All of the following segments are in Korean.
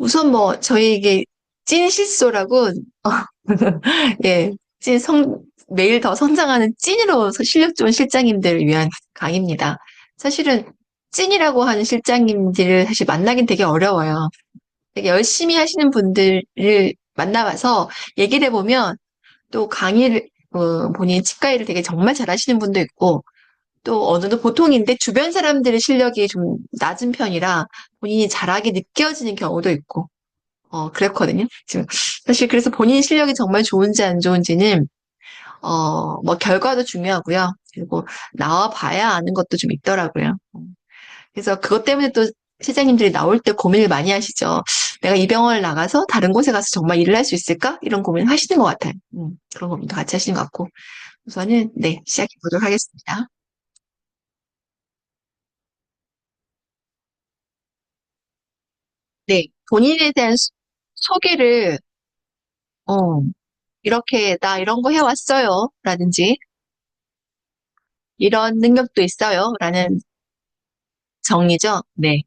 우선 뭐, 저희에게 찐실소라고, 어, 예, 매일 더 성장하는 찐으로 실력 좋은 실장님들을 위한 강의입니다. 사실은 찐이라고 하는 실장님들을 사실 만나긴 되게 어려워요. 되게 열심히 하시는 분들을 만나봐서 얘기를 해보면 또 본인 치과 일을 되게 정말 잘하시는 분도 있고 또 어느 정도 보통인데 주변 사람들의 실력이 좀 낮은 편이라 본인이 잘하게 느껴지는 경우도 있고 그랬거든요. 지금 사실 그래서 본인 실력이 정말 좋은지 안 좋은지는 뭐 결과도 중요하고요. 그리고 나와 봐야 아는 것도 좀 있더라고요. 그래서 그것 때문에 또 실장님들이 나올 때 고민을 많이 하시죠. 내가 이 병원을 나가서 다른 곳에 가서 정말 일을 할 수 있을까? 이런 고민 하시는 것 같아요. 그런 고민도 같이 하시는 것 같고. 우선은 네, 시작해 보도록 하겠습니다. 네, 본인에 대한 소개를 어, 이렇게 나 이런 거 해왔어요. 라든지 이런 능력도 있어요. 라는 정리죠. 네.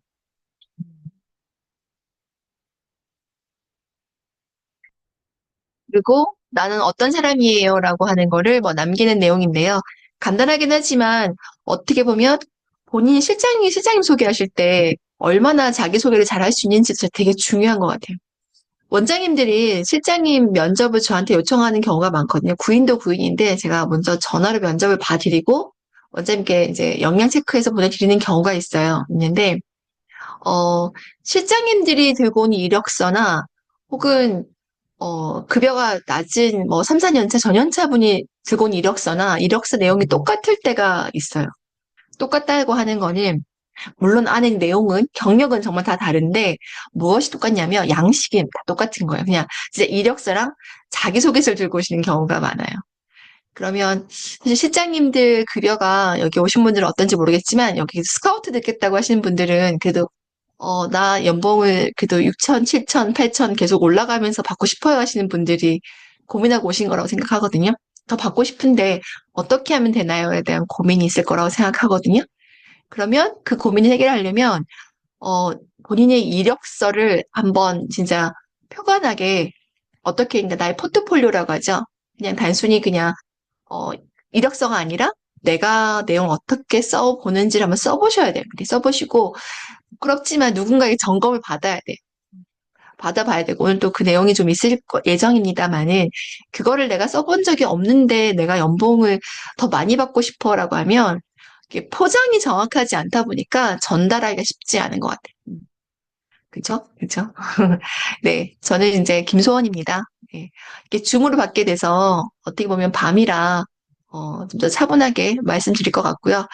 그리고 나는 어떤 사람이에요. 라고 하는 거를 뭐 남기는 내용인데요. 간단하긴 하지만 어떻게 보면 본인이 실장님 소개하실 때 얼마나 자기소개를 잘 할 수 있는지 되게 중요한 것 같아요. 원장님들이 실장님 면접을 저한테 요청하는 경우가 많거든요. 구인도 구인인데 제가 먼저 전화로 면접을 봐드리고 원장님께 이제 역량 체크해서 보내드리는 경우가 있는데, 어, 실장님들이 들고 온 이력서나 혹은 급여가 낮은 뭐 3, 4년 차, 전년차 분이 들고 온 이력서나 이력서 내용이 똑같을 때가 있어요. 똑같다고 하는 거는 물론 안에 내용은 경력은 정말 다 다른데 무엇이 똑같냐면 양식이 다 똑같은 거예요. 그냥 진짜 이력서랑 자기소개서를 들고 오시는 경우가 많아요. 그러면 사실 실장님들 급여가 여기 오신 분들은 어떤지 모르겠지만 여기 스카우트 듣겠다고 하시는 분들은 그래도 나 연봉을 그래도 6천, 7천, 8천 계속 올라가면서 받고 싶어요 하시는 분들이 고민하고 오신 거라고 생각하거든요. 더 받고 싶은데 어떻게 하면 되나요에 대한 고민이 있을 거라고 생각하거든요. 그러면 그 고민을 해결하려면 어, 본인의 이력서를 한번 진짜 표관하게 어떻게, 그러니까 나의 포트폴리오라고 하죠. 그냥 단순히 그냥, 어, 이력서가 아니라 내가 내용 어떻게 써보는지를 한번 써보셔야 돼요. 이렇게 써보시고, 부끄럽지만 누군가의 점검을 받아야 돼. 받아봐야 되고, 오늘 또 그 내용이 좀 있을 예정입니다만은, 그거를 내가 써본 적이 없는데 내가 연봉을 더 많이 받고 싶어라고 하면, 이게 포장이 정확하지 않다 보니까 전달하기가 쉽지 않은 것 같아요. 그죠? 그죠? 네, 저는 이제 김소원입니다. 네, 이렇게 줌으로 받게 돼서 어떻게 보면 밤이라 좀 더 차분하게 말씀드릴 것 같고요.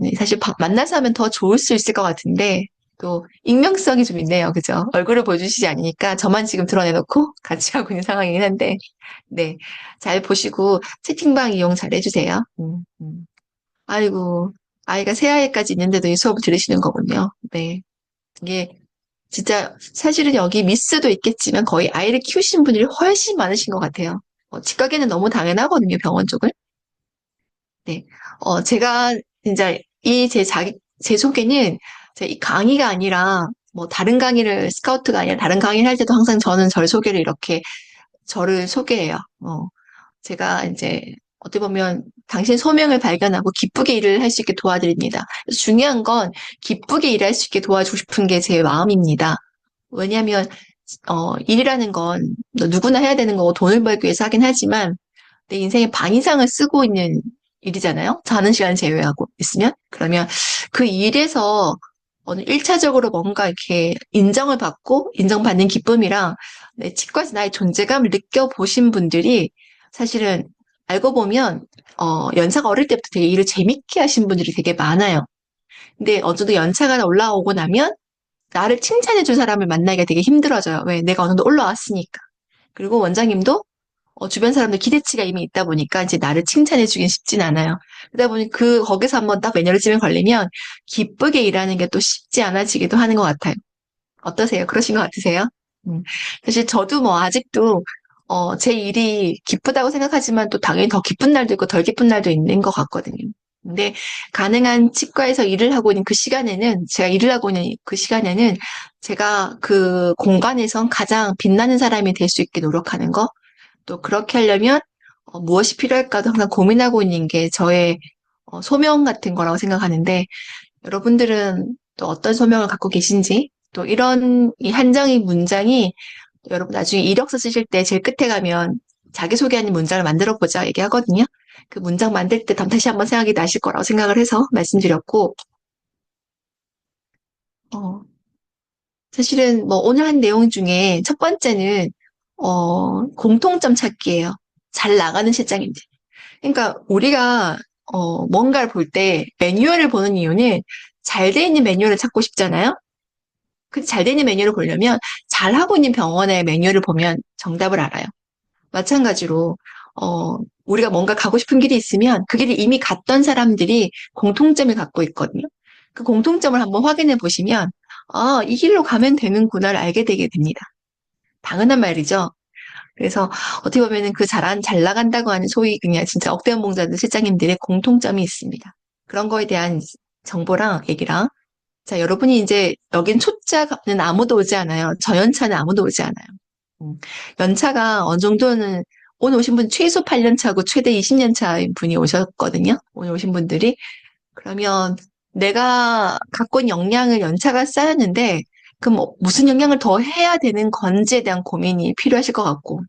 네, 사실 만나서 하면 더 좋을 수 있을 것 같은데 또 익명성이 좀 있네요. 그죠? 얼굴을 보여주시지 않으니까 저만 지금 드러내놓고 같이 하고 있는 상황이긴 한데 네, 잘 보시고 채팅방 이용 잘 해주세요. 아이고, 아이가 새아이까지 있는데도 이 수업을 들으시는 거군요. 네. 이게 진짜 사실은 여기 미스도 있겠지만 거의 아이를 키우신 분들이 훨씬 많으신 것 같아요. 치과계는 너무 당연하거든요, 병원 쪽을. 네. 제가 진짜 제 소개는 이 강의가 아니라 뭐 다른 강의를 스카우트가 아니라 다른 강의를 할 때도 항상 저는 저를 소개해요. 제가 이제 어떻게 보면 당신 소명을 발견하고 기쁘게 일을 할 수 있게 도와드립니다. 그래서 중요한 건 기쁘게 일할 수 있게 도와주고 싶은 게 제 마음입니다. 왜냐하면 일이라는 건 누구나 해야 되는 거고 돈을 벌기 위해서 하긴 하지만 내 인생의 반 이상을 쓰고 있는 일이잖아요. 자는 시간 제외하고 있으면. 그러면 그 일에서 어느 1차적으로 뭔가 이렇게 인정을 받고 인정받는 기쁨이랑 내 치과에서 나의 존재감을 느껴보신 분들이 사실은 알고 보면 연차가 어릴 때부터 되게 일을 재밌게 하신 분들이 되게 많아요. 근데 어느 정도 연차가 올라오고 나면 나를 칭찬해줄 사람을 만나기가 되게 힘들어져요. 왜? 내가 어느 정도 올라왔으니까. 그리고 원장님도 주변 사람들 기대치가 이미 있다 보니까 이제 나를 칭찬해주긴 쉽진 않아요. 그러다 보니 거기서 한번 딱 매너리즘에 걸리면 기쁘게 일하는 게 또 쉽지 않아지기도 하는 것 같아요. 어떠세요? 그러신 것 같으세요? 음. 사실 저도 뭐 아직도 제 일이 기쁘다고 생각하지만 또 당연히 더 기쁜 날도 있고 덜 기쁜 날도 있는 것 같거든요. 근데 가능한 치과에서 일을 하고 있는 그 시간에는, 제가 일을 하고 있는 그 시간에는 제가 그 공간에선 가장 빛나는 사람이 될 수 있게 노력하는 거, 또 그렇게 하려면 무엇이 필요할까도 항상 고민하고 있는 게 저의 소명 같은 거라고 생각하는데, 여러분들은 또 어떤 소명을 갖고 계신지, 또 이런 이 한 장의 문장이 여러분 나중에 이력서 쓰실 때 제일 끝에 가면 자기소개하는 문장을 만들어 보자 얘기하거든요. 그 문장 만들 때 다시 한번 생각이 나실 거라고 생각을 해서 말씀드렸고, 어, 사실은 뭐 오늘 한 내용 중에 첫 번째는, 공통점 찾기예요. 잘 나가는 실장인지. 그러니까 우리가, 뭔가를 볼 때 매뉴얼을 보는 이유는 잘 돼 있는 매뉴얼을 찾고 싶잖아요. 그 잘 돼 있는 매뉴얼을 보려면 잘하고 있는 병원의 매뉴얼을 보면 정답을 알아요. 마찬가지로, 우리가 뭔가 가고 싶은 길이 있으면 그 길을 이미 갔던 사람들이 공통점을 갖고 있거든요. 그 공통점을 한번 확인해 보시면, 아, 이 길로 가면 되는구나를 알게 되게 됩니다. 당연한 말이죠. 그래서 어떻게 보면은 그 잘 나간다고 하는 소위 그냥 진짜 억대한 봉사들 실장님들의 공통점이 있습니다. 그런 거에 대한 정보랑 얘기랑. 자, 여러분이 이제 여긴 초짜는 아무도 오지 않아요. 저연차는 아무도 오지 않아요. 음, 연차가 어느 정도는 오늘 오신 분 최소 8년 차고 최대 20년 차인 분이 오셨거든요. 오늘 오신 분들이. 그러면 내가 갖고 있는 역량을 연차가 쌓였는데 그럼 무슨 역량을 더 해야 되는 건지에 대한 고민이 필요하실 것 같고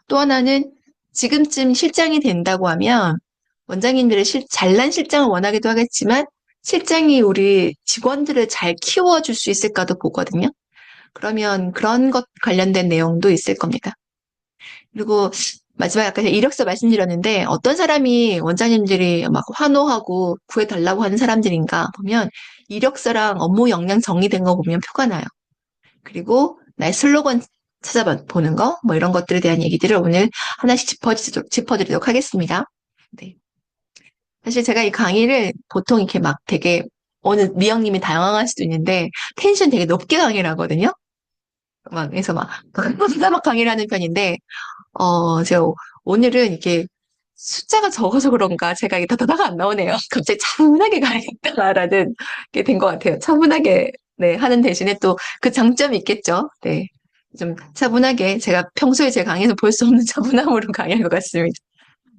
또 하나는 지금쯤 실장이 된다고 하면 원장님들의 잘난 실장을 원하기도 하겠지만 실장이 우리 직원들을 잘 키워줄 수 있을까도 보거든요. 그러면 그런 것 관련된 내용도 있을 겁니다. 그리고 마지막에 아까 이력서 말씀드렸는데 어떤 사람이 원장님들이 막 환호하고 구해달라고 하는 사람들인가 보면 이력서랑 업무 역량 정리된 거 보면 표가 나요. 그리고 나의 슬로건 찾아보는 거, 뭐 이런 것들에 대한 얘기들을 오늘 하나씩 짚어드리도록 하겠습니다. 네. 사실 제가 이 강의를 보통 이렇게 막 되게 어느 미영님이 당황할 수도 있는데 텐션 되게 높게 강의를 하거든요. 막 그래서 막 혼자 막 강의를 하는 편인데 제가 오늘은 이렇게 숫자가 적어서 그런가 제가 이게 다다다가 안 나오네요. 갑자기 차분하게 가야겠다라는 게 된 것 같아요. 차분하게 네, 하는 대신에 또 그 장점이 있겠죠. 네. 좀 차분하게 제가 평소에 제 강의에서 볼 수 없는 차분함으로 강의할 것 같습니다.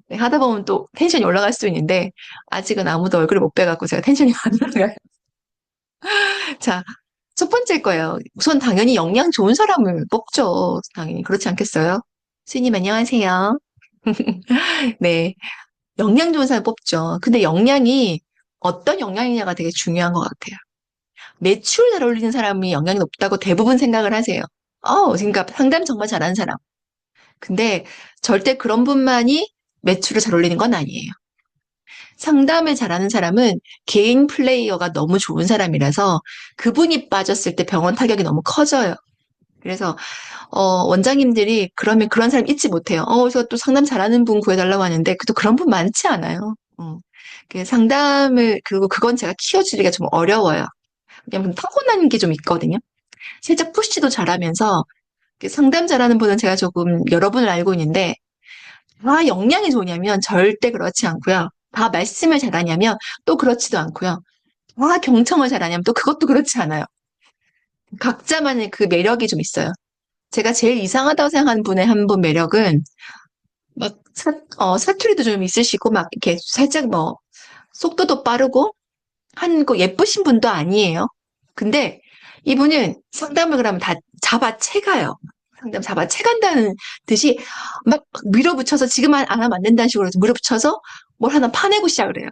네, 하다 보면 또 텐션이 올라갈 수 있는데 아직은 아무도 얼굴을 못 빼갖고 제가 텐션이 안 올라가요. 자, 첫 번째 거예요. 우선 당연히 역량 좋은 사람을 뽑죠. 당연히 그렇지 않겠어요? 스님 안녕하세요. 네, 역량 좋은 사람 뽑죠. 근데 역량이 어떤 역량이냐가 되게 중요한 것 같아요. 매출 잘 올리는 사람이 역량이 높다고 대부분 생각을 하세요. 그러니까 상담 정말 잘하는 사람. 근데 절대 그런 분만이 매출을 잘 올리는 건 아니에요. 상담을 잘하는 사람은 개인 플레이어가 너무 좋은 사람이라서 그분이 빠졌을 때 병원 타격이 너무 커져요. 그래서 원장님들이 그러면 그런 사람 잊지 못해요. 그래서 또 상담 잘하는 분 구해달라고 하는데 또 그런 분 많지 않아요. 그 상담을 그리고 그건 제가 키워주기가 좀 어려워요. 왜냐면 타고나는 게 좀 있거든요. 살짝 푸시도 잘하면서 상담 잘하는 분은 제가 조금 여러 분을 알고 있는데 다 역량이 좋냐면 절대 그렇지 않고요. 다 말씀을 잘하냐면 또 그렇지도 않고요. 다 경청을 잘하냐면 또 그것도 그렇지 않아요. 각자만의 그 매력이 좀 있어요. 제가 제일 이상하다고 생각하는 분의 한 분 매력은 막 사투리도 좀 있으시고 막 이렇게 살짝 뭐 속도도 빠르고 그 예쁘신 분도 아니에요. 근데 이분은 상담을 그러면 다 잡아채가요. 상담 잡아채간다는 듯이 막 밀어붙여서 지금 안 하면 안 된다는 식으로 밀어붙여서 뭘 하나 파내고 시작을 해요.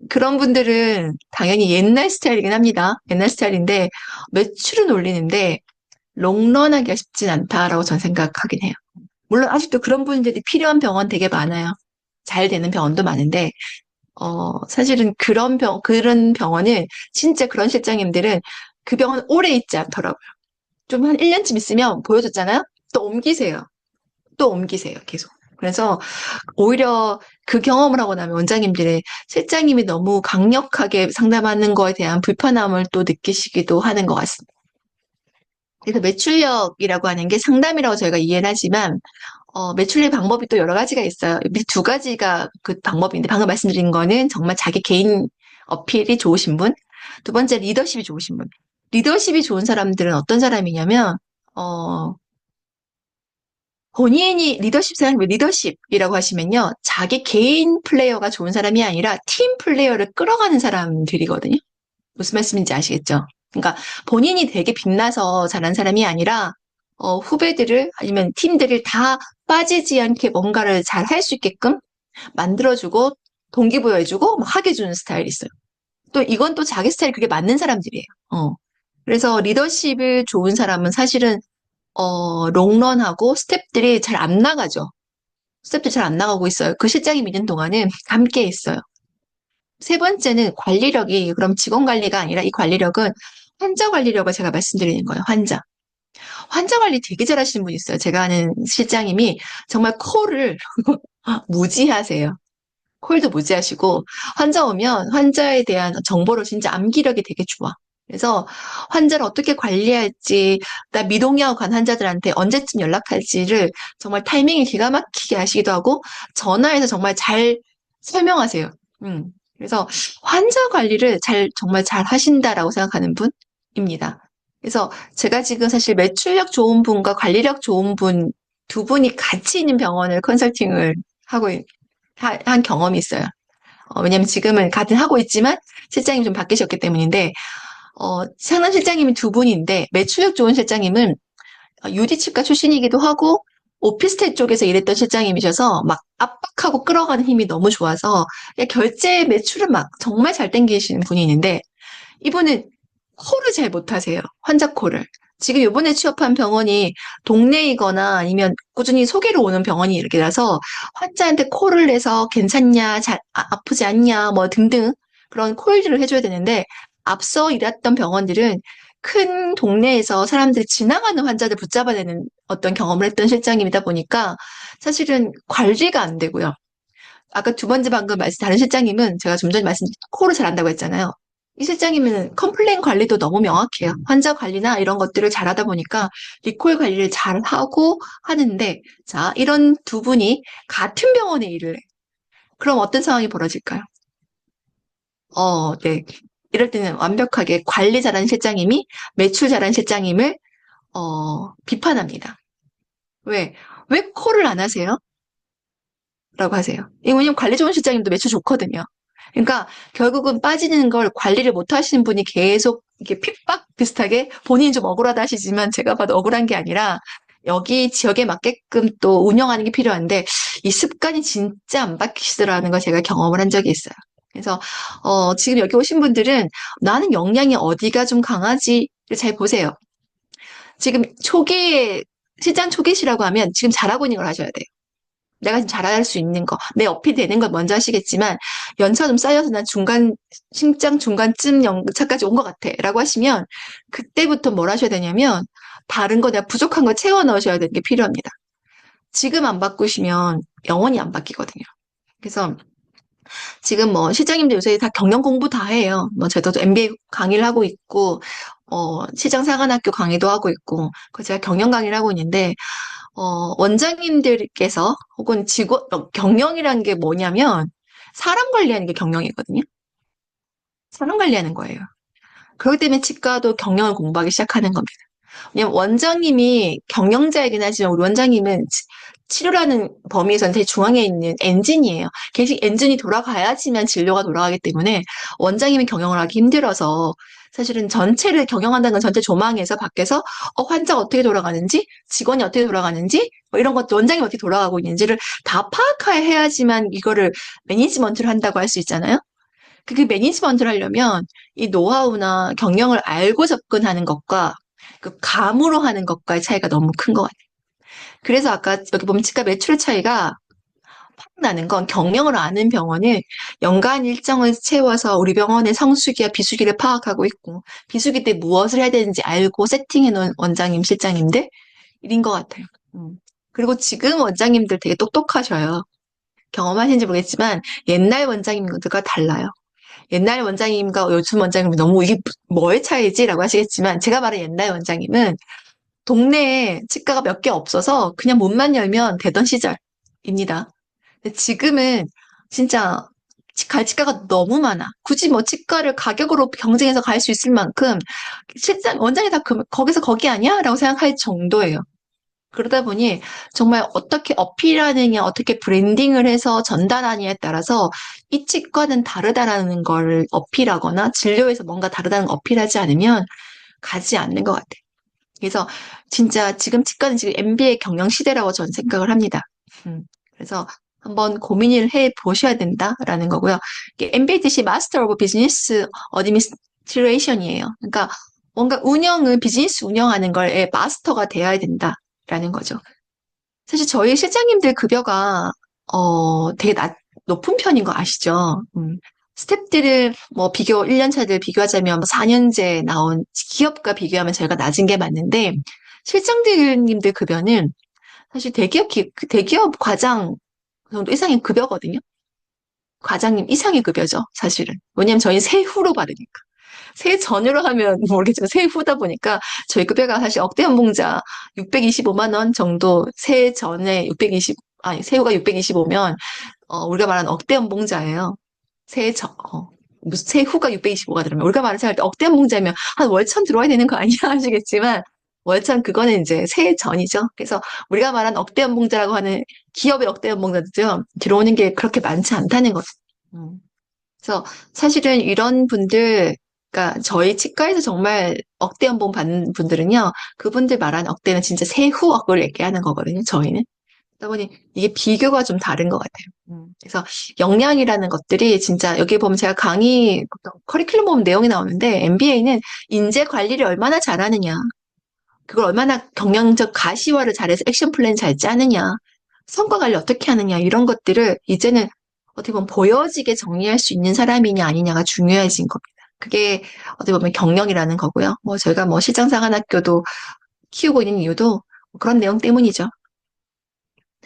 그런 분들은 당연히 옛날 스타일이긴 합니다. 옛날 스타일인데 매출은 올리는데 롱런하기가 쉽진 않다라고 전 생각하긴 해요. 물론 아직도 그런 분들이 필요한 병원 되게 많아요. 잘 되는 병원도 많은데 사실은 그런 병원은 진짜 그런 실장님들은 그 병원 오래 있지 않더라고요. 좀 한 1년쯤 있으면 보여줬잖아요? 또 옮기세요. 또 옮기세요. 계속. 그래서 오히려 그 경험을 하고 나면 원장님들의 실장님이 너무 강력하게 상담하는 거에 대한 불편함을 또 느끼시기도 하는 것 같습니다. 그래서 매출력이라고 하는 게 상담이라고 저희가 이해를 하지만, 매출력 방법이 또 여러 가지가 있어요. 이 두 가지가 그 방법인데, 방금 말씀드린 거는 정말 자기 개인 어필이 좋으신 분, 두 번째 리더십이 좋으신 분. 리더십이 좋은 사람들은 어떤 사람이냐면, 어, 본인이 리더십 사람, 리더십이라고 하시면요. 자기 개인 플레이어가 좋은 사람이 아니라 팀 플레이어를 끌어가는 사람들이거든요. 무슨 말씀인지 아시겠죠? 그러니까 본인이 되게 빛나서 잘한 사람이 아니라 후배들을 아니면 팀들을 다 빠지지 않게 뭔가를 잘 할 수 있게끔 만들어주고 동기부여해주고 막 하게 해주는 스타일이 있어요. 또 이건 또 자기 스타일 그게 맞는 사람들이에요. 그래서 리더십을 좋은 사람은 사실은 롱런하고 스텝들이 잘 안 나가죠. 스텝들이 잘 안 나가고 있어요. 그 실장이 있는 동안은 함께 있어요. 세 번째는 관리력이 그럼 직원 관리가 아니라 이 관리력은 환자 관리력을 제가 말씀드리는 거예요. 환자. 환자 관리 되게 잘하시는 분이 있어요. 제가 아는 실장님이 정말 콜을 무지하세요. 콜도 무지하시고 환자 오면 환자에 대한 정보를 진짜 암기력이 되게 좋아. 그래서 환자를 어떻게 관리할지, 나 미동약 간 환자들한테 언제쯤 연락할지를 정말 타이밍이 기가 막히게 아시기도 하고 전화해서 정말 잘 설명하세요. 그래서 환자 관리를 정말 잘 하신다라고 생각하는 분입니다. 그래서 제가 지금 사실 매출력 좋은 분과 관리력 좋은 분 두 분이 같이 있는 병원을 컨설팅을 하고 한 경험이 있어요. 왜냐면 지금은 같은 하고 있지만 실장님이 좀 바뀌셨기 때문인데, 상담 실장님이 두 분인데, 매출력 좋은 실장님은 유디치과 출신이기도 하고, 오피스텔 쪽에서 일했던 실장님이셔서 막 압박하고 끌어가는 힘이 너무 좋아서 그냥 결제 매출을 막 정말 잘 땡기시는 분이 있는데, 이분은 콜을 잘 못하세요. 환자 콜을. 지금 요번에 취업한 병원이 동네이거나 아니면 꾸준히 소개로 오는 병원이 이렇게라서 환자한테 콜을 내서 괜찮냐, 아프지 않냐, 뭐 등등 그런 콜들을 해줘야 되는데 앞서 일했던 병원들은 큰 동네에서 사람들이 지나가는 환자들 붙잡아내는 어떤 경험을 했던 실장님이다 보니까 사실은 관리가 안 되고요. 아까 두 번째 방금 다른 실장님은 제가 좀 전에 콜을 잘한다고 했잖아요. 이 실장님은 컴플레인 관리도 너무 명확해요. 환자 관리나 이런 것들을 잘하다 보니까 리콜 관리를 잘하고 하는데, 자, 이런 두 분이 같은 병원에 일을 해. 그럼 어떤 상황이 벌어질까요? 네. 이럴 때는 완벽하게 관리 잘하는 실장님이 매출 잘하는 실장님을, 비판합니다. 왜? 왜 콜을 안 하세요? 라고 하세요. 왜냐면 관리 좋은 실장님도 매출 좋거든요. 그러니까 결국은 빠지는 걸 관리를 못 하시는 분이 계속 이렇게 핍박 비슷하게 본인이 좀 억울하다 하시지만 제가 봐도 억울한 게 아니라 여기 지역에 맞게끔 또 운영하는 게 필요한데 이 습관이 진짜 안 바뀌시더라는 걸 제가 경험을 한 적이 있어요. 그래서 지금 여기 오신 분들은 나는 역량이 어디가 좀 강하지를 잘 보세요. 지금 초기에 시장 초기시라고 하면 지금 잘하고 있는 걸 하셔야 돼요. 내가 지금 잘할 수 있는 거, 내 어필 되는 걸 먼저 하시겠지만, 연차 좀 쌓여서 난 심장 중간쯤 연차까지 온 것 같아. 라고 하시면, 그때부터 뭘 하셔야 되냐면, 다른 거 내가 부족한 거 채워 넣으셔야 되는 게 필요합니다. 지금 안 바꾸시면 영원히 안 바뀌거든요. 그래서 지금 뭐 시장님들 요새 다 경영 공부 다 해요. 뭐 저도 MBA 강의를 하고 있고, 시장사관학교 강의도 하고 있고, 그 제가 경영 강의를 하고 있는데, 원장님들께서 혹은 경영이라는 게 뭐냐면 사람 관리하는 게 경영이거든요. 사람 관리하는 거예요. 그렇기 때문에 치과도 경영을 공부하기 시작하는 겁니다. 왜냐면 원장님이 경영자이긴 하지만 우리 원장님은 치료라는 범위에서는 제일 중앙에 있는 엔진이에요. 계속 엔진이 돌아가야지만 진료가 돌아가기 때문에 원장님이 경영을 하기 힘들어서 사실은 전체를 경영한다는 건 전체 조망에서 밖에서 환자가 어떻게 돌아가는지, 직원이 어떻게 돌아가는지, 뭐 이런 것도 원장님이 어떻게 돌아가고 있는지를 다 파악해야지만 이거를 매니지먼트를 한다고 할 수 있잖아요. 그 매니지먼트를 하려면 이 노하우나 경영을 알고 접근하는 것과 그 감으로 하는 것과의 차이가 너무 큰 것 같아요. 그래서 아까 여기 보면 치과 매출 차이가 팍 나는 건 경영을 아는 병원은 연간 일정을 채워서 우리 병원의 성수기와 비수기를 파악하고 있고 비수기 때 무엇을 해야 되는지 알고 세팅해 놓은 원장님, 실장님들 일인 것 같아요. 그리고 지금 원장님들 되게 똑똑하셔요. 경험하시는지 모르겠지만 옛날 원장님들과 달라요. 옛날 원장님과 요즘 원장님이 너무 이게 뭐의 차이지라고 하시겠지만 제가 말한 옛날 원장님은 동네에 치과가 몇 개 없어서 그냥 문만 열면 되던 시절입니다. 근데 지금은 진짜 갈 치과가 너무 많아. 굳이 뭐 치과를 가격으로 경쟁해서 갈 수 있을 만큼 실장 원장이 다 거기서 거기 아니야? 라고 생각할 정도예요. 그러다 보니 정말 어떻게 어필하느냐, 어떻게 브랜딩을 해서 전달하느냐에 따라서 이 치과는 다르다라는 걸 어필하거나 진료에서 뭔가 다르다는 걸 어필하지 않으면 가지 않는 것 같아요. 그래서 진짜 지금 치과는 지금 MBA 경영 시대라고 저는 생각을 합니다. 그래서 한번 고민을 해 보셔야 된다라는 거고요. MBA 뜻이 Master of Business Administration이에요. 그러니까 뭔가 운영은 비즈니스 운영하는 걸에 마스터가 되어야 된다라는 거죠. 사실 저희 실장님들 급여가 되게 높은 편인 거 아시죠? 스텝들을 뭐 1년 차들 비교하자면 뭐 4년제 나온 기업과 비교하면 저희가 낮은 게 맞는데 실장님들 급여는 사실 대기업 과장 정도 이상의 급여거든요. 과장님 이상의 급여죠, 사실은. 왜냐면 저희 세후로 받으니까. 세 전으로 하면 모르겠지만 세 후다 보니까 저희 급여가 사실 억대 연봉자 625만 원 정도 세 전에 620 아니 세후가 625면 우리가 말하는 억대 연봉자예요. 무슨 세후가 625가 들으면 우리가 말하는 때 억대 연봉자면 한 월천 들어와야 되는 거 아니야 하시겠지만 월천 그거는 이제 세 전이죠. 그래서 우리가 말하는 억대 연봉자라고 하는 기업의 억대 연봉자들도 들어오는 게 그렇게 많지 않다는 거죠. 음. 그래서 사실은 이런 분들, 그러니까 저희 치과에서 정말 억대 연봉 받는 분들은요, 그분들 말하는 억대는 진짜 세후억을 얘기하는 거거든요, 저희는. 그러다 보니 이게 비교가 좀 다른 것 같아요. 그래서 역량이라는 것들이 진짜 여기 보면 제가 강의 커리큘럼 보면 내용이 나오는데 MBA는 인재 관리를 얼마나 잘하느냐, 그걸 얼마나 경영적 가시화를 잘해서 액션 플랜 잘 짜느냐, 성과 관리 어떻게 하느냐 이런 것들을 이제는 어떻게 보면 보여지게 정리할 수 있는 사람이냐 아니냐가 중요해진 겁니다. 그게 어떻게 보면 경영이라는 거고요. 뭐 저희가 뭐 실장사관학교도 키우고 있는 이유도 그런 내용 때문이죠.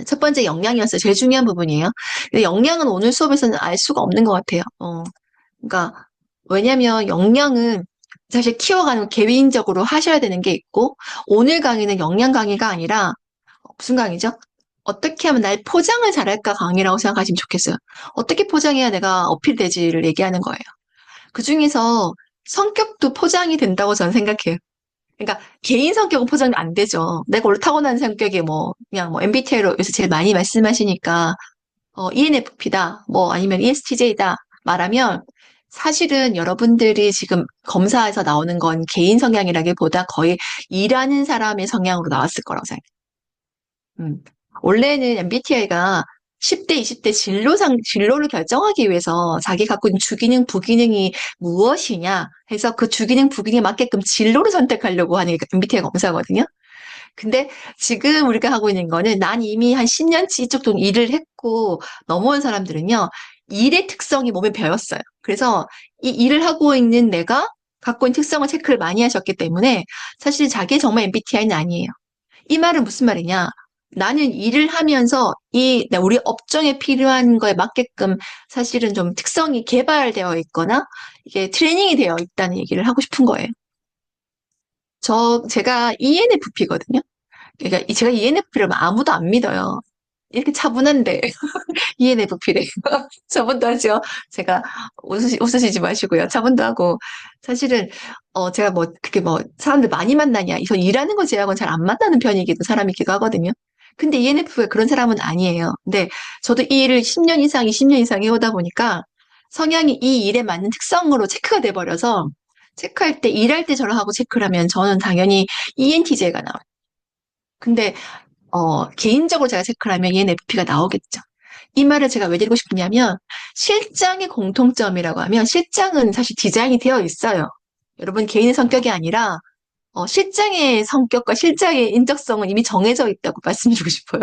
첫 번째 역량이었어요. 제일 중요한 부분이에요. 근데 역량은 오늘 수업에서는 알 수가 없는 것 같아요. 그러니까 왜냐면 역량은 사실 키워가는 개인적으로 하셔야 되는 게 있고 오늘 강의는 역량 강의가 아니라 무슨 강의죠? 어떻게 하면 날 포장을 잘할까 강의라고 생각하시면 좋겠어요. 어떻게 포장해야 내가 어필되지를 얘기하는 거예요. 그중에서 성격도 포장이 된다고 저는 생각해요. 그러니까 개인 성격은 포장이 안 되죠. 내가 원래 타고난 성격이 뭐 그냥 뭐 MBTI로 요새 제일 많이 말씀하시니까 ENFP다 뭐 아니면 ESTJ다 말하면 사실은 여러분들이 지금 검사에서 나오는 건 개인 성향이라기보다 거의 일하는 사람의 성향으로 나왔을 거라고 생각해요. 원래는 MBTI가 10대, 20대 진로를 결정하기 위해서 자기 갖고 있는 주기능, 부기능이 무엇이냐 해서 그 주기능, 부기능에 맞게끔 진로를 선택하려고 하는 게 MBTI 검사거든요. 근데 지금 우리가 하고 있는 거는 난 이미 한 10년치 이쪽 좀 일을 했고 넘어온 사람들은요, 일의 특성이 몸에 배었어요. 그래서 이 일을 하고 있는 내가 갖고 있는 특성을 체크를 많이 하셨기 때문에 사실 자기 정말 MBTI는 아니에요. 이 말은 무슨 말이냐? 나는 일을 하면서 우리 업종에 필요한 거에 맞게끔 사실은 좀 특성이 개발되어 있거나 이게 트레이닝이 되어 있다는 얘기를 하고 싶은 거예요. 제가 ENFP거든요. 그러니까 제가 ENFP를 아무도 안 믿어요. 이렇게 차분한데 ENFP래. 차분도 하죠. 제가 웃으시지 마시고요. 차분도 하고 사실은 제가 뭐 그렇게 뭐 사람들 많이 만나냐, 이서 일하는 거 제하고는 잘 안 만나는 편이기도 사람이기도 하거든요. 근데 ENFP가 그런 사람은 아니에요. 근데 저도 이 일을 10년 이상, 20년 이상 해오다 보니까 성향이 이 일에 맞는 특성으로 체크가 돼버려서 체크할 때 일할 때 저러하고 체크를 하면 저는 당연히 ENTJ가 나와요. 근데 개인적으로 제가 체크를 하면 ENFP가 나오겠죠. 이 말을 제가 왜 드리고 싶냐면 실장의 공통점이라고 하면 실장은 사실 디자인이 되어 있어요. 여러분 개인의 성격이 아니라 실장의 성격과 실장의 인적성은 이미 정해져 있다고 말씀드리고 싶어요.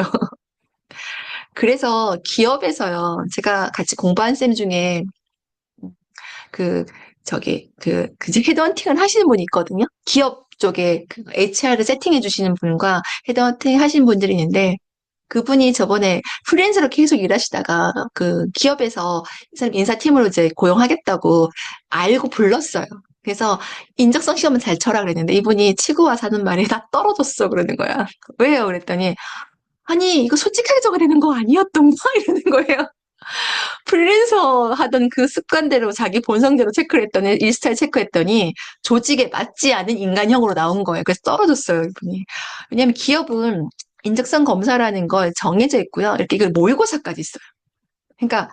그래서 기업에서요. 제가 같이 공부한 쌤 중에 그 헤드헌팅을 하시는 분이 있거든요. 기업 쪽에 그 HR을 세팅해 주시는 분과 헤드헌팅 하신 분들이 있는데 그분이 저번에 프리랜서로 계속 일하시다가 그 기업에서 이 사람 인사팀으로 이제 고용하겠다고 알고 불렀어요. 그래서 인적성 시험은 잘 쳐라 그랬는데 이분이 치고 와서 하는 말이 다 떨어졌어 그러는 거야. 왜요? 그랬더니 아니 이거 솔직하게 적어야 되는 거 아니었던가? 이러는 거예요. 프리랜서 하던 그 습관대로 자기 본성대로 체크를 했더니 일스타일 체크했더니 조직에 맞지 않은 인간형으로 나온 거예요. 그래서 떨어졌어요, 이분이. 왜냐하면 기업은 인적성 검사라는 거 정해져 있고요. 이렇게 이걸 모의고사까지 있어요. 그러니까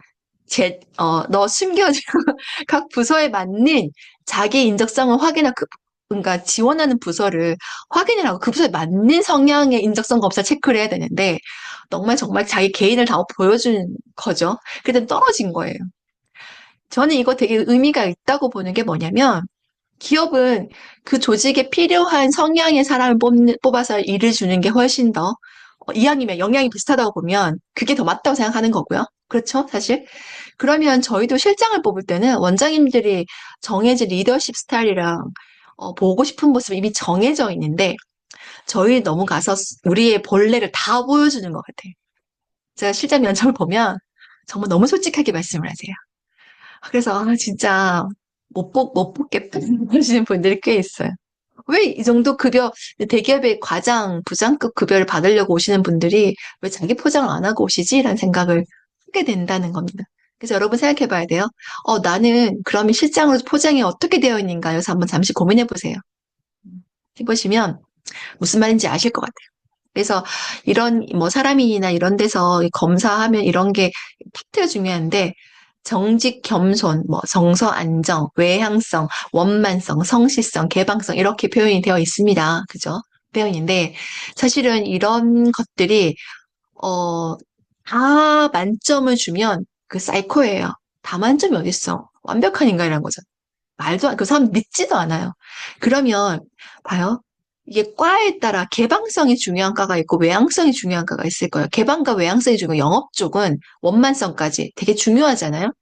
너 숨겨지고 각 부서에 맞는 자기 인적성을 확인하고 그러니까 지원하는 부서를 확인을 하고 그 부서에 맞는 성향의 인적성 검사 체크를 해야 되는데 정말 정말 자기 개인을 다 보여준 거죠. 그때 떨어진 거예요. 저는 이거 되게 의미가 있다고 보는 게 뭐냐면 기업은 그 조직에 필요한 성향의 사람을 뽑아서 일을 주는 게 훨씬 더 이왕이면 영향이 비슷하다고 보면 그게 더 맞다고 생각하는 거고요. 그렇죠, 사실. 그러면 저희도 실장을 뽑을 때는 원장님들이 정해진 리더십 스타일이랑 보고 싶은 모습이 이미 정해져 있는데 저희 너무 가서 우리의 본래를 다 보여주는 것 같아요. 제가 실장 면접을 보면 정말 너무 솔직하게 말씀을 하세요. 그래서 진짜 못 뽑겠다 하시는 분들이 꽤 있어요. 왜 이 정도 급여, 대기업의 과장, 부장급 급여를 받으려고 오시는 분들이 왜 자기 포장을 안 하고 오시지? 라는 생각을 하게 된다는 겁니다. 그래서 여러분 생각해 봐야 돼요. 나는 그러면 실장으로 포장이 어떻게 되어 있는가? 여기서 한번 잠시 고민해 보세요. 해보시면 무슨 말인지 아실 것 같아요. 그래서 이런 뭐 사람이나 이런 데서 검사하면 이런 게 팩트가 중요한데 정직 겸손, 뭐 정서 안정, 외향성, 원만성, 성실성, 개방성 이렇게 표현이 되어 있습니다. 그죠? 표현인데 사실은 이런 것들이 어, 다 만점을 주면 그 사이코예요. 다 만점이 어딨어? 완벽한 인간이라는 거죠. 그 사람 믿지도 않아요. 그러면 봐요. 이게 과에 따라 개방성이 중요한 과가 있고 외향성이 중요한 과가 있을 거예요. 개방과 외향성이 중요한 영업 쪽은 원만성까지 되게 중요하잖아요.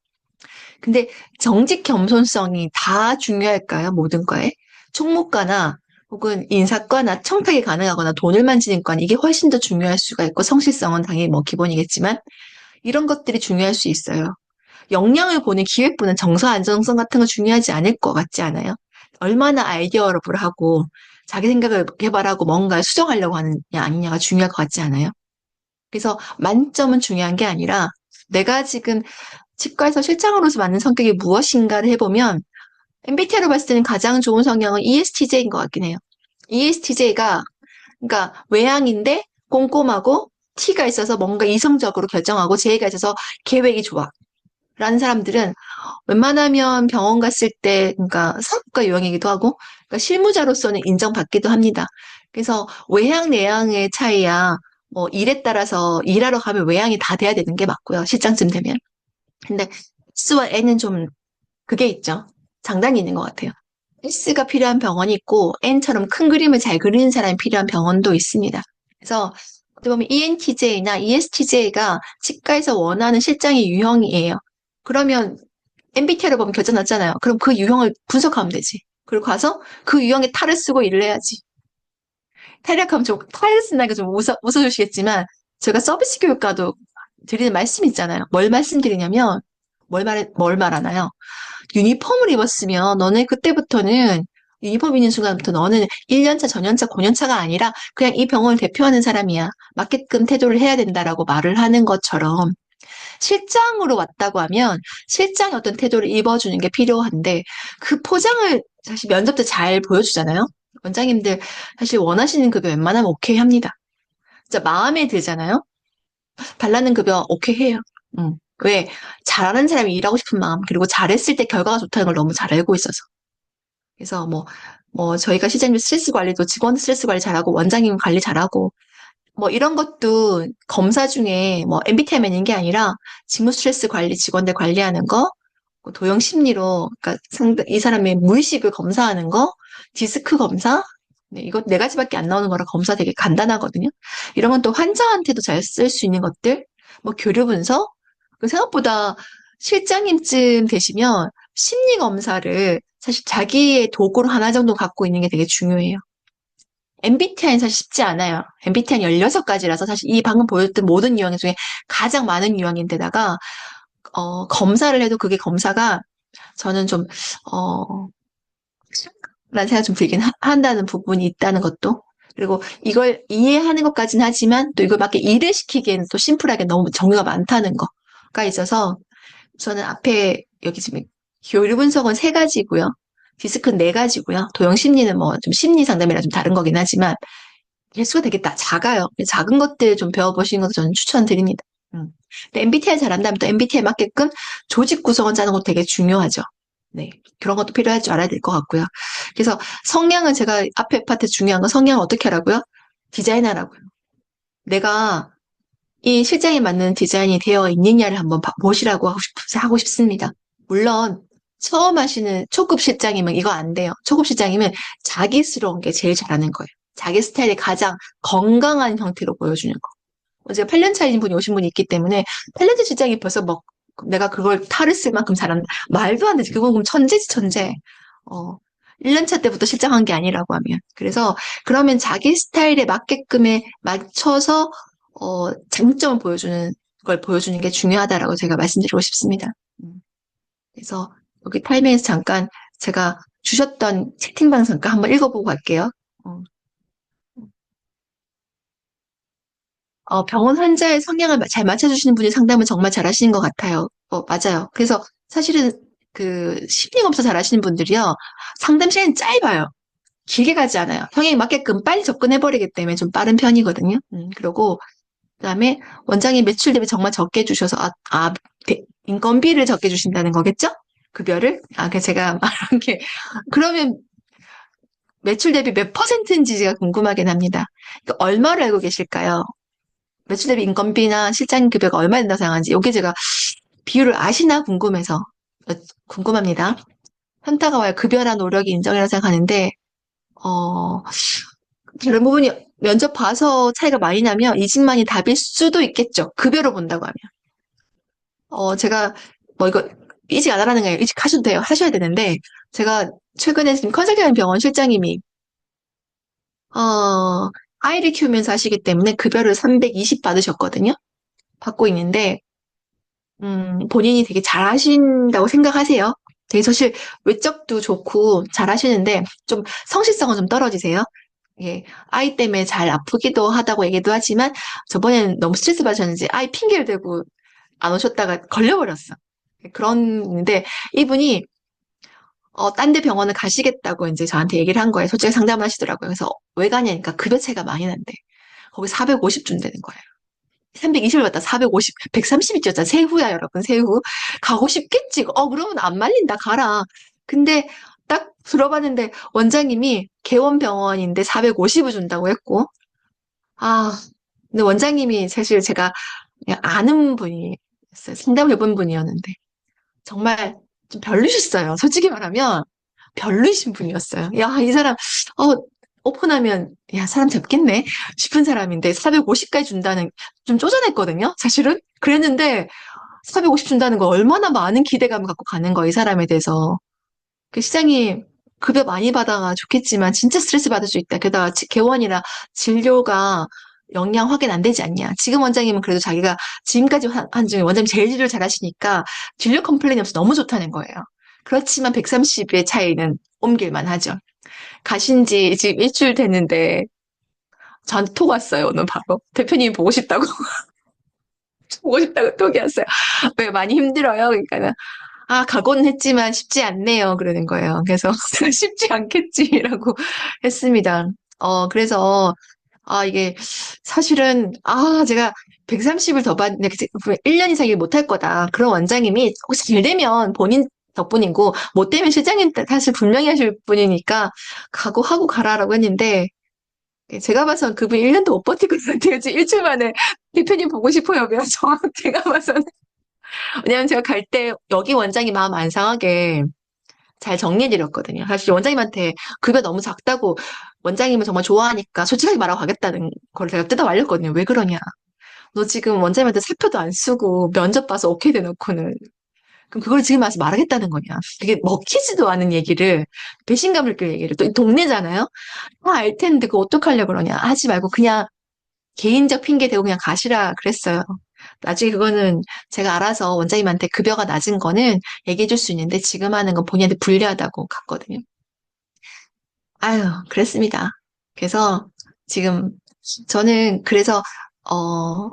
근데 정직 겸손성이 다 중요할까요? 모든 과에? 총무과나 혹은 인사과나 청탁이 가능하거나 돈을 만지는 과는 이게 훨씬 더 중요할 수가 있고 성실성은 당연히 뭐 기본이겠지만 이런 것들이 중요할 수 있어요. 역량을 보는 기획부는 정서 안정성 같은 거 중요하지 않을 것 같지 않아요? 얼마나 아이디어를 하고 자기 생각을 개발하고 뭔가를 수정하려고 하느냐 아니냐가 중요할 것 같지 않아요? 그래서 만점은 중요한 게 아니라 내가 지금 치과에서 실장으로서 맞는 성격이 무엇인가를 해보면 MBTI로 봤을 때는 가장 좋은 성향은 ESTJ인 것 같긴 해요. ESTJ가 그러니까 외향인데 꼼꼼하고 T가 있어서 뭔가 이성적으로 결정하고 J가 있어서 계획이 좋아. 라는 사람들은 웬만하면 병원 갔을 때, 그러니까 사업가 유형이기도 하고, 그러니까 실무자로서는 인정받기도 합니다. 그래서 외향, 내향의 차이야, 뭐, 일에 따라서 일하러 가면 외향이 다 돼야 되는 게 맞고요. 실장쯤 되면. 근데 S와 N은 좀 그게 있죠. 장단이 있는 것 같아요. S가 필요한 병원이 있고, N처럼 큰 그림을 잘 그리는 사람이 필요한 병원도 있습니다. 그래서 어떻게 보면 ENTJ나 ESTJ가 치과에서 원하는 실장의 유형이에요. 그러면 MBTI를 보면 결정 났잖아요. 그럼 그 유형을 분석하면 되지. 그리고 가서 그 유형의 탈을 쓰고 일을 해야지. 탈약하면 좀, 탈을 쓴다니까 좀 웃어주시겠지만, 제가 서비스 교육과도 드리는 말씀 있잖아요. 뭘 말씀드리냐면, 뭘 말하나요? 유니폼을 입었으면 너네 그때부터는 유니폼 입는 순간부터 너는 1년차, 전년차, 5년차가 아니라 그냥 이 병원을 대표하는 사람이야. 맞게끔 태도를 해야 된다라고 말을 하는 것처럼 실장으로 왔다고 하면 실장이 어떤 태도를 입어주는 게 필요한데 그 포장을 사실 면접 때 잘 보여주잖아요. 원장님들 사실 원하시는 급여 웬만하면 오케이 합니다. 진짜 마음에 들잖아요. 달라는 급여 오케이 해요. 왜? 잘하는 사람이 일하고 싶은 마음, 그리고 잘했을 때 결과가 좋다는 걸 너무 잘 알고 있어서. 그래서 저희가 시장님 스트레스 관리도 직원 스트레스 관리 잘하고, 원장님 관리 잘하고, 뭐 이런 것도 검사 중에 뭐 MBTI만 있는 게 아니라 직무 스트레스 관리, 직원들 관리하는 거, 도형 심리로, 그러니까 이 사람의 무의식을 검사하는 거, 디스크 검사, 네, 이거 네 가지밖에 안 나오는 거라 검사 되게 간단하거든요. 이런 건 또 환자한테도 잘 쓸 수 있는 것들, 뭐 교류 분석, 생각보다 실장님쯤 되시면 심리 검사를 사실 자기의 도구로 하나 정도 갖고 있는 게 되게 중요해요. MBTI는 사실 쉽지 않아요. MBTI는 16가지라서 사실 이 방금 보였던 모든 유형 중에 가장 많은 유형인데다가, 검사를 해도 그게 검사가 저는 좀, 어, 생각 좀 들긴 한다는 부분이 있다는 것도. 그리고 이걸 이해하는 것까지는 하지만 또 이걸 밖에 일을 시키기에는 또 심플하게 너무 종류가 많다는 거가 있어서 저는 앞에 여기 지금 교류 분석은 세 가지고요. 디스크는 네 가지고요. 도형 심리는 뭐 좀 심리 상담이랑 좀 다른 거긴 하지만 개수가 되게 작아요. 작은 것들 좀 배워보시는 것도 저는 추천드립니다. 근데 MBTI 잘한다면 또 MBTI에 맞게끔 조직 구성원 짜는 것도 되게 중요하죠. 네. 그런 것도 필요할 줄 알아야 될 것 같고요. 그래서 성향은 제가 앞에 파트 중요한 건 성향을 어떻게 하라고요? 디자인하라고요. 내가 이 실장에 맞는 디자인이 되어 있느냐를 한번 보시라고 하고 싶습니다. 물론 처음 하시는 초급 실장이면 이거 안 돼요. 초급 실장이면 자기스러운 게 제일 잘하는 거예요. 자기 스타일이 가장 건강한 형태로 보여주는 거. 제가 8년 차인 분이 오신 분이 있기 때문에 8년 차 실장이 벌써 뭐 내가 그걸 탈을 쓸 만큼 잘한다. 말도 안 되지. 그건 그럼 천재지 천재. 어, 1년 차 때부터 실장한 게 아니라고 하면. 그래서 그러면 자기 스타일에 맞게끔에 맞춰서 장점을 보여주는 걸 보여주는 게 중요하다라고 제가 말씀드리고 싶습니다. 그래서 여기 타이밍에서 잠깐 제가 주셨던 채팅방 잠깐 한번 읽어보고 갈게요. 어, 병원 환자의 성향을 잘 맞춰주시는 분이 상담을 정말 잘하시는 것 같아요. 맞아요. 그래서 사실은 그 심리검사 잘하시는 분들이요. 상담 시간이 짧아요. 길게 가지 않아요. 성향에 맞게끔 빨리 접근해버리기 때문에 좀 빠른 편이거든요. 그리고 그다음에 원장님 매출 대비 정말 적게 주셔서 인건비를 적게 주신다는 거겠죠? 급여를? 그래서 제가 말한 게 그러면 매출 대비 몇 퍼센트인지가 궁금하긴 합니다. 얼마를 알고 계실까요? 매출 대비 인건비나 실장 급여가 얼마 된다고 생각하는지 이게 제가 비율을 아시나 궁금해서 궁금합니다. 현타가 와요. 급여나 노력이 인정이라고 생각하는데 다른 부분이 면접 봐서 차이가 많이 나면 이직만이 답일 수도 있겠죠. 급여로 본다고 하면. 제가 뭐 이거 이직 안 하라는 거예요. 이직하셔도 돼요. 하셔야 되는데 제가 최근에 지금 컨설팅하는 병원 실장님이 어, 아이를 키우면서 하시기 때문에 급여를 320 받으셨거든요. 받고 있는데 본인이 되게 잘하신다고 생각하세요. 되게 사실 외적도 좋고 잘하시는데 좀 성실성은 좀 떨어지세요. 예, 아이 때문에 잘 아프기도 하다고 얘기도 하지만 저번에는 너무 스트레스 받으셨는지 아이 핑계를 대고 안 오셨다가 걸려버렸어. 그런데 이분이 딴 데 병원을 가시겠다고 이제 저한테 얘기를 한 거예요. 솔직히 상담을 하시더라고요. 그래서 왜 가냐니까 급여 차이가 많이 난대. 거기 450 준다는 거예요. 320을 받다 450, 130이 었잖아 세후야, 여러분, 세후. 가고 싶겠지. 그러면 안 말린다, 가라. 근데 딱 들어봤는데 원장님이 개원병원인데 450을 준다고 했고, 아, 근데 원장님이 사실 제가 그냥 아는 분이었어요. 상담을 해본 분이었는데. 정말 좀 별로셨어요. 솔직히 말하면 별로이신 분이었어요. 야, 이 사람, 어, 오픈하면, 야, 사람 잡겠네 싶은 사람인데 450까지 준다는, 좀 쪼잔했거든요, 사실은. 그랬는데 450 준다는 거 얼마나 많은 기대감을 갖고 가는 거야, 이 사람에 대해서. 그 시장이 급여 많이 받아가 좋겠지만 진짜 스트레스 받을 수 있다. 게다가 개원이라 진료가 영양 확인 안 되지 않냐. 지금 원장님은 그래도 자기가 지금까지 한 중에 원장님 제일 진료를 잘하시니까 진료 컴플레인이 없어서 너무 좋다는 거예요. 그렇지만 130의 차이는 옮길만 하죠. 가신 지 지금 일주일 됐는데 저한테 톡 왔어요, 오늘 바로. 대표님 보고 싶다고. 보고 싶다고 톡이 왔어요. 왜 많이 힘들어요? 그러니까 각오는 했지만 쉽지 않네요. 그러는 거예요. 그래서 쉽지 않겠지라고 했습니다. 그래서, 이게 사실은, 제가 130을 더 받는데 1년 이상 일 못할 거다. 그런 원장님이 혹시 잘 되면 본인 덕분이고, 못 되면 실장님 탓을 분명히 하실 분이니까 각오하고 가라라고 했는데, 제가 봐선 그분 1년도 못 버틸 것 같아요. 지금 일주일 만에 대표님 보고 싶어요. 그래서 제가 봐서는. 왜냐면 제가 갈 때 여기 원장이 마음 안 상하게 잘 정리해드렸거든요. 사실 원장님한테 급여 너무 작다고 원장님을 정말 좋아하니까 솔직하게 말하고 가겠다는 걸 제가 뜯어 말렸거든요. 왜 그러냐. 너 지금 원장님한테 사표도 안 쓰고 면접 봐서 오케이 대놓고는 그럼 그걸 지금 와서 말하겠다는 거냐. 그게 먹히지도 않은 얘기를 배신감을 느낄 얘기를 또 동네잖아요. 알 텐데 그거 어떡하려고 그러냐. 하지 말고 그냥 개인적 핑계 대고 그냥 가시라 그랬어요. 나중에 그거는 제가 알아서 원장님한테 급여가 낮은 거는 얘기해 줄 수 있는데 지금 하는 건 본인한테 불리하다고 갔거든요. 아유, 그랬습니다. 그래서 지금 저는 그래서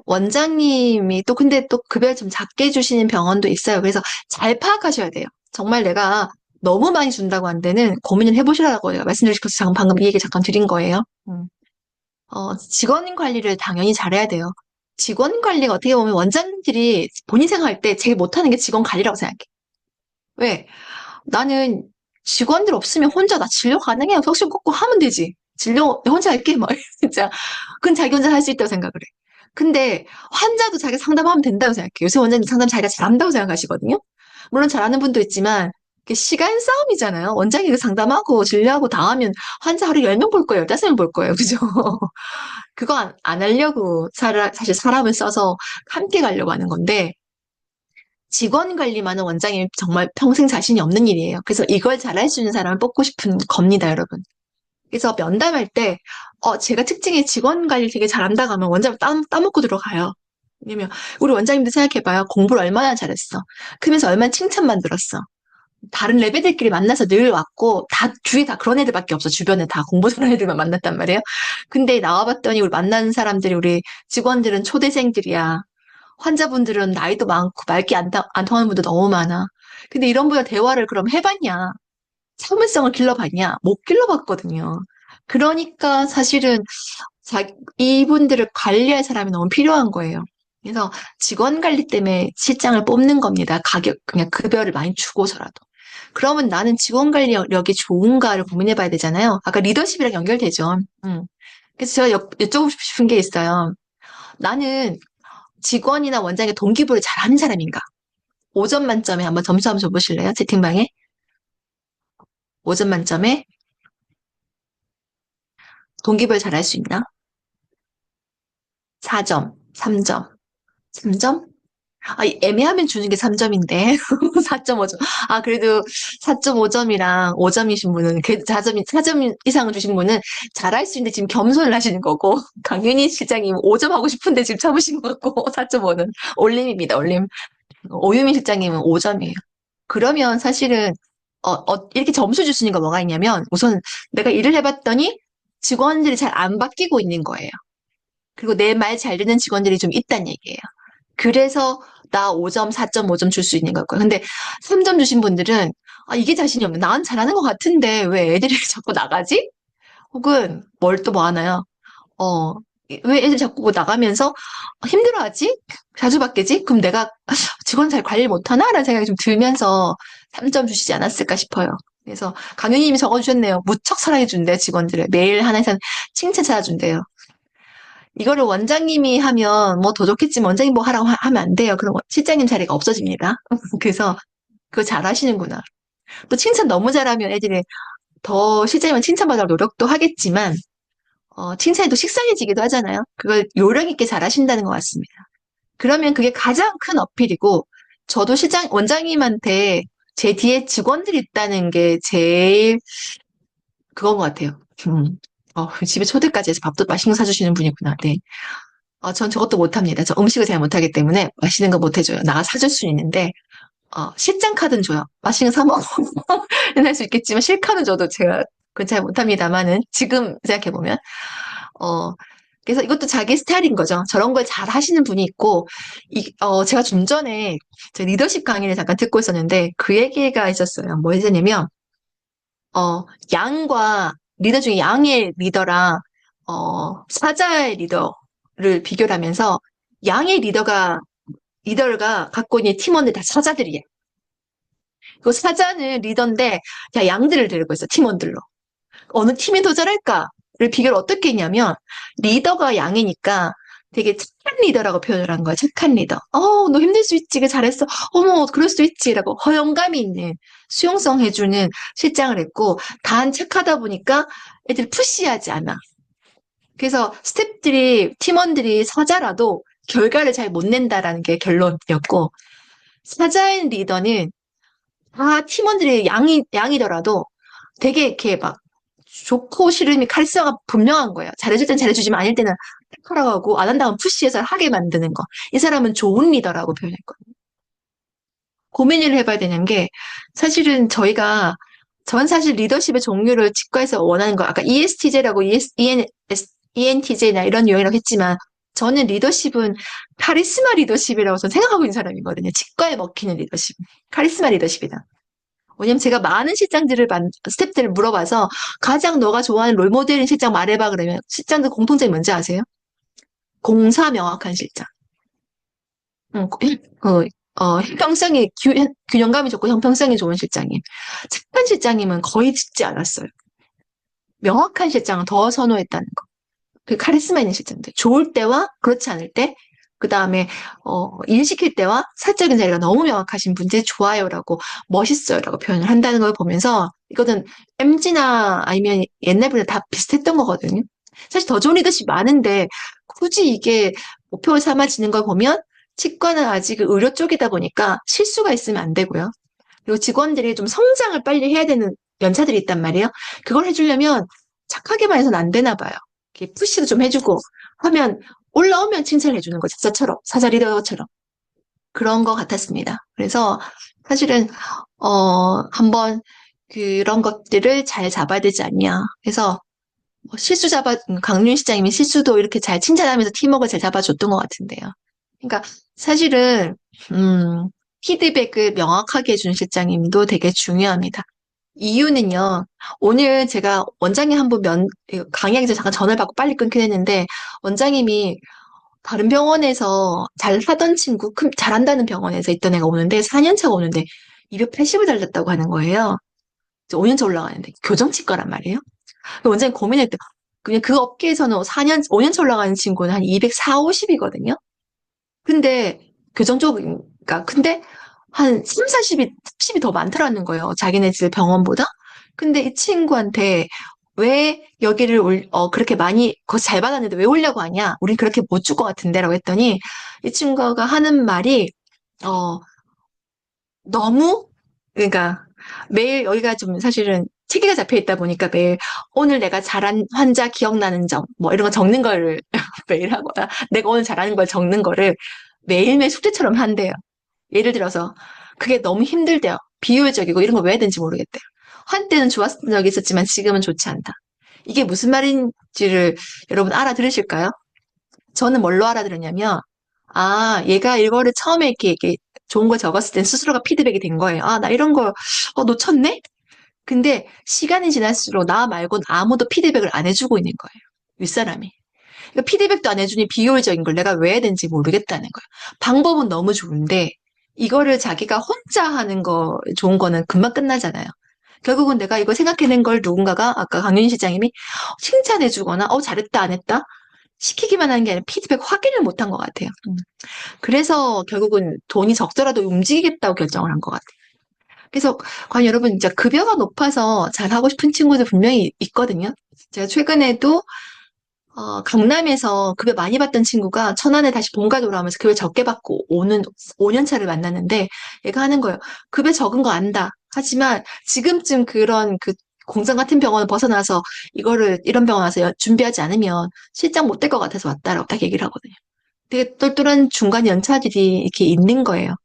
원장님이 또 근데 또 급여를 좀 작게 주시는 병원도 있어요. 그래서 잘 파악하셔야 돼요. 정말 내가 너무 많이 준다고 한 데는 고민을 해보시라고 내가 말씀드리고 싶어서 방금 이 얘기 잠깐 드린 거예요. 직원 관리를 당연히 잘해야 돼요. 직원 관리가 어떻게 보면 원장님들이 본인 생각할 때 제일 못하는 게 직원 관리라고 생각해. 왜? 나는 직원들 없으면 혼자 나 진료 가능해요. 혁신 꽂고 하면 되지. 진료 내 혼자 할게. 막 진짜. 그건 자기 혼자 할 수 있다고 생각을 해. 근데 환자도 자기가 상담하면 된다고 생각해. 요새 원장님 상담 자기가 잘한다고 생각하시거든요. 물론 잘하는 분도 있지만 그게 시간 싸움이잖아요. 원장이 그 상담하고 진료하고 다 하면 환자 하루 10명 볼 거예요. 15명 볼 거예요. 그죠? 그거 안 하려고 사실 사람을 써서 함께 가려고 하는 건데 직원 관리만은 원장님 정말 평생 자신이 없는 일이에요. 그래서 이걸 잘할 수 있는 사람을 뽑고 싶은 겁니다, 여러분. 그래서 면담할 때, 제가 특징이 직원 관리 되게 잘한다고 하면 원장님 따먹고 들어가요. 왜냐면, 우리 원장님도 생각해봐요. 공부를 얼마나 잘했어. 그러면서 얼마나 칭찬만 들었어. 다른 레벨들끼리 만나서 늘 왔고, 주위에 다 그런 애들밖에 없어. 주변에 다 공부 잘하는 애들만 만났단 말이에요. 근데 나와봤더니 우리 만나는 사람들이 우리 직원들은 초대생들이야. 환자분들은 나이도 많고 말기 안 통하는 분도 너무 많아. 근데 이런 분과 대화를 그럼 해봤냐? 참을성을 길러봤냐? 못 길러봤거든요. 그러니까 사실은 이분들을 관리할 사람이 너무 필요한 거예요. 그래서 직원 관리 때문에 실장을 뽑는 겁니다. 그냥 급여를 많이 주고서라도. 그러면 나는 직원 관리력이 좋은가를 고민해 봐야 되잖아요. 아까 리더십이랑 연결되죠. 그래서 제가 여쭤보고 싶은 게 있어요. 나는 직원이나 원장의 동기부여를 잘하는 사람인가? 5점 만점에 한번 점수 한번 줘보실래요? 채팅방에. 5점 만점에 동기부여 잘할 수 있나? 4점, 3점, 3점? 애매하면 주는 게 3점인데. 4.5점. 그래도 4.5점이랑 5점이신 분은, 그래도 4점 이상을 주신 분은 잘할 수 있는데 지금 겸손을 하시는 거고, 강윤희 실장님 5점 하고 싶은데 지금 참으신 거고, 4.5는 올림입니다, 올림. 오유민 실장님은 5점이에요. 그러면 사실은 이렇게 점수 줄 수 있는 거 뭐가 있냐면 우선 내가 일을 해봤더니 직원들이 잘 안 바뀌고 있는 거예요. 그리고 내 말 잘 듣는 직원들이 좀 있다는 얘기예요. 그래서 나 5점, 4.5점 줄 수 있는 거고요. 근데 3점 주신 분들은 이게 자신이 없네. 난 잘하는 것 같은데 왜 애들이 자꾸 나가지? 혹은 뭘 또 뭐 하나요? 어, 왜 애들 자꾸 나가면서 힘들어하지? 자주 바뀌지? 그럼 내가 직원 잘 관리 못하나? 라는 생각이 좀 들면서 3점 주시지 않았을까 싶어요. 그래서 강윤님이 적어주셨네요. 무척 사랑해준대, 직원들을. 매일 하나에서 칭찬 찾아준대요. 이거를 원장님이 하면 뭐 더 좋겠지만 원장님 뭐 하라고 하면 안 돼요. 그럼 실장님 자리가 없어집니다. 그래서 그거 잘 하시는구나. 또 칭찬 너무 잘하면 애들이 더 실장님은 칭찬받을 노력도 하겠지만 칭찬이 또 식상해지기도 하잖아요. 그걸 요령 있게 잘 하신다는 것 같습니다. 그러면 그게 가장 큰 어필이고, 저도 원장님한테 제 뒤에 직원들이 있다는 게 제일 그건 것 같아요. 집에 초대까지 해서 밥도 맛있는 거 사주시는 분이구나. 네. 전 저것도 못합니다. 저 음식을 잘 못하기 때문에 맛있는 거 못해줘요. 나가 사줄 수는 있는데, 실장 카드는 줘요. 맛있는 거 사 먹으면 할 수 있겠지만, 실카는 줘도 제가 그건 잘 못합니다만은, 지금 생각해보면. 어, 그래서 이것도 자기 스타일인 거죠. 저런 걸 잘 하시는 분이 있고, 제가 좀 전에 제 리더십 강의를 잠깐 듣고 있었는데, 그 얘기가 있었어요. 뭐 했냐면, 양과, 리더 중에 양의 리더랑, 사자의 리더를 비교를 하면서, 양의 리더가 갖고 있는 팀원들 다 사자들이에요. 그 사자는 리더인데, 자, 양들을 데리고 있어, 팀원들로. 어느 팀이 더 잘할까를 비교를 어떻게 했냐면 리더가 양이니까 되게 착한 리더라고 표현을 한 거야. 착한 리더. 너 힘들 수 있지. 그 잘했어. 어머, 그럴 수 있지라고 허용감이 있는 수용성 해주는 실장을 했고 단 착하다 보니까 애들 푸시하지 않아. 그래서 팀원들이 사자라도 결과를 잘 못 낸다라는 게 결론이었고 사자인 리더는 다 팀원들이 양이더라도 되게 이렇게 막 좋고 싫음이 칼싸가 분명한 거예요. 잘해줄 땐 잘해주지만 아닐 때는 택하라고 하고 안 한다면 푸시해서 하게 만드는 거. 이 사람은 좋은 리더라고 표현했거든요. 고민을 해봐야 되는 게 사실은 저희가 전 사실 리더십의 종류를 치과에서 원하는 거, 아까 ESTJ라고 ENTJ나 이런 유형이라고 했지만, 저는 리더십은 카리스마 리더십이라고 저는 생각하고 있는 사람이거든요. 치과에 먹히는 리더십. 카리스마 리더십이다. 왜냐면 제가 많은 스태프들을 물어봐서 가장 너가 좋아하는 롤모델인 실장 말해봐 그러면 실장들 공통점이 뭔지 아세요? 공사 명확한 실장. 형평성이, 균형감이 좋고 형평성이 좋은 실장님. 착한 실장님은 거의 듣지 않았어요. 명확한 실장은 더 선호했다는 거. 그 카리스마 있는 실장들. 좋을 때와 그렇지 않을 때, 그 다음에, 일 시킬 때와 사적인 자리가 너무 명확하신 분들이 좋아요라고, 멋있어요라고 표현을 한다는 걸 보면서, 이거는 MZ나 아니면 옛날 분들 다 비슷했던 거거든요. 사실 더 좋은 리더십이 많은데, 굳이 이게 목표를 삼아지는 걸 보면, 치과는 아직 의료 쪽이다 보니까 실수가 있으면 안 되고요. 그리고 직원들이 좀 성장을 빨리 해야 되는 연차들이 있단 말이에요. 그걸 해주려면 착하게만 해서는 안 되나 봐요. 이렇게 푸시도 좀 해주고 하면 올라오면 칭찬을 해주는 거죠. 저처럼 사자 리더처럼 그런 것 같았습니다. 그래서 사실은 한번 그런 것들을 잘 잡아야 되지 않냐. 그래서 강윤 시장님이 실수도 이렇게 잘 칭찬하면서 팀워크를 잘 잡아줬던 것 같은데요. 그러니까 사실은 피드백을 명확하게 해준 실장님도 되게 중요합니다. 이유는요, 오늘 제가 원장님 한 분 강의하기 전에 잠깐 전화를 받고 빨리 끊긴 했는데, 원장님이 다른 병원에서 잘 하던 친구, 잘한다는 병원에서 있던 애가 오는데, 4년 차가 오는데, 280을 달렸다고 하는 거예요. 이제 5년 차 올라가는데, 교정치과란 말이에요. 원장님 고민했대. 그냥 그 업계에서는 5년 차 올라가는 친구는 한 240, 50이거든요. 근데, 근데, 한 3, 40이 더 많더라는 거예요. 자기네 집 병원보다. 근데 이 친구한테 왜 여기를 그렇게 많이, 거기서 잘 받았는데 왜 오려고 하냐? 우린 그렇게 못 줄 것 같은데? 라고 했더니 이 친구가 하는 말이, 어, 너무, 그러니까 매일 여기가 좀 사실은 체계가 잡혀 있다 보니까 매일 오늘 내가 잘한 환자 기억나는 점, 뭐 이런 거 적는 거를 매일 하거나 내가 오늘 잘하는 걸 적는 거를 매일매일 숙제처럼 한대요. 예를 들어서 그게 너무 힘들대요. 비효율적이고 이런 거 왜 해야 되는지 모르겠대요. 한때는 좋았던 적이 있었지만 지금은 좋지 않다. 이게 무슨 말인지를 여러분 알아들으실까요? 저는 뭘로 알아들었냐면, 아, 얘가 이거를 처음에 이렇게 좋은 걸 적었을 땐 스스로가 피드백이 된 거예요. 아, 나 이런 거, 놓쳤네? 근데 시간이 지날수록 나 말고는 아무도 피드백을 안 해주고 있는 거예요. 윗사람이. 그러니까 피드백도 안 해주니 비효율적인 걸 내가 왜 해야 되는지 모르겠다는 거예요. 방법은 너무 좋은데, 이거를 자기가 혼자 하는 거, 좋은 거는 금방 끝나잖아요. 결국은 내가 이거 생각해낸 걸 누군가가, 아까 강윤희 시장님이 칭찬해주거나, 잘했다, 안 했다? 시키기만 하는 게 아니라 피드백 확인을 못 한 것 같아요. 그래서 결국은 돈이 적더라도 움직이겠다고 결정을 한 것 같아요. 그래서 과연 여러분 이제 급여가 높아서 잘하고 싶은 친구들 분명히 있거든요. 제가 최근에도 강남에서 급여 많이 받던 친구가 천안에 다시 본가 돌아오면서 급여 적게 받고 오는 5년 차를 만났는데 얘가 하는 거예요. 급여 적은 거 안다. 하지만 지금쯤 그런 그 공장 같은 병원을 벗어나서 이런 병원 와서 준비하지 않으면 실장 못 될 것 같아서 왔다라고 딱 얘기를 하거든요. 되게 똘똘한 중간 연차들이 이렇게 있는 거예요.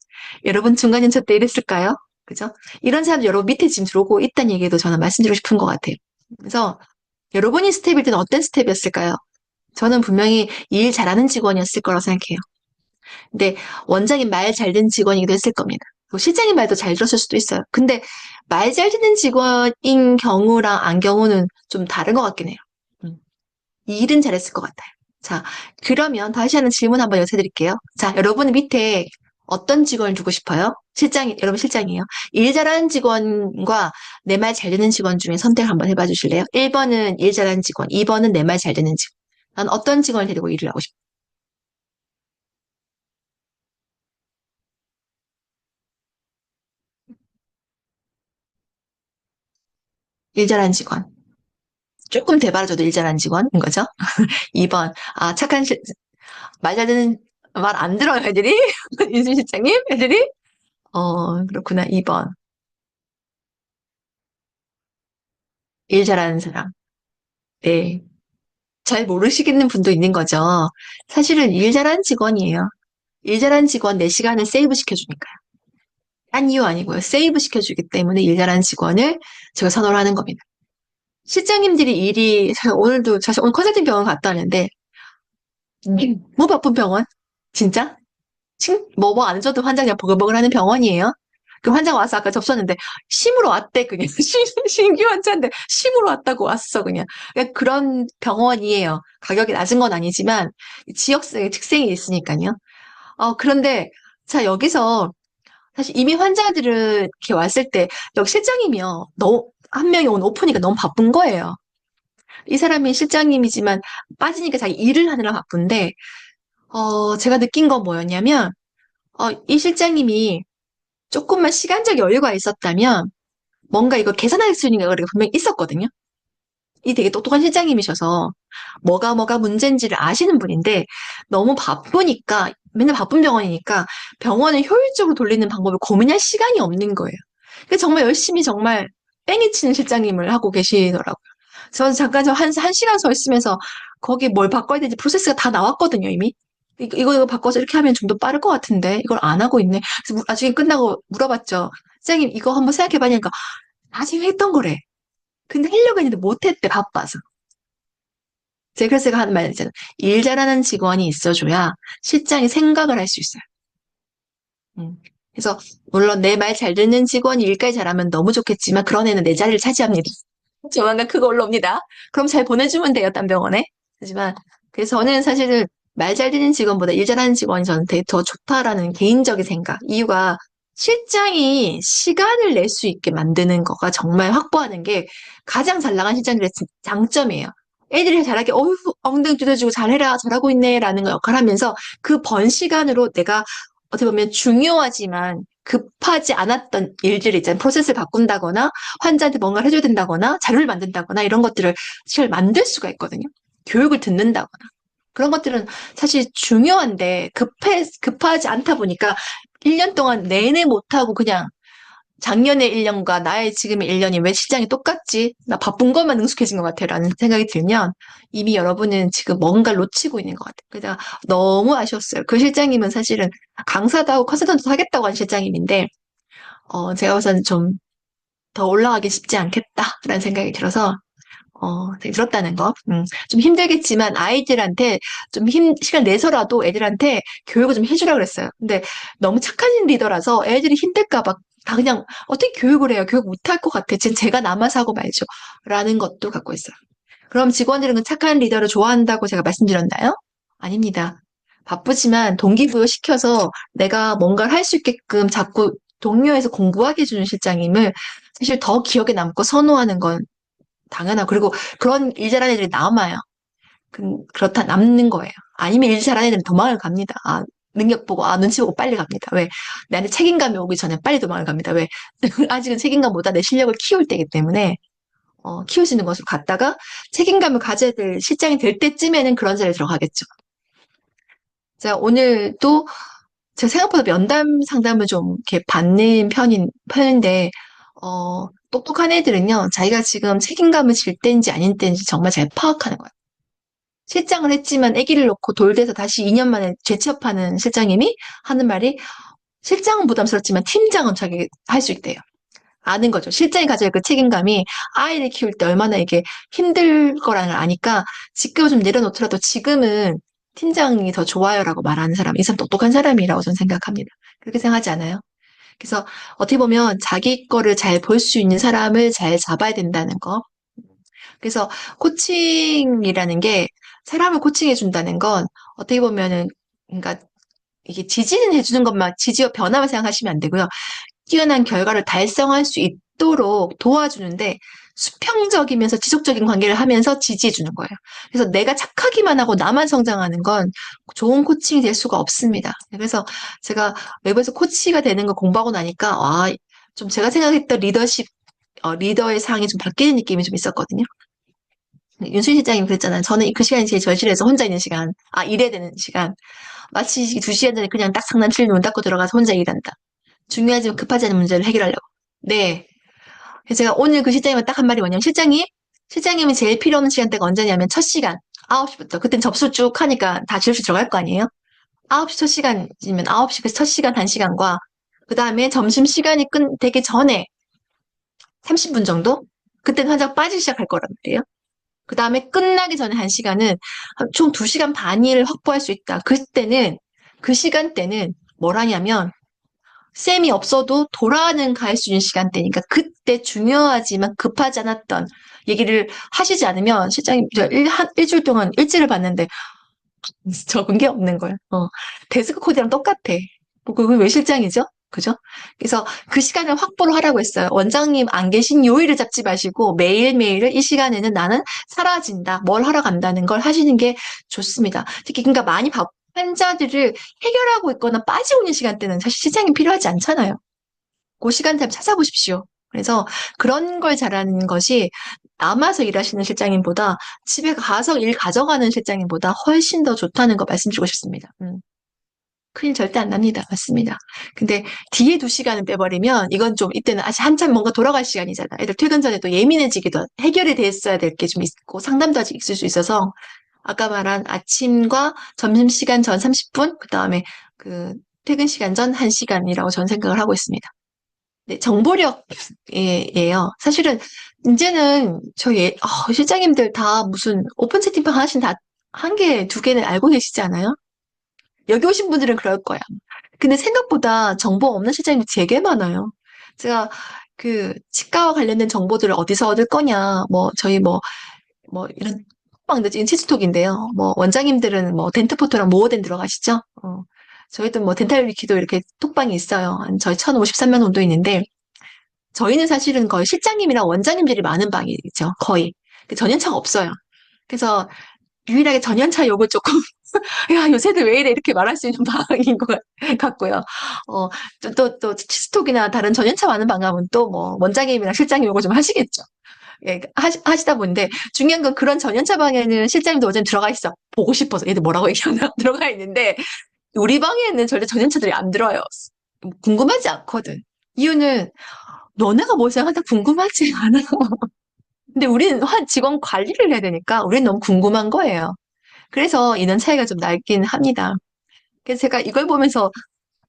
여러분 중간 연차 때 이랬을까요? 그죠? 이런 사람들 여러분 밑에 지금 들어오고 있다는 얘기도 저는 말씀드리고 싶은 것 같아요. 그래서 여러분이 스텝일 때는 어떤 스텝이었을까요? 저는 분명히 일 잘하는 직원이었을 거라고 생각해요. 근데 원장님 말 잘 듣는 직원이기도 했을 겁니다. 실장님 말도 잘 들었을 수도 있어요. 근데 말 잘 듣는 직원인 경우랑 안 경우는 좀 다른 것 같긴 해요. 일은 잘했을 것 같아요. 자, 그러면 다시 하는 질문 한번 여쭤드릴게요. 자, 여러분 밑에 어떤 직원을 두고 싶어요? 여러분 실장이에요. 일 잘하는 직원과 내 말 잘 듣는 직원 중에 선택 한번 해봐 주실래요? 1번은 일 잘하는 직원, 2번은 내 말 잘 듣는 직원. 난 어떤 직원을 데리고 일을 하고 싶어? 일 잘하는 직원. 조금 대바라져도 일 잘하는 직원인 거죠? 2번, 말 잘 듣는, 말 안 들어요, 애들이? 윤수 실장님? 애들이? 그렇구나. 2번, 일 잘하는 사람. 네. 잘 모르시겠는 분도 있는 거죠. 사실은 일 잘하는 직원이에요. 일 잘하는 직원 내 시간을 세이브 시켜주니까요. 딴 이유 아니고요. 세이브 시켜주기 때문에 일 잘하는 직원을 제가 선호를 하는 겁니다. 실장님들이 오늘도 사실 오늘 컨설팅 병원 갔다 왔는데 뭐 바쁜 병원? 진짜? 뭐 안 해줘도 환자 그냥 보글보글 하는 병원이에요? 그 환자가 와서 아까 접수했는데 심으로 왔대 그냥 신규 환자인데 심으로 왔다고 왔어 그냥. 그러니까 그런 병원이에요. 가격이 낮은 건 아니지만 지역성의 특색이 있으니까요. 그런데 자 여기서 사실 이미 환자들은 이렇게 왔을 때 여기 실장님이요. 너무 한 명이 오늘 오프니까 너무 바쁜 거예요. 이 사람이 실장님이지만 빠지니까 자기 일을 하느라 바쁜데 제가 느낀 건 뭐였냐면 이 실장님이 조금만 시간적 여유가 있었다면 뭔가 이거 계산할 수 있는 게 분명히 있었거든요. 이 되게 똑똑한 실장님이셔서 뭐가 문제인지를 아시는 분인데 너무 바쁘니까 맨날 바쁜 병원이니까 병원을 효율적으로 돌리는 방법을 고민할 시간이 없는 거예요. 그래서 정말 열심히 정말 뺑이 치는 실장님을 하고 계시더라고요. 저는 잠깐 한 시간 서 있으면서 거기 뭘 바꿔야 되는지 프로세스가 다 나왔거든요, 이미. 이거 바꿔서 이렇게 하면 좀 더 빠를 것 같은데 이걸 안 하고 있네. 그래서 나중에 끝나고 물어봤죠. 선생님 이거 한번 생각해봐니까 나중에 했던 거래. 근데 하려고 했는데 못했대, 바빠서. 그래서 제가 하는 말 있잖아요. 일 잘하는 직원이 있어줘야 실장이 생각을 할 수 있어요. 그래서 물론 내 말 잘 듣는 직원이 일까지 잘하면 너무 좋겠지만 그런 애는 내 자리를 차지합니다. 조만간 그거 올라옵니다. 그럼 잘 보내주면 돼요, 딴 병원에. 하지만 그래서 저는 사실은 말 잘 듣는 직원보다 일 잘하는 직원이 저한테 더 좋다라는 개인적인 생각. 이유가 실장이 시간을 낼 수 있게 만드는 거가 정말 확보하는 게 가장 잘 나간 실장들의 장점이에요. 애들이 잘하게 엉덩이 두드려주고 잘해라 잘하고 있네라는 거 역할을 하면서 그 번 시간으로 내가 어떻게 보면 중요하지만 급하지 않았던 일들 있잖아요. 프로세스를 바꾼다거나 환자한테 뭔가를 해줘야 된다거나 자료를 만든다거나 이런 것들을 잘 만들 수가 있거든요. 교육을 듣는다거나. 그런 것들은 사실 중요한데 급하지 않다 보니까 1년 동안 내내 못하고 그냥 작년의 1년과 나의 지금의 1년이 왜 시장이 똑같지? 나 바쁜 것만 능숙해진 것 같아. 라는 생각이 들면 이미 여러분은 지금 뭔가를 놓치고 있는 것 같아요. 그래서 너무 아쉬웠어요. 그 실장님은 사실은 강사도 하고 컨설턴트도 하겠다고 한 실장님인데, 제가 봐서는 좀 더 올라가기 쉽지 않겠다라는 생각이 들어서, 되게 들었다는 거. 좀 힘들겠지만 아이들한테 좀 시간 내서라도 애들한테 교육을 좀 해주라 그랬어요. 근데 너무 착한 리더라서 애들이 힘들까봐 다 그냥 어떻게 교육을 해요? 교육 못할 것 같아. 지금 제가 남아서 하고 말죠. 라는 것도 갖고 있어요. 그럼 직원들은 그 착한 리더를 좋아한다고 제가 말씀드렸나요? 아닙니다. 바쁘지만 동기부여 시켜서 내가 뭔가를 할 수 있게끔 자꾸 동료에서 공부하게 해주는 실장님을 사실 더 기억에 남고 선호하는 건 당연하고 그리고 그런 일 잘하는 애들이 남아요. 그렇다 남는 거예요. 아니면 일 잘하는 애들은 도망을 갑니다. 능력 보고 눈치 보고 빨리 갑니다. 왜? 나한테 책임감이 오기 전에 빨리 도망을 갑니다. 왜? 아직은 책임감보다 내 실력을 키울 때이기 때문에 키우시는 것으로 갔다가 책임감을 가져야 될 실장이 될 때쯤에는 그런 자리에 들어가겠죠. 자, 오늘도 제가 생각보다 면담 상담을 좀 이렇게 받는 편인데, 똑똑한 애들은요, 자기가 지금 책임감을 질 때인지 아닌 때인지 정말 잘 파악하는 거예요. 실장을 했지만 아기를 놓고 돌대서 다시 2년 만에 재취업하는 실장님이 하는 말이 실장은 부담스럽지만 팀장은 자기 할 수 있대요. 아는 거죠. 실장이 가져야 그 책임감이 아이를 키울 때 얼마나 이게 힘들 거라는 걸 아니까 직급을 좀 내려놓더라도 지금은 팀장이 더 좋아요라고 말하는 사람, 이 사람 똑똑한 사람이라고 저는 생각합니다. 그렇게 생각하지 않아요? 그래서 어떻게 보면 자기 거를 잘 볼 수 있는 사람을 잘 잡아야 된다는 거. 그래서 코칭이라는 게 사람을 코칭해 준다는 건 어떻게 보면은 그러니까 이게 지지는 해주는 것만 지지와 변화만 생각하시면 안 되고요. 뛰어난 결과를 달성할 수 있도록 도와주는데 수평적이면서 지속적인 관계를 하면서 지지해 주는 거예요. 그래서 내가 착하기만 하고 나만 성장하는 건 좋은 코칭이 될 수가 없습니다. 그래서 제가 외부에서 코치가 되는 걸 공부하고 나니까 좀 제가 생각했던 리더의 상이 좀 바뀌는 느낌이 좀 있었거든요. 윤수희 실장님 그랬잖아요. 저는 그 시간이 제일 절실해서 혼자 있는 시간, 일해야 되는 시간. 마치 2시간 전에 그냥 딱 상담실 문 닫고 들어가서 혼자 일한다. 중요하지만 급하지 않은 문제를 해결하려고. 네. 그래서 제가 오늘 그 실장님한테 딱 한 말이 뭐냐면, 실장님이 제일 필요 없는 시간대가 언제냐면 첫 시간, 9시부터. 그땐 접수 쭉 하니까 다 지울수 들어갈 거 아니에요? 9시 첫 시간이면 9시 그 첫 시간 1시간과 그 다음에 점심시간이 되기 전에 30분 정도? 그때는 환자가 빠지기 시작할 거란 말이에요. 그 다음에 끝나기 전에 1시간은 총 2시간 반을 확보할 수 있다. 그때는, 그 시간대는 뭘 하냐면, 쌤이 없어도 돌아는 갈 수 있는 시간대니까 그때 중요하지만 급하지 않았던 얘기를 하시지 않으면 실장님 일주일 동안 일지를 봤는데 적은 게 없는 거예요. 데스크 코드랑 똑같아. 뭐 그게 왜 실장이죠? 그죠? 그래서 그 시간을 확보를 하라고 했어요. 원장님 안 계신 요일을 잡지 마시고 매일매일을 이 시간에는 나는 사라진다. 뭘 하러 간다는 걸 하시는 게 좋습니다. 특히 그러니까 많이 환자들을 해결하고 있거나 빠지고 있는 시간대는 사실 실장이 필요하지 않잖아요. 그 시간대 한번 찾아보십시오. 그래서 그런 걸 잘하는 것이 남아서 일하시는 실장님보다 집에 가서 일 가져가는 실장님보다 훨씬 더 좋다는 거 말씀드리고 싶습니다. 큰일 절대 안 납니다. 맞습니다. 근데 뒤에 2시간을 빼버리면 이건 좀 이때는 아직 한참 뭔가 돌아갈 시간이잖아. 애들 퇴근 전에 또 예민해지기도 해결이 됐어야 될 게 좀 있고 상담도 아직 있을 수 있어서 아까 말한 아침과 점심시간 전 30분, 그 다음에 그 퇴근 시간 전 1시간이라고 저는 생각을 하고 있습니다. 네, 정보력이에요. 사실은 이제는 저희 실장님들 다 무슨 오픈 채팅방 하나씩 다 한 개, 두 개는 알고 계시지 않아요? 여기 오신 분들은 그럴 거야. 근데 생각보다 정보 없는 실장님이 되게 많아요. 제가 그 치과와 관련된 정보들을 어디서 얻을 거냐, 저희 이런 톡방들 지금 치즈톡인데요. 원장님들은 덴트포토랑 모어덴 들어가시죠? 저희도 덴탈 위키도 이렇게 톡방이 있어요. 저희 1053명 정도 있는데, 저희는 사실은 거의 실장님이랑 원장님들이 많은 방이죠. 거의. 전연차가 없어요. 그래서 유일하게 전연차 욕을 조금, 야, 요새들 왜 이래? 이렇게 말할 수 있는 방인 것 같고요. 또, 치스톡이나 다른 전연차 많은 방 가면 또 원장님이랑 실장님 욕을 좀 하시겠죠. 예, 하시다 보는데, 중요한 건 그런 전연차 방에는 실장님도 어제 들어가 있어. 보고 싶어서. 얘들 뭐라고 얘기하나? 들어가 있는데, 우리 방에는 절대 전연차들이 안 들어요. 궁금하지 않거든. 이유는, 너네가 뭘 생각한다 궁금하지 않아. 근데 우리는 직원 관리를 해야 되니까 우리는 너무 궁금한 거예요. 그래서 이런 차이가 좀 나긴 합니다. 그래서 제가 이걸 보면서,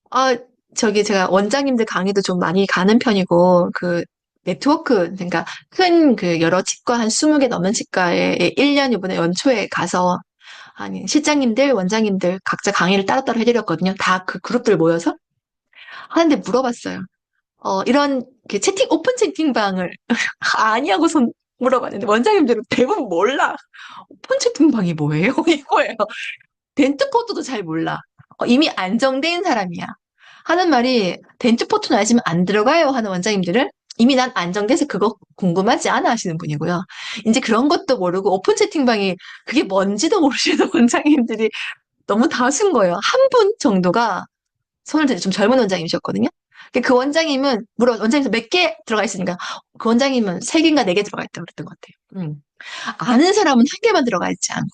아, 제가 원장님들 강의도 좀 많이 가는 편이고, 네트워크, 그러니까 큰 여러 치과 한 20개 넘는 치과에 1년 이번에 연초에 가서, 아니, 실장님들, 원장님들 각자 강의를 따로따로 해드렸거든요. 다 그 그룹들 모여서 하는데 물어봤어요. 이런 채팅, 오픈 채팅방을 아니하고 물어봤는데 원장님들은 대부분 몰라. 오픈 채팅방이 뭐예요? 이거예요. 덴트포트도 잘 몰라. 이미 안정된 사람이야. 하는 말이 덴트포트는 알지만 안 들어가요 하는 원장님들은 이미 난 안정돼서 그거 궁금하지 않아 하시는 분이고요. 이제 그런 것도 모르고 오픈 채팅방이 그게 뭔지도 모르시는 원장님들이 너무 다수인 거예요. 한 분 정도가 손을 들좀 젊은 원장님이셨거든요. 그 원장님은 물론 원장님도 몇 개 들어가 있으니까 그 원장님은 3개인가 4개 들어가 있다고 그랬던 것 같아요. 아는 사람은 한 개만 들어가 있지 않고.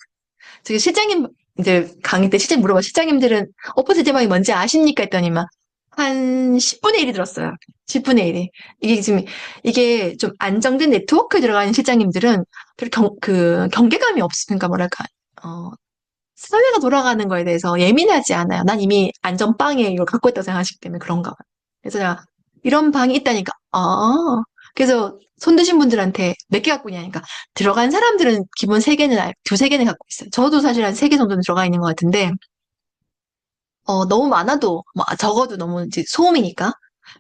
저기 실장님 이제 강의 때 실장님 물어봐. 실장님들은 오픈 채팅방이 뭔지 아십니까? 했더니만 한 10분의 1이 들었어요. 10분의 1이. 이게 좀 안정된 네트워크에 들어가는 실장님들은 별 경계감이 없으니까 뭐랄까, 사회가 돌아가는 거에 대해서 예민하지 않아요. 난 이미 안전빵에 이걸 갖고 있다고 생각하시기 때문에 그런가 봐요. 그래서 내가 이런 방이 있다니까, 그래서 손 드신 분들한테 몇 개 갖고 있냐니까 들어간 사람들은 기본 3개는, 2, 3개는 갖고 있어요. 저도 사실 한 3개 정도는 들어가 있는 것 같은데, 너무 많아도, 적어도 너무 이제 소음이니까.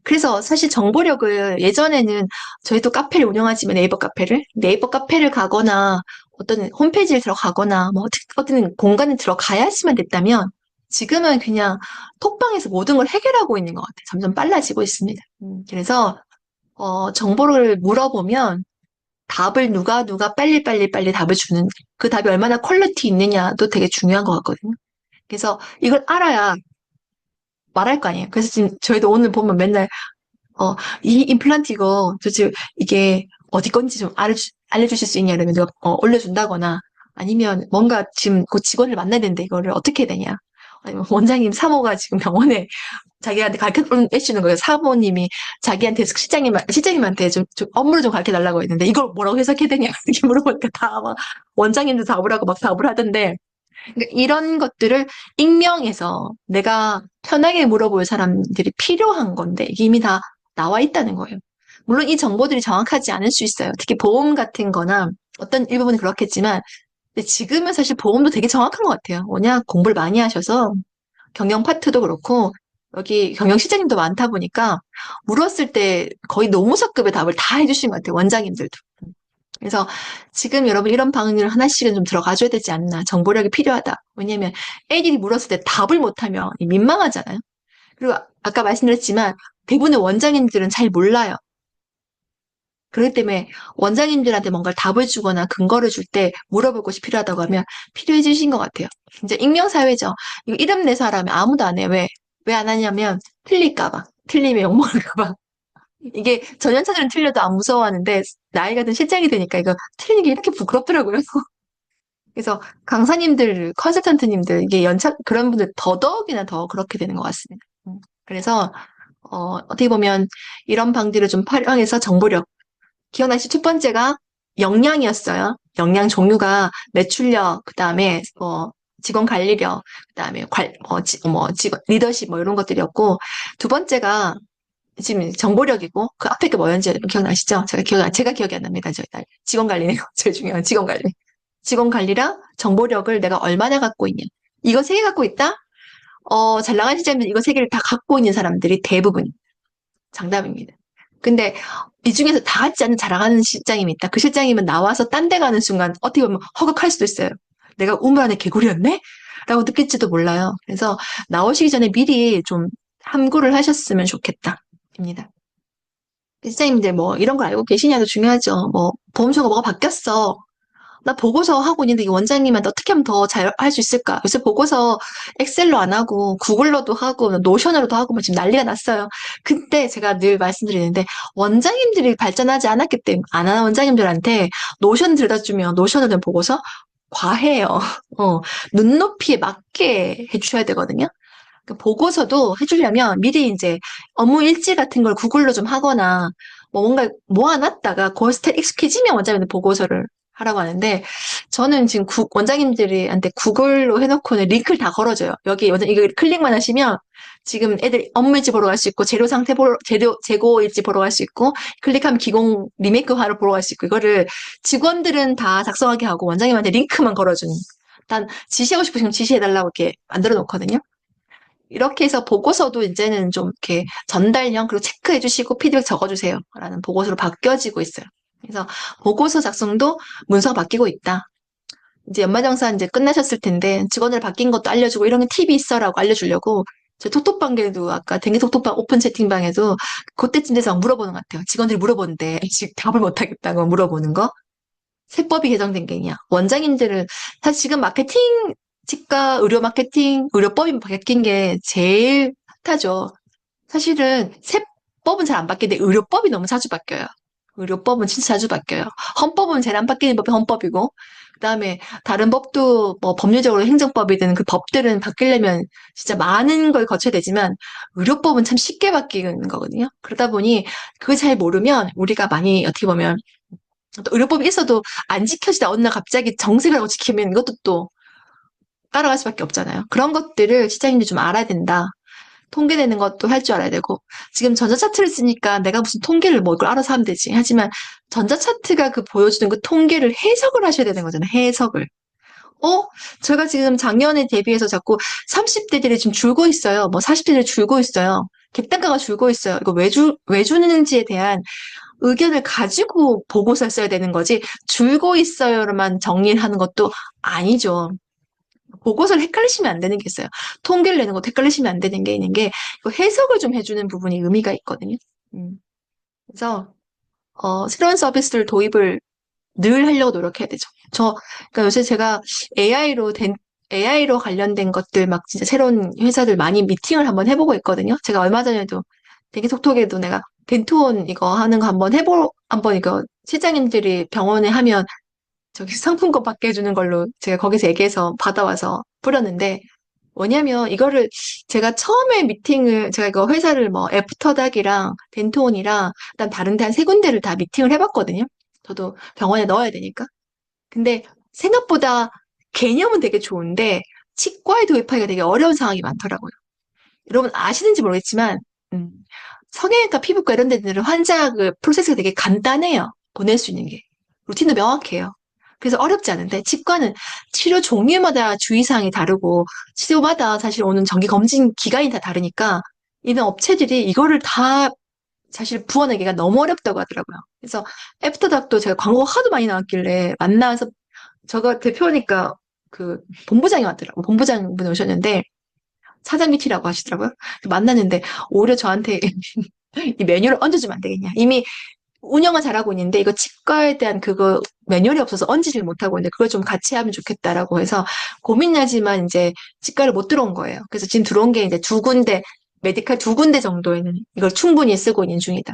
그래서 사실 정보력을 예전에는 저희도 카페를 운영하지만 네이버 카페를 가거나 어떤 홈페이지를 들어가거나 어떤 공간에 들어가야지만 됐다면 지금은 그냥 톡방에서 모든 걸 해결하고 있는 것 같아요. 점점 빨라지고 있습니다. 그래서 정보를 물어보면 답을 누가 빨리 답을 주는 그 답이 얼마나 퀄리티 있느냐도 되게 중요한 것 같거든요. 그래서 이걸 알아야 말할 거 아니에요. 그래서 지금 저희도 오늘 보면 맨날 이 임플란트 이거 도대체 이게 어디 건지 좀 알려주실 수 있냐 이러면 누가 올려준다거나 아니면 뭔가 지금 그 직원을 만나야 되는데 이거를 어떻게 해야 되냐. 아니면 원장님 사모가 지금 병원에 자기한테 가르쳐 주는 거예요. 사모님이 자기한테 실장님한테 좀 업무를 좀 가르쳐 달라고 했는데 이걸 뭐라고 해석해야 되냐 이렇게 물어보니까 다 막 원장님도 답을 하고 막 답을 하던데 그러니까 이런 것들을 익명해서 내가 편하게 물어볼 사람들이 필요한 건데 이게 이미 다 나와 있다는 거예요. 물론 이 정보들이 정확하지 않을 수 있어요. 특히 보험 같은 거나 어떤 일부분은 그렇겠지만 근데 지금은 사실 보험도 되게 정확한 것 같아요. 뭐냐 공부를 많이 하셔서 경영 파트도 그렇고 여기 경영실장님도 많다 보니까 물었을 때 거의 노무사급의 답을 다 해주신 것 같아요. 원장님들도. 그래서 지금 여러분 이런 방을 하나씩은 좀 들어가줘야 되지 않나. 정보력이 필요하다. 왜냐면 애들이 물었을 때 답을 못하면 민망하잖아요. 그리고 아까 말씀드렸지만 대부분의 원장님들은 잘 몰라요. 그렇기 때문에 원장님들한테 뭔가 답을 주거나 근거를 줄 때 물어볼 것이 필요하다고 하면 필요해지신 것 같아요. 이제 익명사회죠. 이거 이름 내서 하라면 아무도 안 해. 왜? 왜 안 하냐면 틀릴까봐. 틀리면 욕먹을까봐. 이게 전연차들은 틀려도 안 무서워하는데 나이가 든 실장이 되니까 이거 틀리는 게 이렇게 부끄럽더라고요. 그래서 강사님들, 컨설턴트님들 이게 연차 그런 분들 더더욱이나 더 그렇게 되는 것 같습니다. 그래서 어떻게 보면 이런 방들을 좀 활용해서 정보력 기억나시죠? 첫 번째가 역량이었어요. 역량 종류가 매출력, 그다음에 직원 관리력, 그다음에 직원 리더십 뭐 이런 것들이었고 두 번째가 지금 정보력이고 그 앞에 게 뭐였는지 기억나시죠? 제가 기억이 안 납니다. 저 직원 관리네요. 제일 중요한 직원 관리. 직원 관리랑 정보력을 내가 얼마나 갖고 있냐. 이거 세 개 갖고 있다? 잘 나가는 실장님들 이거 세 개를 다 갖고 있는 사람들이 대부분 장담입니다. 근데 이 중에서 다 같지 않은 자랑하는 실장님이 있다. 그 실장님은 나와서 딴 데 가는 순간 어떻게 보면 허걱할 수도 있어요. 내가 우물 안에 개구리였네? 라고 느낄지도 몰라요. 그래서 나오시기 전에 미리 좀 함구를 하셨으면 좋겠다. 입니다. 실장님들 뭐 이런 거 알고 계시냐도 중요하죠. 뭐 보험료가 뭐가 바뀌었어. 나 보고서 하고 있는데 이 원장님한테 어떻게 하면 더 잘 할 수 있을까? 요새 보고서 엑셀로 안 하고 구글로도 하고 노션으로도 하고 뭐 지금 난리가 났어요. 근데 제가 늘 말씀드리는데 원장님들이 발전하지 않았기 때문에 안 하는 원장님들한테 노션 들여다주면 노션을 된 보고서 과해요. 어, 눈높이에 맞게 해주셔야 되거든요. 그 보고서도 해주려면 미리 이제 업무 일지 같은 걸 구글로 좀 하거나 뭐 뭔가 모아놨다가 그 스텝 익숙해지면 원장님한테 보고서를 하라고 하는데 저는 지금 원장님들한테 구글로 해놓고는 링크를 다 걸어줘요. 여기 원장 이거 클릭만 하시면 지금 애들 업무 일지 보러 갈 수 있고 재료 상태 재고 일지 보러 갈 수 있고 클릭하면 기공 리메이크 화를 보러 갈 수 있고 이거를 직원들은 다 작성하게 하고 원장님한테 링크만 걸어주는 일단 지시하고 싶으시면 지시해달라고 이렇게 만들어 놓거든요. 이렇게 해서 보고서도 이제는 좀 이렇게 전달형 그리고 체크해 주시고 피드백 적어 주세요. 라는 보고서로 바뀌어지고 있어요. 그래서 보고서 작성도 문서가 바뀌고 있다. 이제 연말정산 이제 끝나셨을 텐데 직원들 바뀐 것도 알려주고 이런 팁이 있어라고 알려주려고 제 톡톡방에도 아까 댕기 톡톡방 오픈 채팅방에도 그때쯤 돼서 물어보는 것 같아요. 직원들이 물어보는데 지금 답을 못 하겠다고 물어보는 거. 세법이 개정된 게 있냐. 원장님들은 사실 지금 마케팅, 치과, 의료 마케팅, 의료법이 바뀐 게 제일 핫하죠. 사실은 세법은 잘 안 바뀌는데 의료법이 너무 자주 바뀌어요. 의료법은 진짜 자주 바뀌어요. 헌법은 제일 안 바뀌는 법이 헌법이고, 그다음에 다른 법도 뭐 법률적으로 행정법이든 그 법들은 바뀌려면 진짜 많은 걸 거쳐야 되지만 의료법은 참 쉽게 바뀌는 거거든요. 그러다 보니 그걸 잘 모르면 우리가 많이 어떻게 보면 또 의료법이 있어도 안 지켜지다 어느 날 갑자기 정색을 하고 지키면 이것도 또 따라갈 수밖에 없잖아요. 그런 것들을 시장님들이 좀 알아야 된다. 통계내는 것도 할 줄 알아야 되고 지금 전자차트를 쓰니까 내가 무슨 통계를 뭐 이걸 알아서 하면 되지. 하지만 전자차트가 그 보여주는 그 통계를 해석을 하셔야 되는 거잖아요. 해석을. 어? 제가 지금 작년에 대비해서 자꾸 30대들이 지금 줄고 있어요. 뭐 40대들이 줄고 있어요. 객단가가 줄고 있어요. 이거 왜 주는지에 대한 의견을 가지고 보고서를 써야 되는 거지 줄고 있어요로만 정리를 하는 것도 아니죠. 보고서를 헷갈리시면 안 되는 게 있어요. 통계를 내는 것도 헷갈리시면 안 되는 게 있는 게 해석을 좀 해주는 부분이 의미가 있거든요. 음. 그래서 새로운 서비스를 도입을 늘 하려고 노력해야 되죠. 그러니까 요새 제가 AI로 관련된 것들 막 진짜 새로운 회사들 많이 미팅을 한번 해보고 있거든요. 제가 얼마 전에도 되게 톡톡에도 내가 덴트원 이거 하는 거 한번 이거 실장님들이 병원에 하면 저기 상품권 받게 해주는 걸로 제가 거기서 얘기해서 받아와서 뿌렸는데 뭐냐면 이거를 제가 처음에 제가 이거 회사를 뭐 애프터닥이랑 덴트원이랑 그다음 다른 데 한 세 군데를 다 미팅을 해봤거든요. 저도 병원에 넣어야 되니까. 근데 생각보다 개념은 되게 좋은데 치과에 도입하기가 되게 어려운 상황이 많더라고요. 여러분 아시는지 모르겠지만 음, 성형외과, 피부과 이런 데들은 환자 그 프로세스가 되게 간단해요. 보낼 수 있는 게. 루틴도 명확해요. 그래서 어렵지 않은데 치과는 치료 종류마다 주의사항이 다르고 치료마다 사실 오는 정기 검진 기간이 다 다르니까 이런 업체들이 이거를 다 사실 부어내기가 너무 어렵다고 하더라고요. 그래서 애프터닥도 제가 광고가 하도 많이 나왔길래 만나서 저가 대표니까 그 본부장이 왔더라고. 본부장분이 오셨는데 사장 밑이라고 하시더라고요. 만났는데 오히려 저한테 이 매뉴얼을 얹어주면 안 되겠냐. 이미 운영은 잘하고 있는데 이거 치과에 대한 그거 매뉴얼이 없어서 얹지를 못하고 있는데 그걸 좀 같이 하면 좋겠다라고 해서 고민하지만 이제 치과를 못 들어온 거예요. 그래서 지금 들어온 게 이제 두 군데, 메디칼 두 군데 정도에는 이걸 충분히 쓰고 있는 중이다.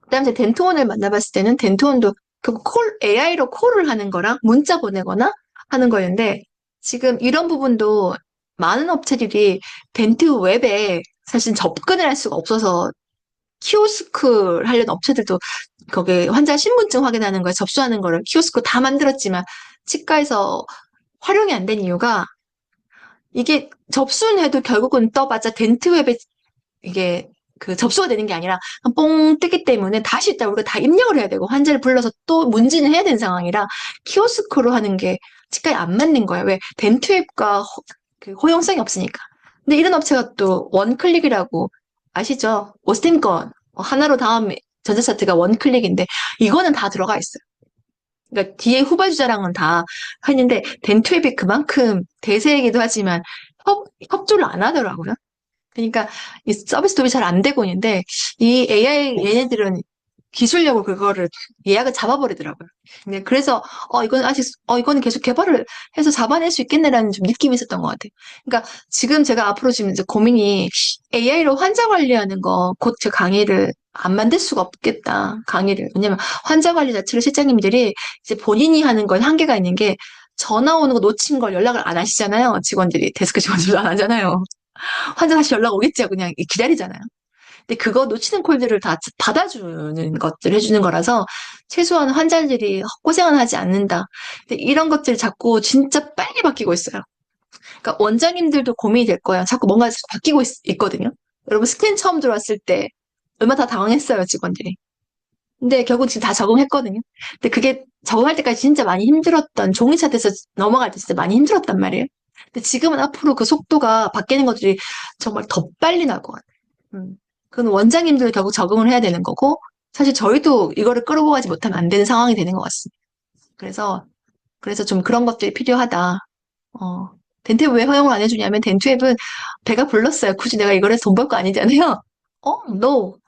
그다음에 덴트원을 만나봤을 때는 덴트원도 AI로 콜을 하는 거랑 문자 보내거나 하는 거였는데 지금 이런 부분도 많은 업체들이 덴트 웹에 사실 접근을 할 수가 없어서 키오스크 하려는 업체들도 거기 환자 신분증 확인하는 거에 접수하는 거를 키오스크 다 만들었지만 치과에서 활용이 안 된 이유가 이게 접수는 해도 결국은 떠봤자 덴트 웹에 이게 그 접수가 되는 게 아니라 뽕 뜨기 때문에 다시 일단 우리가 다 입력을 해야 되고 환자를 불러서 또 문진을 해야 되는 상황이라 키오스크로 하는 게 치과에 안 맞는 거예요. 왜? 덴트 웹과 그 호용성이 없으니까. 근데 이런 업체가 또 원클릭이라고 아시죠? 오스틴 건 하나로 다음 전자차트가 원클릭인데 이거는 다 들어가 있어요. 그러니까 뒤에 후발주자랑은 다 했는데 덴트웹이 그만큼 대세이기도 하지만 협조를 안 하더라고요. 그러니까 이 서비스 도입이 잘 안 되고 있는데 이 AI 얘네들은 기술력으로 그거를 예약을 잡아버리더라고요. 네, 그래서 이건 아직 이거는 계속 개발을 해서 잡아낼 수 있겠네라는 좀 느낌이 있었던 것 같아요. 그러니까 지금 제가 앞으로 지금 이제 고민이 AI로 환자 관리하는 거 곧 제 강의를 안 만들 수가 없겠다. 강의를. 왜냐면 환자 관리 자체를 실장님들이 이제 본인이 하는 건 한계가 있는 게 전화 오는 거 놓친 걸 연락을 안 하시잖아요. 직원들이 데스크 직원들도 안 하잖아요. 환자 다시 연락 오겠죠. 그냥 기다리잖아요. 근데 그거 놓치는 콜들을 다 받아주는 것들 해주는 거라서 최소한 환자들이 헛고생은 하지 않는다. 근데 이런 것들 자꾸 진짜 빨리 바뀌고 있어요. 그러니까 원장님들도 고민이 될 거예요. 자꾸 뭔가 바뀌고 있거든요. 여러분 스크린 처음 들어왔을 때 얼마나 다 당황했어요, 직원들이. 근데 결국 지금 다 적응했거든요. 근데 그게 적응할 때까지 진짜 많이 힘들었던 종이차트에서 넘어갈 때 진짜 많이 힘들었단 말이에요. 근데 지금은 앞으로 그 속도가 바뀌는 것들이 정말 더 빨리 나올 것 같아요. 그건 원장님들 결국 적응을 해야 되는 거고, 사실 저희도 이거를 끌고 가지 못하면 안 되는 상황이 되는 것 같습니다. 그래서 좀 그런 것들이 필요하다. 어, 덴트웹 왜 허용을 안 해주냐면 덴트웹은 배가 불렀어요. 굳이 내가 이걸 해서 돈 벌 거 아니잖아요. no.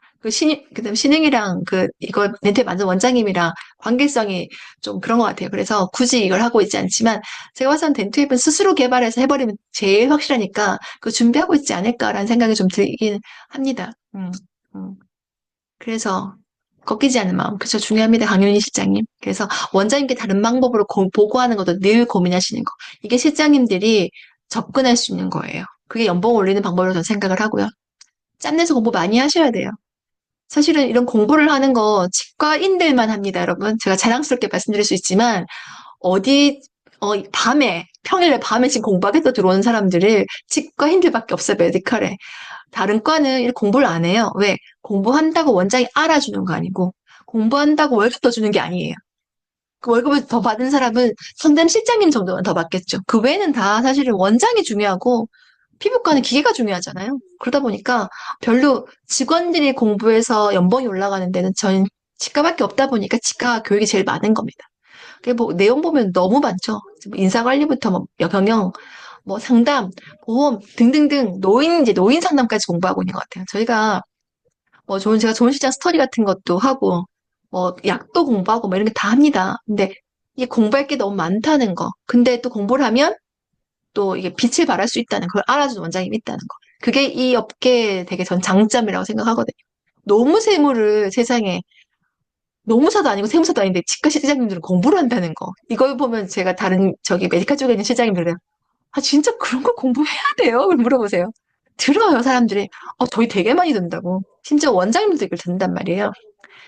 그다음 신흥이랑 이걸 덴트웹 만든 원장님이랑 관계성이 좀 그런 것 같아요. 그래서 굳이 이걸 하고 있지 않지만 제가 봐서는 덴트웹은 스스로 개발해서 해버리면 제일 확실하니까 그 준비하고 있지 않을까라는 생각이 좀 들긴 합니다. 음. 그래서 꺾이지 않는 마음. 그죠? 중요합니다. 강윤희 실장님. 그래서 원장님께 다른 방법으로 보고하는 것도 늘 고민하시는 거. 이게 실장님들이 접근할 수 있는 거예요. 그게 연봉 올리는 방법으로 저는 생각을 하고요. 짬내서 공부 많이 하셔야 돼요. 사실은 이런 공부를 하는 거 치과인들만 합니다, 여러분. 제가 자랑스럽게 말씀드릴 수 있지만, 어디, 평일에 밤에 지금 공부하겠다 들어오는 사람들을 치과인들밖에 없어요, 메디컬에. 다른 과는 이렇게 공부를 안 해요. 왜? 공부한다고 원장이 알아주는 거 아니고, 공부한다고 월급 더 주는 게 아니에요. 그 월급을 더 받은 사람은 선대 실장님 정도는 더 받겠죠. 그 외에는 다 사실은 원장이 중요하고, 피부과는 기계가 중요하잖아요. 그러다 보니까 별로 직원들이 공부해서 연봉이 올라가는 데는 저는 치과밖에 없다 보니까 치과 교육이 제일 많은 겁니다. 그게 뭐 내용 보면 너무 많죠. 뭐 인사관리부터 뭐 경영, 뭐 상담, 보험 등등등 이제 노인 상담까지 공부하고 있는 것 같아요. 저희가 뭐 제가 좋은 시장 스터디 같은 것도 하고 뭐 약도 공부하고 뭐 이런 게 다 합니다. 근데 이게 공부할 게 너무 많다는 거. 근데 또 공부를 하면 또 이게 빛을 발할 수 있다는 걸 알아주는 원장님이 있다는 거. 그게 이 업계의 되게 전 장점이라고 생각하거든요. 노무세무를 세상에 노무사도 아니고 세무사도 아닌데 치과 실장님들은 공부를 한다는 거. 이걸 보면 제가 다른 저기 메디카 쪽에 있는 실장님들은 진짜 그런 거 공부해야 돼요? 물어보세요. 들어요, 사람들이. 저희 되게 많이 듣는다고. 심지어 원장님도 이걸 듣는단 말이에요.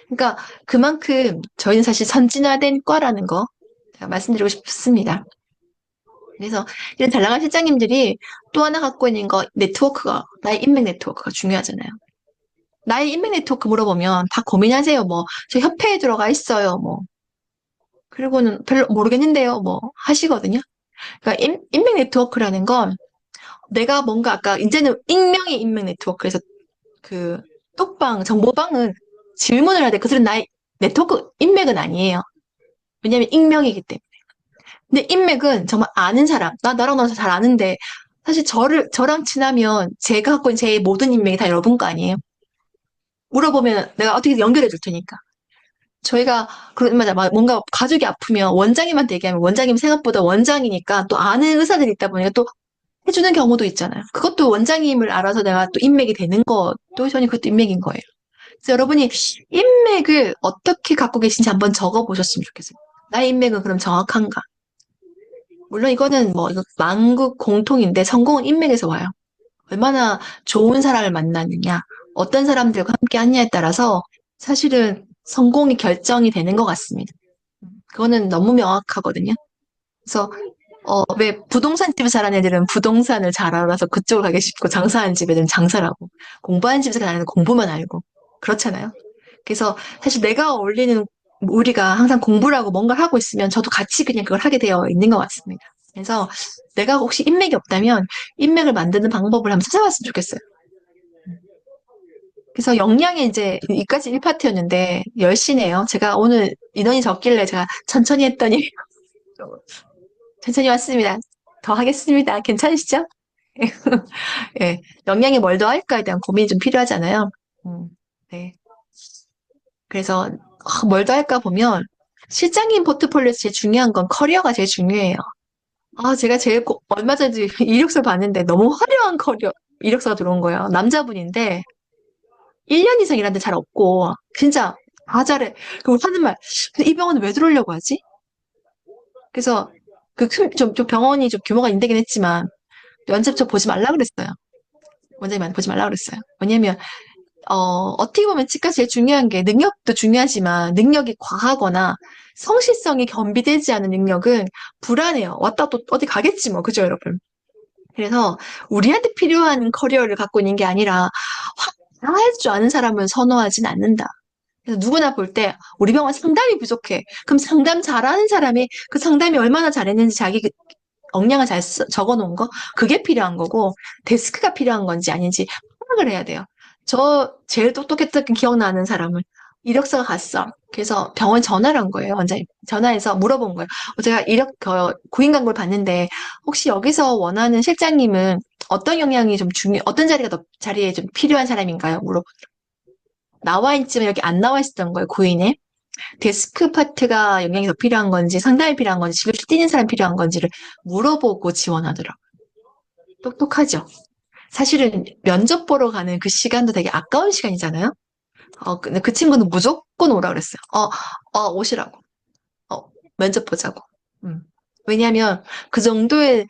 그러니까 그만큼 저희는 사실 선진화된 과라는 거 제가 말씀드리고 싶습니다. 그래서 이런 잘 나간 실장님들이 또 하나 갖고 있는 거 네트워크가, 나의 인맥 네트워크가 중요하잖아요. 나의 인맥 네트워크 물어보면 다 고민하세요. 뭐, 저 협회에 들어가 있어요. 뭐, 그리고는 별로 모르겠는데요. 뭐, 하시거든요. 그러니까 인맥 네트워크라는 건 내가 뭔가 아까 이제는 익명의 인맥 네트워크. 그래서 그 톡방, 정보방은 질문을 해야 돼. 그들은 나의 네트워크 인맥은 아니에요. 왜냐면 익명이기 때문에. 근데 인맥은 정말 아는 사람, 나랑 너잘 아는데, 사실 저랑 친하면 제가 갖고 있는 제 모든 인맥이 다 여러분 거 아니에요? 물어보면 내가 어떻게 연결해 줄 테니까. 저희가, 맞아, 뭔가 가족이 아프면 원장님한테 얘기하면 원장님 생각보다 원장이니까 또 아는 의사들이 있다 보니까 또 해주는 경우도 있잖아요. 그것도 원장님을 알아서 내가 또 인맥이 되는 것도 저는 그것도 인맥인 거예요. 그래서 여러분이 인맥을 어떻게 갖고 계신지 한번 적어 보셨으면 좋겠어요. 나의 인맥은 그럼 정확한가? 물론 이거는 뭐 이거 만국 공통인데 성공은 인맥에서 와요. 얼마나 좋은 사람을 만나느냐, 어떤 사람들과 함께 하느냐에 따라서 사실은 성공이 결정이 되는 것 같습니다. 그거는 너무 명확하거든요. 그래서 왜 부동산 집에 자란 애들은 부동산을 잘 알아서 그쪽으로 가기 쉽고 장사하는 집 애들은 장사를 하고 공부하는 집에서 자란 애들은 공부만 알고 그렇잖아요. 그래서 사실 내가 어울리는 우리가 항상 공부를 하고 뭔가를 하고 있으면 저도 같이 그냥 그걸 하게 되어 있는 것 같습니다. 그래서 내가 혹시 인맥이 없다면 인맥을 만드는 방법을 한번 찾아봤으면 좋겠어요. 그래서 역량이 이제 이까지 1파트였는데 10시네요. 제가 오늘 인원이 적길래 제가 천천히 했더니 천천히 왔습니다. 더 하겠습니다. 괜찮으시죠? 예, 역량이 뭘 더 할까에 대한 고민이 좀 필요하잖아요. 네. 그래서 뭘 더 할까 보면 실장님 포트폴리오에서 제일 중요한 건 커리어가 제일 중요해요. 제가 얼마 전에 이력서 봤는데 너무 화려한 이력서가 들어온 거예요. 남자분인데 1년 이상 일하는데 잘 없고 진짜 다 잘해. 그리고 하는 말, 근데 이 병원은 왜 들어오려고 하지? 그래서 좀 병원이 좀 규모가 인되긴 했지만 면접처 보지 말라 그랬어요. 원장님한테 보지 말라 그랬어요. 왜냐면 어떻게 보면 치과 제일 중요한 게 능력도 중요하지만 능력이 과하거나 성실성이 겸비되지 않은 능력은 불안해요. 왔다 또 어디 가겠지 뭐. 그죠, 여러분? 그래서 우리한테 필요한 커리어를 갖고 있는 게 아니라 다 할 줄 아는 사람을 선호하진 않는다. 그래서 누구나 볼 때 우리 병원 상담이 부족해. 그럼 상담 잘하는 사람이 그 상담이 얼마나 잘했는지 자기 역량을 잘 적어 놓은 거 그게 필요한 거고 데스크가 필요한 건지 아닌지 파악을 해야 돼요. 저 제일 똑똑했던 기억나는 사람을 이력서가 갔어. 그래서 병원 전화를 한 거예요. 원장님 전화해서 물어본 거예요. 제가 구인 광고를 봤는데 혹시 여기서 원하는 실장님은 어떤 역량이 좀 어떤 자리에 좀 필요한 사람인가요? 나와 있지만 여기 안 나와 있었던 거예요, 구인에. 데스크 파트가 영향이 더 필요한 건지, 상담이 필요한 건지, 집에 뛰는 사람 필요한 건지를 물어보고 지원하더라고요. 똑똑하죠? 사실은 면접 보러 가는 그 시간도 되게 아까운 시간이잖아요? 근데 그 친구는 무조건 오라 그랬어요. 오시라고. 면접 보자고. 음. 왜냐하면 그 정도의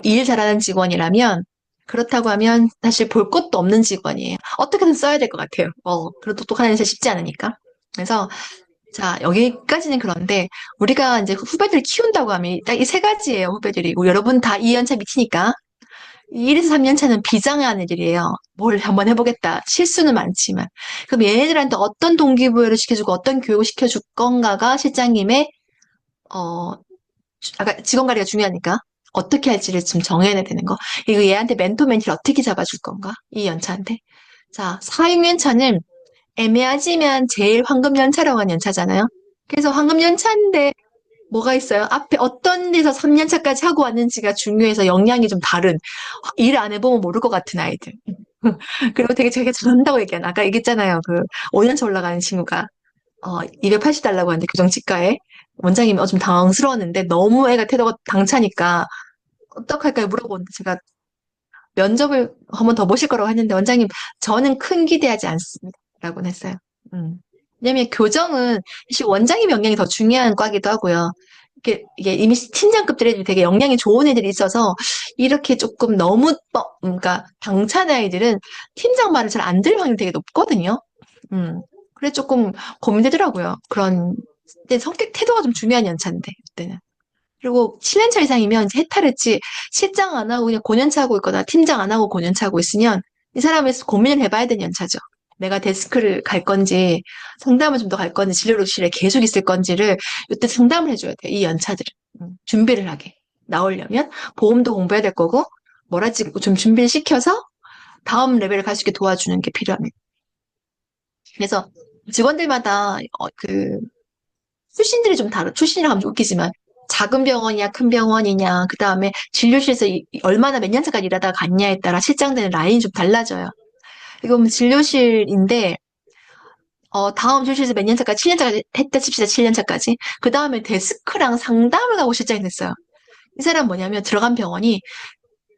일 잘하는 직원이라면 그렇다고 하면 사실 볼 것도 없는 직원이에요. 어떻게든 써야 될 것 같아요. 그런 똑똑한 애는 쉽지 않으니까. 그래서 자, 여기까지는 그런데 우리가 이제 후배들 키운다고 하면 딱 이 세 가지예요, 후배들이. 여러분 다 2년차 밑이니까. 1에서 3년차는 비장한 애들이에요. 뭘 한번 해보겠다. 실수는 많지만. 그럼 얘네들한테 어떤 동기부여를 시켜주고 어떤 교육을 시켜줄 건가가 실장님의 어, 아까 직원 관리가 중요하니까 어떻게 할지를 좀 정해야 되는 거. 그리고 얘한테 멘토 멘티를 어떻게 잡아줄 건가? 이 연차한테. 자, 4, 6년차는 애매하지만 제일 황금 연차라고 하는 연차잖아요. 그래서 황금 연차인데 뭐가 있어요? 앞에 어떤 데서 3년차까지 하고 왔는지가 중요해서 역량이 좀 다른 일 안 해보면 모를 것 같은 아이들. 그리고 되게 제가 잘한다고 얘기한 아까 얘기했잖아요. 그 5년차 올라가는 친구가 280 달라고 하는데 교정치과에 원장님이 좀 당황스러웠는데 너무 애가 태도가 당차니까 어떡할까요? 물어보는데 제가 면접을 한 번 더 보실 거라고 했는데 원장님 저는 큰 기대하지 않습니다. 라고 했어요. 음. 왜냐면 교정은 사실 원장님 역량이 더 중요한 과기도 하고요. 이게 이미 팀장급들이 되게 역량이 좋은 애들이 있어서 이렇게 조금 너무 그러니까 당찬 아이들은 팀장 말을 잘 안 들을 확률이 되게 높거든요. 그래 조금 고민되더라고요. 근데 성격 태도가 좀 중요한 연차인데 그때는. 그리고 7년차 이상이면 이제 해탈했지, 실장 안 하고 그냥 고년차 하고 있거나 팀장 안 하고 고년차 하고 있으면 이 사람에 서 고민을 해봐야 되는 연차죠. 내가 데스크를 갈 건지, 상담을 좀 더 갈 건지, 진료실에 계속 있을 건지를 이때 상담을 해줘야 돼요. 이 연차들은. 준비를 하게. 나오려면 보험도 공부해야 될 거고, 뭐라지 좀 준비를 시켜서 다음 레벨을 갈 수 있게 도와주는 게 필요합니다. 그래서 직원들마다 출신들이 좀 출신이라 하면 좀 웃기지만 작은 병원이냐 큰 병원이냐 그 다음에 진료실에서 얼마나 몇 년 차까지 일하다가 갔냐에 따라 실장되는 라인이 좀 달라져요. 이거 뭐 진료실인데 다음 진료실에서 몇 년 차까지 7년 차까지 했다 칩시다. 7년 차까지. 그 다음에 데스크랑 상담을 하고 실장이 됐어요. 이 사람 뭐냐면 들어간 병원이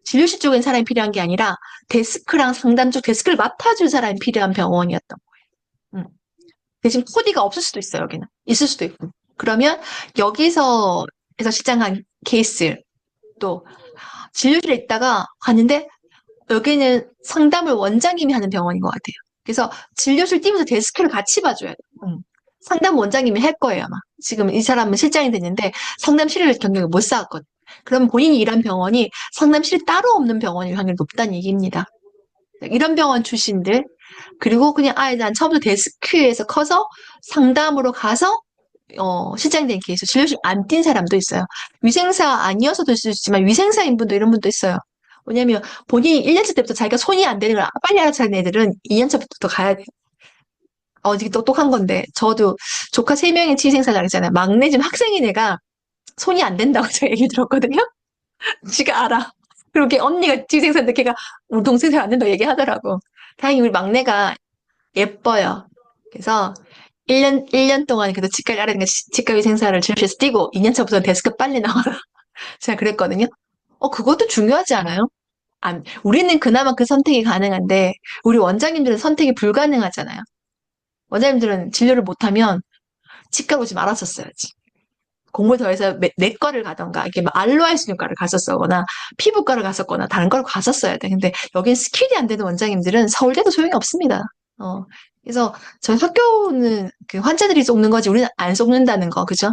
진료실 쪽엔 사람이 필요한 게 아니라 데스크랑 상담 쪽 데스크를 맡아줄 사람이 필요한 병원이었던 거예요. 대신 코디가 없을 수도 있어요, 여기는. 있을 수도 있고. 그러면 여기서 실장한 케이스, 또 진료실에 있다가 갔는데 여기는 상담을 원장님이 하는 병원인 것 같아요. 그래서 진료실 뛰면서 데스크를 같이 봐줘야 돼요. 상담 원장님이 할 거예요, 아마. 지금 이 사람은 실장이 됐는데 상담실을 경력을 못 쌓았거든. 그럼 본인이 일한 병원이 상담실이 따로 없는 병원일 확률이 높다는 얘기입니다. 이런 병원 출신들, 그리고 그냥 아예 난 처음부터 데스크에서 커서 상담으로 가서 실장이 된 케이스, 진료실 안 뛴 사람도 있어요. 위생사 아니어서도 있을 수 있지만 위생사인 분도 이런 분도 있어요. 왜냐면 본인이 1년차 때부터 자기가 손이 안 되는 걸 빨리 알아차리는 애들은 2년차부터 가야 돼요. 되게 똑똑한 건데 저도 조카 3명의 치위생사장이잖아요. 막내 지금 학생인 애가 손이 안 된다고 제가 얘기 들었거든요. 지가 알아. 그리고 걔 언니가 치위생사인데 걔가 우리 동생 잘 안 된다고 얘기하더라고. 다행히 우리 막내가 예뻐요. 그래서 1년 동안 그래도 치과를 알아야 되니까 치과위생사를 진료실에서 뛰고 2년차부터 데스크 빨리 나와라. 제가 그랬거든요. 그것도 중요하지 않아요? 우리는 그나마 그 선택이 가능한데 우리 원장님들은 선택이 불가능하잖아요. 원장님들은 진료를 못하면 치과 오지 말았었어야지. 공부 더해서 내과를 가던가 이렇게 막 알로할 수는과를 갔었거나 피부과를 갔었거나 다른 걸 갔었어야 돼. 근데 여긴 스킬이 안 되는 원장님들은 서울대도 소용이 없습니다. 그래서 저희 학교는 그 환자들이 쏟는 거지 우리는 안 쏟는다는 거, 그죠?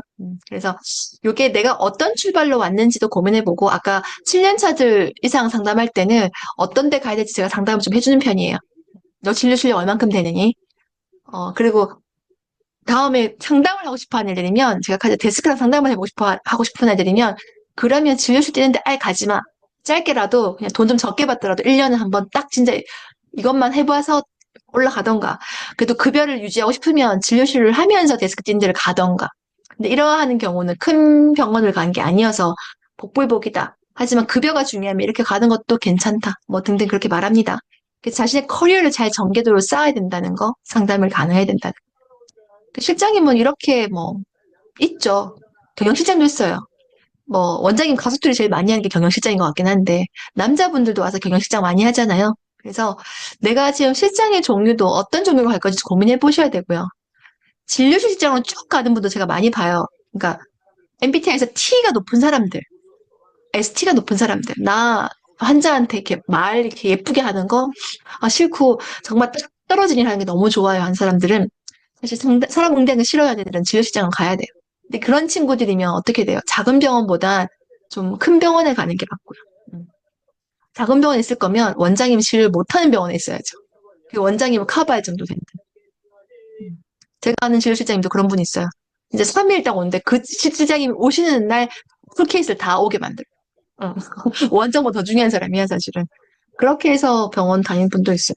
그래서 이게 내가 어떤 출발로 왔는지도 고민해보고 아까 7년차들 이상 상담할 때는 어떤 데 가야 될지 제가 상담을 좀 해주는 편이에요. 너 진료 실력 얼만큼 되느니? 그리고 다음에 상담을 하고 싶어 하는 애들이면 제가 가서 데스크랑 상담을 하고 싶은 애들이면 그러면 진료실 뛰는데 아예 가지 마. 짧게라도 그냥 돈 좀 적게 받더라도 1년에 한번 딱 진짜 이것만 해봐서 올라가던가. 그래도 급여를 유지하고 싶으면 진료실을 하면서 데스크 뛴 데를 가던가. 근데 이러한 경우는 큰 병원을 간 게 아니어서 복불복이다. 하지만 급여가 중요하면 이렇게 가는 것도 괜찮다. 뭐 등등 그렇게 말합니다. 그래서 자신의 커리어를 잘 전개도로 쌓아야 된다는 거, 상담을 가능해야 된다는 거. 그 실장님은 이렇게 뭐 있죠. 경영실장도 있어요. 뭐 원장님 가족들이 제일 많이 하는 게 경영실장인 것 같긴 한데 남자분들도 와서 경영실장 많이 하잖아요. 그래서 내가 지금 실장의 종류도 어떤 종류로 갈 건지 고민해 보셔야 되고요. 진료실 실장으로 쭉 가는 분도 제가 많이 봐요. 그러니까 MBTI에서 T가 높은 사람들, ST가 높은 사람들, 나 환자한테 이렇게 이렇게 예쁘게 하는 거 싫고 정말 딱 떨어지는 일 하는 게 너무 좋아요. 한 사람들은 사실 사람 응대하는 거 싫어하는 애들은 진료실장은 가야 돼요. 근데 그런 친구들이면 어떻게 돼요? 작은 병원보다 좀 큰 병원에 가는 게 맞고요. 작은 병원에 있을 거면 원장님이 진료를 못하는 병원에 있어야죠. 그 원장님을 커버할 정도 된다. 제가 아는 진료실장님도 그런 분이 있어요. 이제 3일 딱 오는데 그 실장님이 오시는 날 풀케이스를 다 오게 만들어요. 어. 원장보다 더 중요한 사람이야, 사실은. 그렇게 해서 병원 다니는 분도 있어요.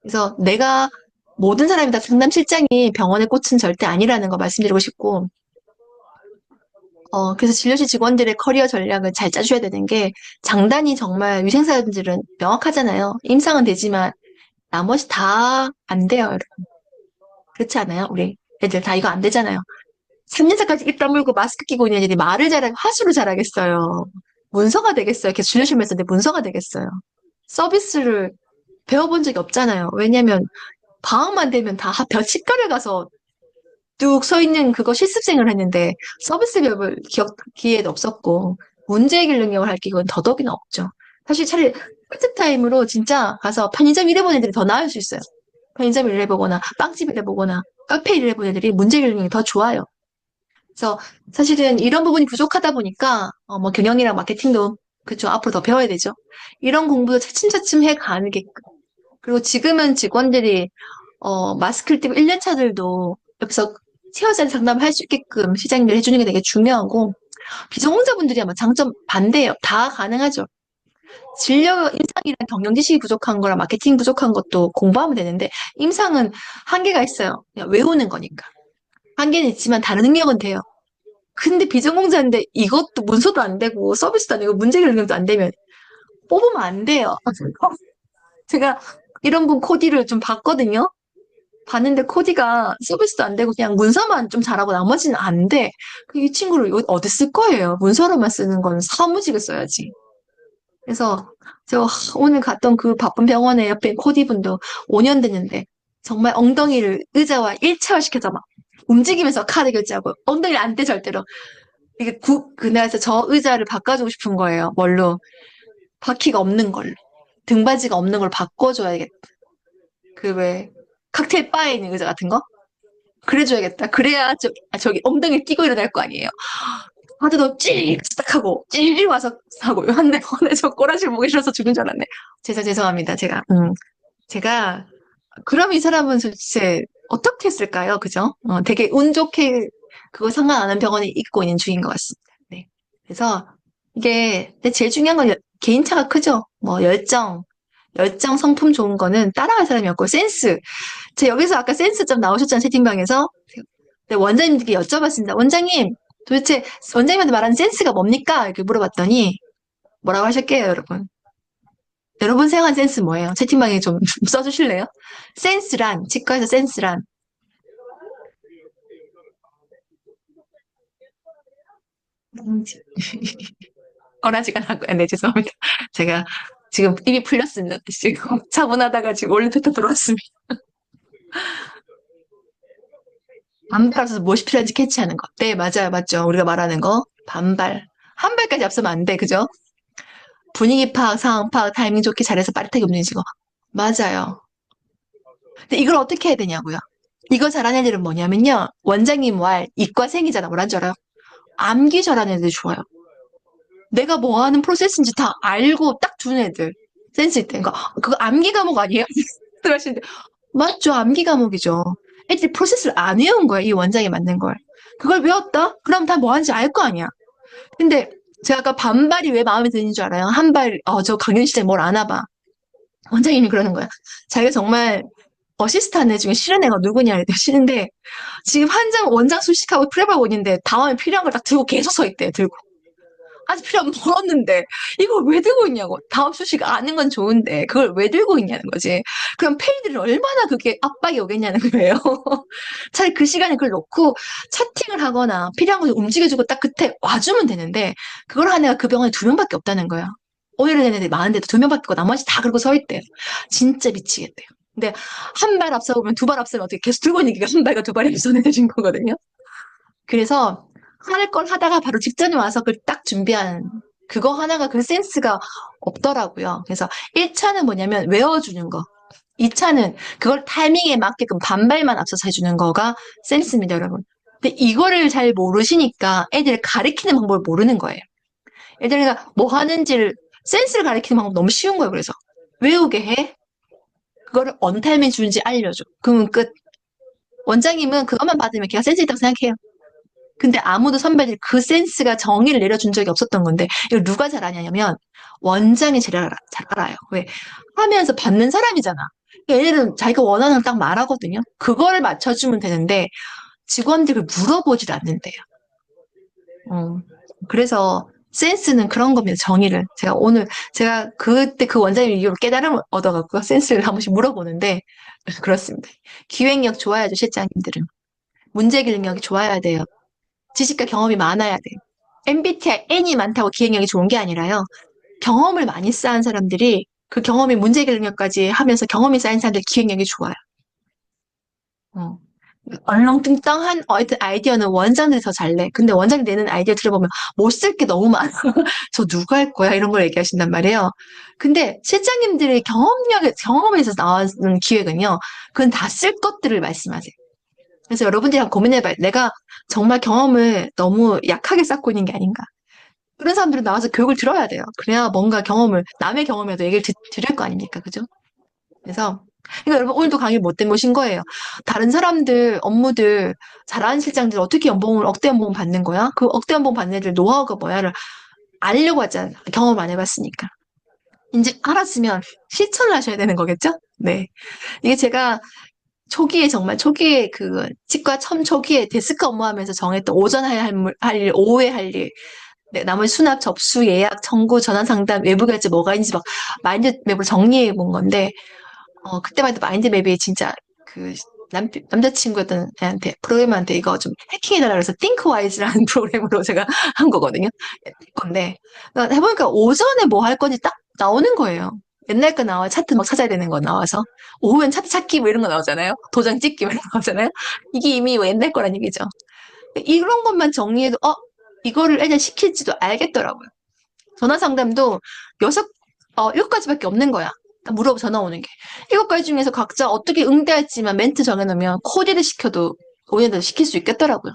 그래서 내가 모든 사람이 다 상담실장이 병원의 꽃은 절대 아니라는 거 말씀드리고 싶고, 그래서 진료실 직원들의 커리어 전략을 잘 짜줘야 되는 게 장단이 정말 위생사들은 명확하잖아요. 임상은 되지만 나머지 다 안 돼요, 여러분. 그렇지 않아요? 우리 애들 다 이거 안 되잖아요. 3년차까지 입 다물고 마스크 끼고 있는 애들이 말을 화술을 잘하겠어요. 문서가 되겠어요. 계속 진료실에서 내 문서가 되겠어요. 서비스를 배워본 적이 없잖아요. 왜냐면 방학만 되면 다 치과를 가서 뚝 서 있는 그거 실습생을 했는데 서비스 배울 기회도 없었고 문제 해결 능력을 할 기회는 더더욱이나 없죠. 사실 차라리 파트타임으로 진짜 가서 편의점 일해본 애들이 더 나을 수 있어요. 편의점 일을 해보거나 빵집 일을 해보거나 카페 일을 해본 애들이 문제 해결 능력이 더 좋아요. 그래서 사실은 이런 부분이 부족하다 보니까 뭐 경영이랑 마케팅도 그쵸 앞으로 더 배워야 되죠. 이런 공부도 차츰차츰 해 가는 게 그리고 지금은 직원들이 마스크를 띄고 1년 차들도 옆에서 체어자리 상담을 할 수 있게끔 시장님들 해주는 게 되게 중요하고 비전공자분들이 아마 장점 반대예요. 다 가능하죠. 진료 임상이랑 경영 지식이 부족한 거랑 마케팅 부족한 것도 공부하면 되는데 임상은 한계가 있어요. 그냥 외우는 거니까. 한계는 있지만 다른 능력은 돼요. 근데 비전공자인데 이것도 문서도 안 되고 서비스도 안 되고 문제 해결 능력도 안 되면 뽑으면 안 돼요. 제가 이런 분 코디를 좀 봤거든요. 봤는데 코디가 서비스도 안 되고 그냥 문서만 좀 잘하고 나머지는 안 돼. 이 친구를 어디 쓸 거예요? 문서로만 쓰는 건 사무직을 써야지. 그래서 저 오늘 갔던 그 바쁜 병원에 옆에 코디분도 5년 됐는데 정말 엉덩이를 의자와 일체화시켜서 막 움직이면서 카드 결제하고 엉덩이를 안 대 절대로. 이게 그날에서 저 의자를 바꿔주고 싶은 거예요. 뭘로? 바퀴가 없는 걸로. 등받이가 없는 걸 바꿔줘야겠다. 그 왜 칵테일 바에 있는 의자 같은 거? 그래줘야겠다. 그래야 저기 엉덩이 끼고 일어날 거 아니에요. 하드도 찌릿 하고 찌릿 와서 하고 한대 저 꼬라지 보기 싫어서 죽은 줄 알았네. 죄송합니다. 제가 그럼 이 사람은 도대체 어떻게 했을까요? 그죠? 되게 운 좋게 그거 상관 안 하는 병원에 입고 있는 중인 것 같습니다. 네. 그래서 이게 근데 제일 중요한 건 개인차가 크죠. 뭐 열정, 성품 좋은 거는 따라갈 사람이 없고 센스. 제가 여기서 아까 센스 좀 나오셨잖아요. 채팅방에서. 네, 원장님께 여쭤봤습니다. 원장님, 도대체 원장님한테 말하는 센스가 뭡니까? 이렇게 물어봤더니 뭐라고 하셨게요, 여러분? 여러분 생각한 센스 뭐예요? 채팅방에 좀 써주실래요? 센스란, 치과에서 센스란, 음, 어라지가 나고요. 네, 죄송합니다. 제가 지금 입이 풀렸습니다. 지금 차분하다가 지금 원래부터 들어왔습니다. 반발 앞서서 무엇이 필요한지 캐치하는 거. 네, 맞아요. 맞죠. 우리가 말하는 거. 반발. 한 발까지 앞서면 안 돼. 그죠? 분위기 파악, 상황 파악, 타이밍 좋게 잘해서 빠릿하게 움직이고. 맞아요. 근데 이걸 어떻게 해야 되냐고요? 이거 잘하는 애들은 뭐냐면요. 원장님 말, 이과생이잖아. 뭐란 줄 알아요? 암기 잘하는 애들 좋아요. 내가 뭐 하는 프로세스인지 다 알고 딱 두는 애들. 센스 있다는 거. 그거 암기 과목 아니에요? 그러시는데, 맞죠. 암기 과목이죠. 애들이 프로세스를 안 외운 거야. 이 원장이 맞는 걸. 그걸 외웠다? 그럼 다 뭐 하는지 알 거 아니야. 근데 제가 아까 반발이 왜 마음에 드는 줄 알아요? 한 발, 저 강연실에 뭘 아나 봐. 원장님이 그러는 거야. 자기가 정말 어시스트한 애 중에 싫은 애가 누구냐 이랬더니 싫은데 지금 한장 원장 수식하고 프레발 원인데 다음에 필요한 걸 딱 들고 계속 서 있대 들고 아직 필요한 멀었는데 이걸 왜 들고 있냐고 다음 수식 아는 건 좋은데 그걸 왜 들고 있냐는 거지 그럼 페이들은 얼마나 그게 압박이 오겠냐는 거예요 차라리 그 시간에 그걸 놓고 차팅을 하거나 필요한 걸 움직여주고 딱 그때 와주면 되는데 그걸 하는 애가 그 병원에 2명밖에 없다는 거야 오히려 된 애들이 많은데도 2명밖에 없고 나머지 다 그러고 서 있대요 진짜 미치겠대요 근데 한 발 앞서 보면 2발 앞서면 어떻게 계속 들고 있는 게 한 발과 2발이 앞서내진 거거든요. 그래서 할 걸 하다가 바로 직전에 와서 그걸 딱 준비하는 그거 하나가 그 센스가 없더라고요. 그래서 1차는 뭐냐면 외워주는 거. 2차는 그걸 타이밍에 맞게끔 반발만 앞서서 해주는 거가 센스입니다, 여러분. 근데 이거를 잘 모르시니까 애들 가리키는 방법을 모르는 거예요. 애들이가 뭐 하는지를 센스를 가리키는 방법 너무 쉬운 거예요, 그래서. 외우게 해? 그거를 언타임에 주는지 알려줘. 그러면 끝. 원장님은 그것만 받으면 걔가 센스 있다고 생각해요. 근데 아무도 선배들이 그 센스가 정의를 내려준 적이 없었던 건데 이걸 누가 잘 아냐면 원장이 잘 알아요. 왜? 하면서 받는 사람이잖아. 얘네들은 자기가 원하는 걸 딱 말하거든요. 그거를 맞춰주면 되는데 직원들을 물어보질 않는데요. 어. 그래서 센스는 그런 겁니다. 정의를. 제가 그때 그 원장님 이후로 깨달음을 얻어갖고 센스를 한 번씩 물어보는데 그렇습니다. 기획력 좋아야죠, 실장님들은. 문제 해결 능력이 좋아야 돼요. 지식과 경험이 많아야 돼요. MBTI N이 많다고 기획력이 좋은 게 아니라요. 경험을 많이 쌓은 사람들이 그 경험이 문제 해결 능력까지 하면서 경험이 쌓인 사람들 기획력이 좋아요. 어. 얼렁뚱땅한 아이디어는 원장들이 더 잘 내. 근데 원장이 내는 아이디어 들어보면 못 쓸 게 너무 많아. 저 누가 할 거야? 이런 걸 얘기하신단 말이에요. 근데 실장님들의 경험에서 나오는 기획은요. 그건 다 쓸 것들을 말씀하세요. 그래서 여러분들이 한번 고민해봐요. 내가 정말 경험을 너무 약하게 쌓고 있는 게 아닌가. 그런 사람들은 나와서 교육을 들어야 돼요. 그래야 뭔가 경험을, 남의 경험에도 얘기를 들을 거 아닙니까? 그죠? 그래서, 그러니까 여러분 오늘도 강의 뭐 때문에 오신 거예요? 다른 사람들, 업무들, 잘하는 실장들 어떻게 연봉을, 억대 연봉 받는 거야? 그 억대 연봉 받는 애들 노하우가 뭐야를 알려고 하잖아. 경험 안 해봤으니까. 이제 알았으면 실천을 하셔야 되는 거겠죠? 네. 이게 제가 초기에 정말 초기에 그 치과 처음 초기에 데스크 업무하면서 정했던 오전 할 일, 오후에 할 일, 네, 나머지 수납, 접수, 예약, 청구, 전화 상담, 외부 결제 뭐가 있는지 막 마인드맵으로 정리해 본 건데 그때만 해도 마인드맵이 진짜 그 남자친구였던 애한테 프로그래머한테 이거 좀 해킹해달라 그래서 띵크와이즈라는 프로그램으로 제가 한 거거든요. 건데 그러니까 해보니까 오전에 뭐 할 건지 딱 나오는 거예요. 옛날 거 나와 차트 막 찾아야 되는 거 나와서 오후엔 차트 찾기 뭐 이런 거 나오잖아요. 도장 찍기 뭐 이런 거 나오잖아요. 이게 이미 뭐 옛날 거란 얘기죠. 이런 것만 정리해도 이거를 애들 시킬지도 알겠더라고요. 전화 상담도 일곱 가지밖에 없는 거야. 물어보 전화 오는 게. 일곱 가지 중에서 각자 어떻게 응대할지만 멘트 정해놓으면 코디를 시켜도 오해도 시킬 수 있겠더라고요.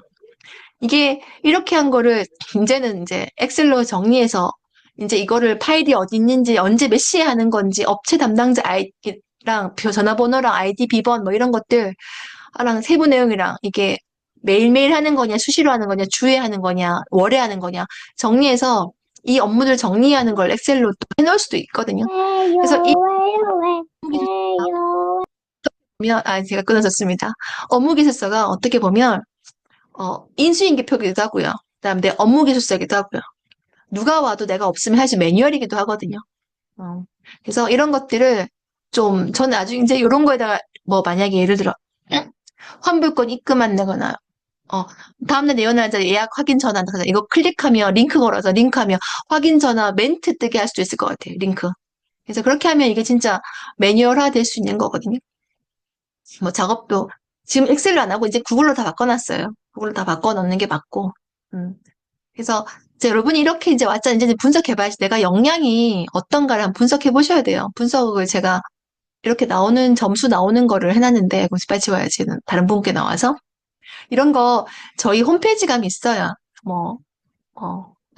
이게 이렇게 한 거를 이제는 이제 엑셀로 정리해서 이제 이거를 파일이 어디 있는지 언제 몇 시에 하는 건지 업체 담당자 아이디랑 전화번호랑 아이디 비번 뭐 이런 것들랑 세부 내용이랑 이게 매일매일 하는 거냐 수시로 하는 거냐 주에 하는 거냐 월에 하는 거냐 정리해서 이 업무들 정리하는 걸 엑셀로 또 해놓을 수도 있거든요. 그래서 이 보면 제가 끊어졌습니다. 업무 기술서가 어떻게 보면 인수인계표기도 하고요. 그다음 내 업무 기술서기도 하고요. 누가 와도 내가 없으면 사실 매뉴얼이기도 하거든요. 어. 그래서 이런 것들을 좀 저는 아주 이제 이런 거에다가 뭐 만약에 예를 들어 환불권 입금한다거나 다음날 내연을 하자 예약 확인 전화 이거 클릭하면 링크 걸어서 링크하면 확인 전화 멘트 뜨게 할 수도 있을 것 같아요. 링크. 그래서 그렇게 하면 이게 진짜 매뉴얼화 될 수 있는 거거든요. 뭐 작업도 지금 엑셀로 안 하고 이제 구글로 다 바꿔놨어요. 구글로 다 바꿔놓는 게 맞고. 음. 그래서 이제 여러분이 이렇게 이제 왔잖아요. 이제 분석해봐야지 내가 역량이 어떤가를 한번 분석해 보셔야 돼요. 분석을 제가 이렇게 나오는 점수 나오는 거를 해놨는데 그럼 빨리 지워야지. 다른 분께 나와서 이런 거 저희 홈페이지감이 있어요. 뭐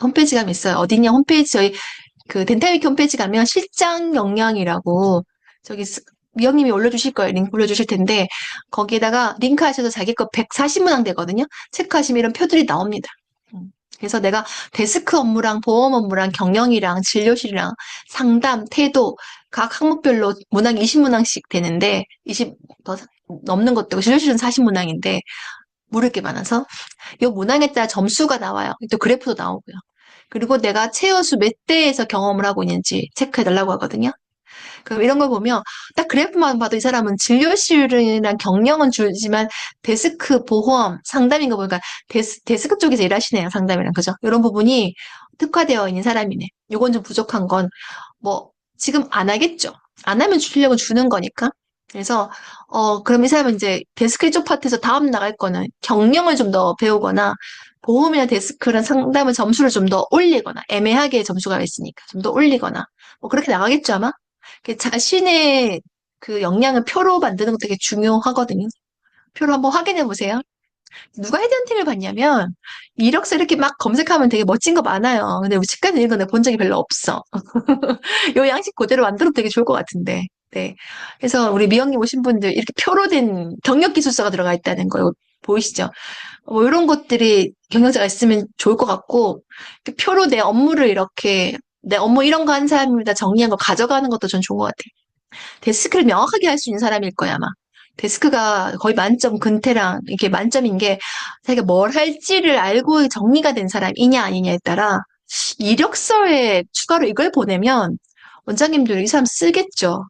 홈페이지감이 있어요. 어디냐 홈페이지 저희 그 덴탈위키 홈페이지 가면 실장 역량이라고 저기 미영님이 올려주실 거예요. 링크 올려주실 텐데 거기에다가 링크 하셔서 자기 거 140문항 되거든요. 체크하시면 이런 표들이 나옵니다. 그래서 내가 데스크 업무랑 보험 업무랑 경영이랑 진료실이랑 상담, 태도 각 항목별로 문항 20문항씩 되는데 20 더 넘는 것도 진료실은 40문항인데 물을 게 많아서 이 문항에 따라 점수가 나와요. 또 그래프도 나오고요. 그리고 내가 체어수 몇 대에서 경험을 하고 있는지 체크해달라고 하거든요. 그럼 이런 걸 보면 딱 그래프만 봐도 이 사람은 진료실이랑 경영은 줄지만 데스크 보험 상담인 거 보니까 데스크 쪽에서 일하시네요. 상담이랑 그죠? 이런 부분이 특화되어 있는 사람이네. 요건 좀 부족한 건 뭐 지금 안 하겠죠. 안 하면 주려고 주는 거니까. 그래서 그럼 이 사람은 이제 데스크 쪽 파트에서 다음 나갈 거는 경영을 좀 더 배우거나 보험이나 데스크랑 상담을 점수를 좀 더 올리거나 애매하게 점수가 있으니까 좀 더 올리거나 뭐 그렇게 나가겠죠 아마. 자신의 그 역량을 표로 만드는 것도 되게 중요하거든요. 표로 한번 확인해 보세요. 누가 헤드헌팅을 받냐면 이력서 이렇게 막 검색하면 되게 멋진 거 많아요. 근데 우리 치과는 이런 거본 적이 별로 없어. 요 양식 그대로 만들어도 되게 좋을 것 같은데. 네. 그래서 우리 미영님 오신 분들 이렇게 표로 된 경력 기술서가 들어가 있다는 거 보이시죠? 뭐 이런 것들이 경영자가 있으면 좋을 것 같고 표로 내 업무를 이렇게 내 업무 이런 거 한 사람입니다 정리한 거 가져가는 것도 전 좋은 것 같아요. 데스크를 명확하게 할 수 있는 사람일 거야 아마. 데스크가 거의 만점 근태랑 이게 만점인 게 자기가 뭘 할지를 알고 정리가 된 사람이냐 아니냐에 따라 이력서에 추가로 이걸 보내면 원장님들 이 사람 쓰겠죠.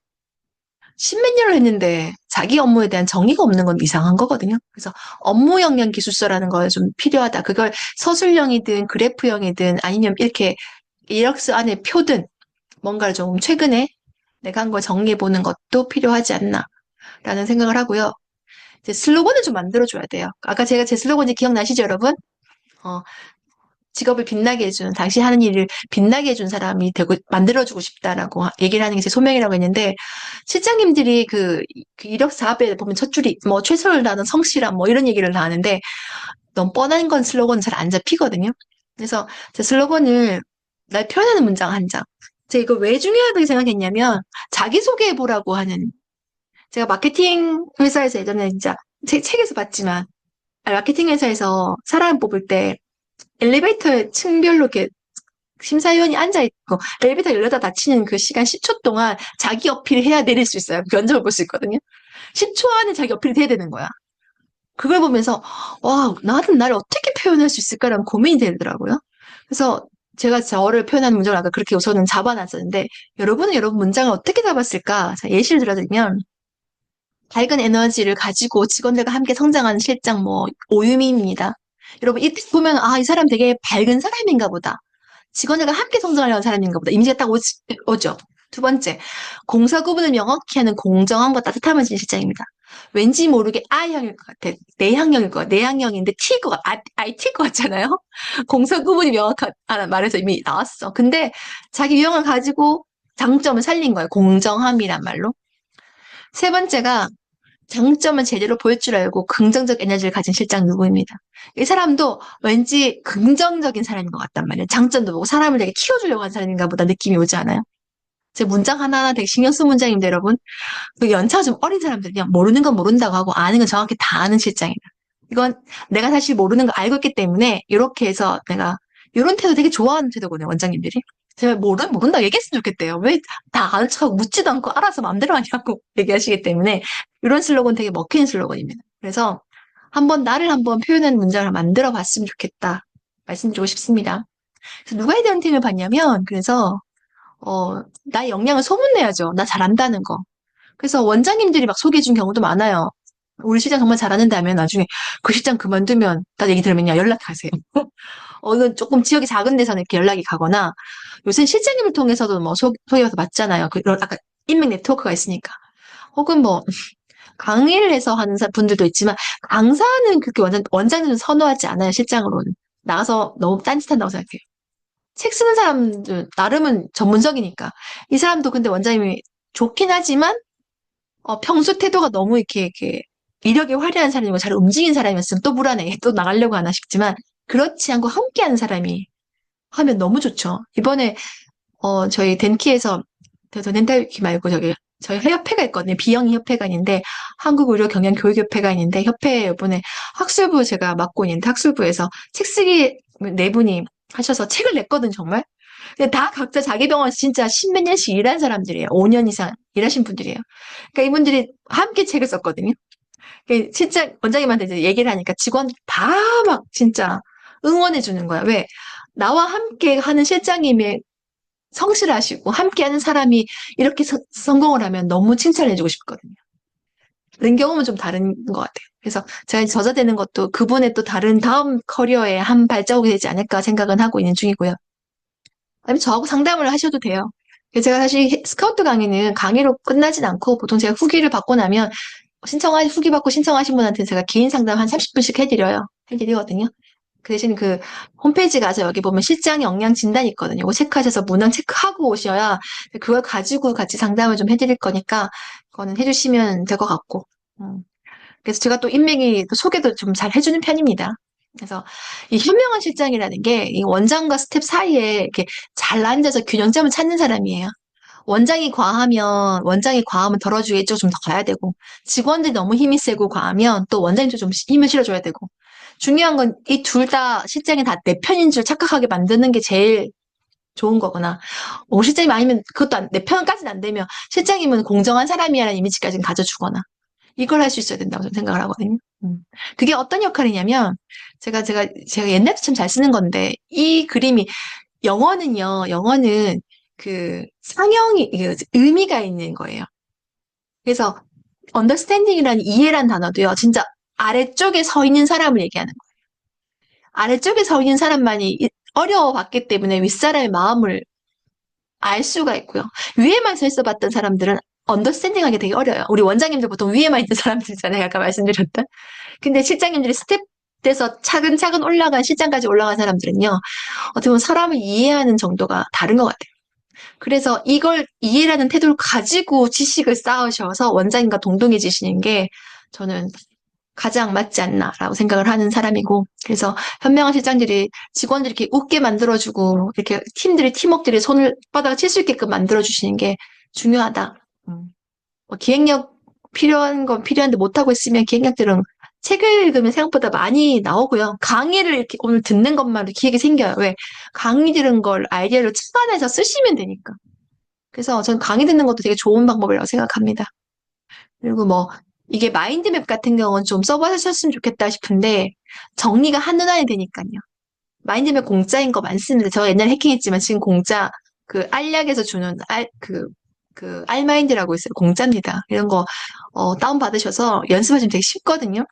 십몇 년을 했는데 자기 업무에 대한 정의가 없는 건 이상한 거거든요. 그래서 업무 역량 기술서라는 거 좀 필요하다. 그걸 서술형이든 그래프형이든 아니면 이렇게 이력서 안에 표든 뭔가를 좀 최근에 내가 한 걸 정리해 보는 것도 필요하지 않나라는 생각을 하고요. 이제 슬로건을 좀 만들어줘야 돼요. 아까 제가 제 슬로건이 기억나시죠, 여러분? 어, 직업을 빛나게 해준, 당시 하는 일을 빛나게 해준 사람이 되고, 만들어주고 싶다라고 얘기를 하는 게 제 소명이라고 했는데, 실장님들이 그 이력 사업에 보면 첫 줄이 뭐 최선을 다하는 성실함 뭐 이런 얘기를 다 하는데, 너무 뻔한 건 슬로건은 잘 안 잡히거든요. 그래서 제 슬로건을 날 표현하는 문장 한 장. 제가 이거 왜 중요하다고 생각했냐면, 자기소개해보라고 하는, 제가 마케팅 회사에서 예전에 진짜 책에서 봤지만, 마케팅 회사에서 사람 뽑을 때 엘리베이터 층별로 이렇게 심사위원이 앉아있고 엘리베이터 열려다 닫히는 그 시간 10초 동안 자기 어필을 해야 내릴 수 있어요. 면접을 볼 수 있거든요. 10초 안에 자기 어필이 돼야 되는 거야. 그걸 보면서 와, 나는 나를 어떻게 표현할 수 있을까라는 고민이 되더라고요. 그래서 제가 저를 표현하는 문장을 아까 그렇게 우선은 잡아놨었는데 여러분은 여러분 문장을 어떻게 잡았을까? 자, 예시를 들어드리면 밝은 에너지를 가지고 직원들과 함께 성장하는 실장 뭐 오유미입니다. 여러분 이 보면 아, 이 사람 되게 밝은 사람인가 보다. 직원들과 함께 성장하려는 사람인가 보다. 이미지가 딱 오죠. 두 번째, 공사 구분을 명확히 하는 공정함과 따뜻함을 지닌 실장입니다. 왠지 모르게 I형일 것 같아. 내향형일 것 같아. 내향형인데 T일 것 같아. IT일 것 같잖아요? 공사 구분이 명확하다는 말에서 이미 나왔어. 근데 자기 유형을 가지고 장점을 살린 거예요. 공정함이란 말로. 세 번째가 장점을 제대로 보일 줄 알고 긍정적 에너지를 가진 실장 누구입니다. 이 사람도 왠지 긍정적인 사람인 것 같단 말이에요. 장점도 보고 사람을 되게 키워주려고 하는 사람인가 보다 느낌이 오지 않아요? 제 문장 하나하나 되게 신경 쓴 문장인데 여러분, 그 연차가 좀 어린 사람들 그냥 모르는 건 모른다고 하고 아는 건 정확히 다 아는 실장이다. 이건 내가 사실 모르는 거 알고 있기 때문에 이렇게 해서 내가 이런 태도 되게 좋아하는 태도거든요, 원장님들이. 제가 모른다 얘기했으면 좋겠대요. 왜 다 아는 척하고 묻지도 않고 알아서 마음대로 하냐고 얘기하시기 때문에 이런 슬로건 되게 먹히는 슬로건입니다. 그래서 나를 한번 표현하는 문장을 만들어 봤으면 좋겠다 말씀드리고 싶습니다. 그래서 누가 헤드헌팅을 봤냐면 그래서 나의 역량을 소문내야죠. 나 잘한다는 거. 그래서 원장님들이 막 소개해준 경우도 많아요. 우리 시장 정말 잘하는데 하면 나중에 그 시장 그만두면 나 얘기 들으면요 연락하세요. 어느 조금 지역이 작은 데서는 이렇게 연락이 가거나 요새 실장님을 통해서도 뭐 소개받아서 맞잖아요. 아까 인맥 네트워크가 있으니까. 혹은 뭐 강의를 해서 하는 분들도 있지만 강사는 그렇게 원장님은 선호하지 않아요. 실장으로는. 나가서 너무 딴짓한다고 생각해요. 책 쓰는 사람들 나름은 전문적이니까. 이 사람도 근데 원장님이 좋긴 하지만 평소 태도가 너무 이렇게 이력이 화려한 사람이고 잘 움직이는 사람이었으면 또 불안해. 또 나가려고 하나 싶지만 그렇지 않고 함께하는 사람이 하면 너무 좋죠. 이번에 저희 덴키에서 덴탈키 말고 저희 협회가 있거든요. 비영리 협회가 있는데 한국의료경영교육협회가 있는데 협회 이번에 학술부 제가 맡고 있는데 학술부에서 책 쓰기 네 분이 하셔서 책을 냈거든 정말. 근데 다 각자 자기 병원에서 진짜 십몇 년씩 일한 사람들이에요. 5년 이상 일하신 분들이에요. 그러니까 이분들이 함께 책을 썼거든요. 진짜 원장님한테 이제 얘기를 하니까 직원 다 막 진짜 응원해 주는 거야. 왜? 나와 함께 하는 실장님의 성실하시고 함께하는 사람이 이렇게 성공을 하면 너무 칭찬해주고 싶거든요. 그런 경험은 좀 다른 것 같아요. 그래서 제가 저자되는 것도 그분의 또 다른 다음 커리어의 한 발자국이 되지 않을까 생각은 하고 있는 중이고요. 아니면 저하고 상담을 하셔도 돼요. 제가 사실 스카우트 강의는 강의로 끝나진 않고 보통 제가 후기를 받고 나면 후기 받고 신청하신 분한테는 제가 개인 상담 한 30분씩 해드리거든요. 그 대신 그 홈페이지 가서 여기 보면 실장 역량 진단이 있거든요. 이거 체크하셔서 문항 체크하고 오셔야 그걸 가지고 같이 상담을 좀 해드릴 거니까 그거는 해주시면 될 것 같고. 그래서 제가 또 인맥이 또 소개도 좀 잘 해주는 편입니다. 그래서 이 현명한 실장이라는 게 이 원장과 스텝 사이에 이렇게 잘 앉아서 균형점을 찾는 사람이에요. 원장이 과하면 덜어주겠죠. 좀 더 가야 되고. 직원들이 너무 힘이 세고 과하면 또 원장님도 좀 힘을 실어줘야 되고. 중요한 건 이 둘 다 실장이 다 내 편인 줄 착각하게 만드는 게 제일 좋은 거구나. 실장님 아니면 그것도 내 편까지는 안 되면 실장님은 공정한 사람이라는 이미지까지는 가져주거나. 이걸 할 수 있어야 된다고 저는 생각을 하거든요. 그게 어떤 역할이냐면 제가 옛날부터 참 잘 쓰는 건데 이 그림이 영어는 그 상형이 의미가 있는 거예요. 그래서 understanding이라는 이해란 단어도요. 진짜 아래쪽에 서 있는 사람을 얘기하는 거예요. 아래쪽에 서 있는 사람만이 어려워봤기 때문에 윗사람의 마음을 알 수가 있고요. 위에만 서 있어 봤던 사람들은 언더스탠딩하기 되게 어려워요. 우리 원장님들 보통 위에만 있는 사람들이잖아요. 아까 말씀드렸던. 근데 실장님들이 스텝 밑에서 차근차근 올라간 실장까지 올라간 사람들은요, 어떻게 보면 사람을 이해하는 정도가 다른 것 같아요. 그래서 이걸 이해라는 태도를 가지고 지식을 쌓으셔서 원장님과 동동해지시는 게 저는 가장 맞지 않나라고 생각을 하는 사람이고, 그래서 현명한 실장들이 직원들이 이렇게 웃게 만들어주고, 이렇게 팀워크들이 손을 바닥을 칠 수 있게끔 만들어주시는 게 중요하다. 뭐 기획력 필요한 건 필요한데 못하고 있으면 기획력들은 책을 읽으면 생각보다 많이 나오고요. 강의를 이렇게 오늘 듣는 것만으로 기획이 생겨요. 왜? 강의 들은 걸 아이디어를 찾아내서 쓰시면 되니까. 그래서 저는 강의 듣는 것도 되게 좋은 방법이라고 생각합니다. 그리고 뭐, 이게 마인드맵 같은 경우는 좀 써보셨으면 좋겠다 싶은데, 정리가 한눈안에 되니까요. 마인드맵 공짜인 거 많습니다. 저 옛날에 해킹했지만 지금 공짜, 그 알약에서 주는 알마인드라고 있어요. 공짜입니다. 이런 거, 다운받으셔서 연습하시면 되게 쉽거든요.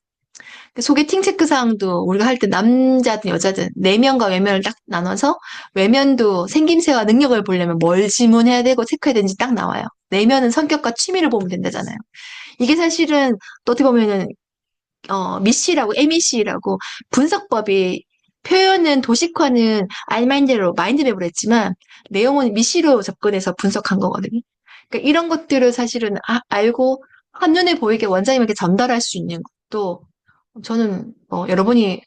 그 소개팅 체크사항도 우리가 할 때 남자든 여자든 내면과 외면을 딱 나눠서 외면도 생김새와 능력을 보려면 뭘 질문해야 되고 체크해야 되는지 딱 나와요. 내면은 성격과 취미를 보면 된다잖아요. 이게 사실은 또 어떻게 보면은 미시라고 MEC라고 분석법이 표현은 도식화는 알마인드로 마인드맵으로 했지만 내용은 미시로 접근해서 분석한 거거든요. 그러니까 이런 것들을 사실은 알고 한눈에 보이게 원장님에게 전달할 수 있는 것도 저는 여러분이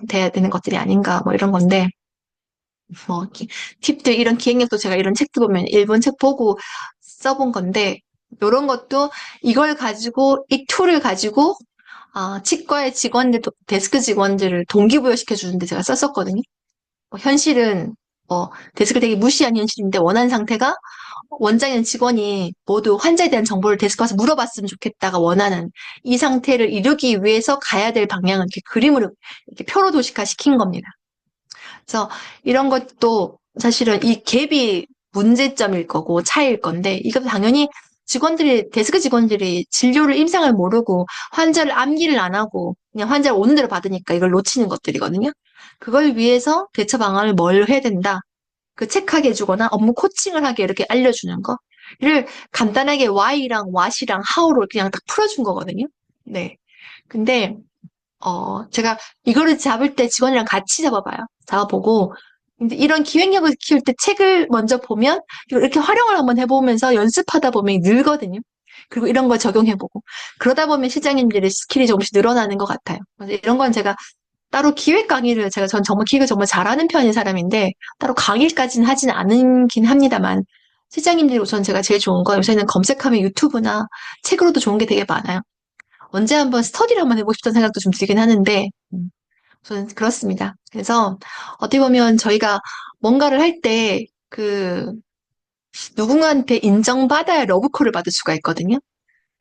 돼야 되는 것들이 아닌가 뭐 이런 건데 팁들 이런 기획력도 제가 이런 책도 보면 일본 책 보고 써본 건데 이런 것도 이걸 가지고 이 툴을 가지고 치과의 데스크 직원들을 동기부여시켜 주는데 제가 썼었거든요. 현실은 데스크를 되게 무시한 현실인데 원하는 상태가 원장이나 직원이 모두 환자에 대한 정보를 데스크 와서 물어봤으면 좋겠다가 원하는 이 상태를 이루기 위해서 가야 될 방향을 이렇게 그림으로 이렇게 표로 도식화 시킨 겁니다. 그래서 이런 것도 사실은 이 갭이 문제점일 거고 차이일 건데 이거 당연히 데스크 직원들이 진료를 임상을 모르고 환자를 암기를 안 하고 그냥 환자를 오는 대로 받으니까 이걸 놓치는 것들이거든요. 그걸 위해서 대처 방안을 뭘 해야 된다. 그 체크하게 해주거나 업무 코칭을 하게 이렇게 알려주는 거를 간단하게 why랑 what이랑 how로 그냥 딱 풀어준 거거든요. 네. 근데 제가 이거를 잡을 때 직원이랑 같이 잡아봐요. 잡아보고, 근데 이런 기획력을 키울 때 책을 먼저 보면, 이렇게 활용을 한번 해보면서 연습하다 보면 늘거든요. 그리고 이런 걸 적용해보고. 그러다 보면 실장님들의 스킬이 조금씩 늘어나는 것 같아요. 그래서 이런 건 제가 따로 기획 강의를, 전 정말 기획을 정말 잘하는 편인 사람인데, 따로 강의까지는 하진 않긴 합니다만, 실장님들이 우선 제가 제일 좋은 건 요새는 검색하면 유튜브나 책으로도 좋은 게 되게 많아요. 언제 한번 스터디를 한번 해보고 싶다는 생각도 좀 들긴 하는데, 저는 그렇습니다. 그래서 어떻게 보면 저희가 뭔가를 할 때, 누군가한테 인정받아야 러브콜을 받을 수가 있거든요.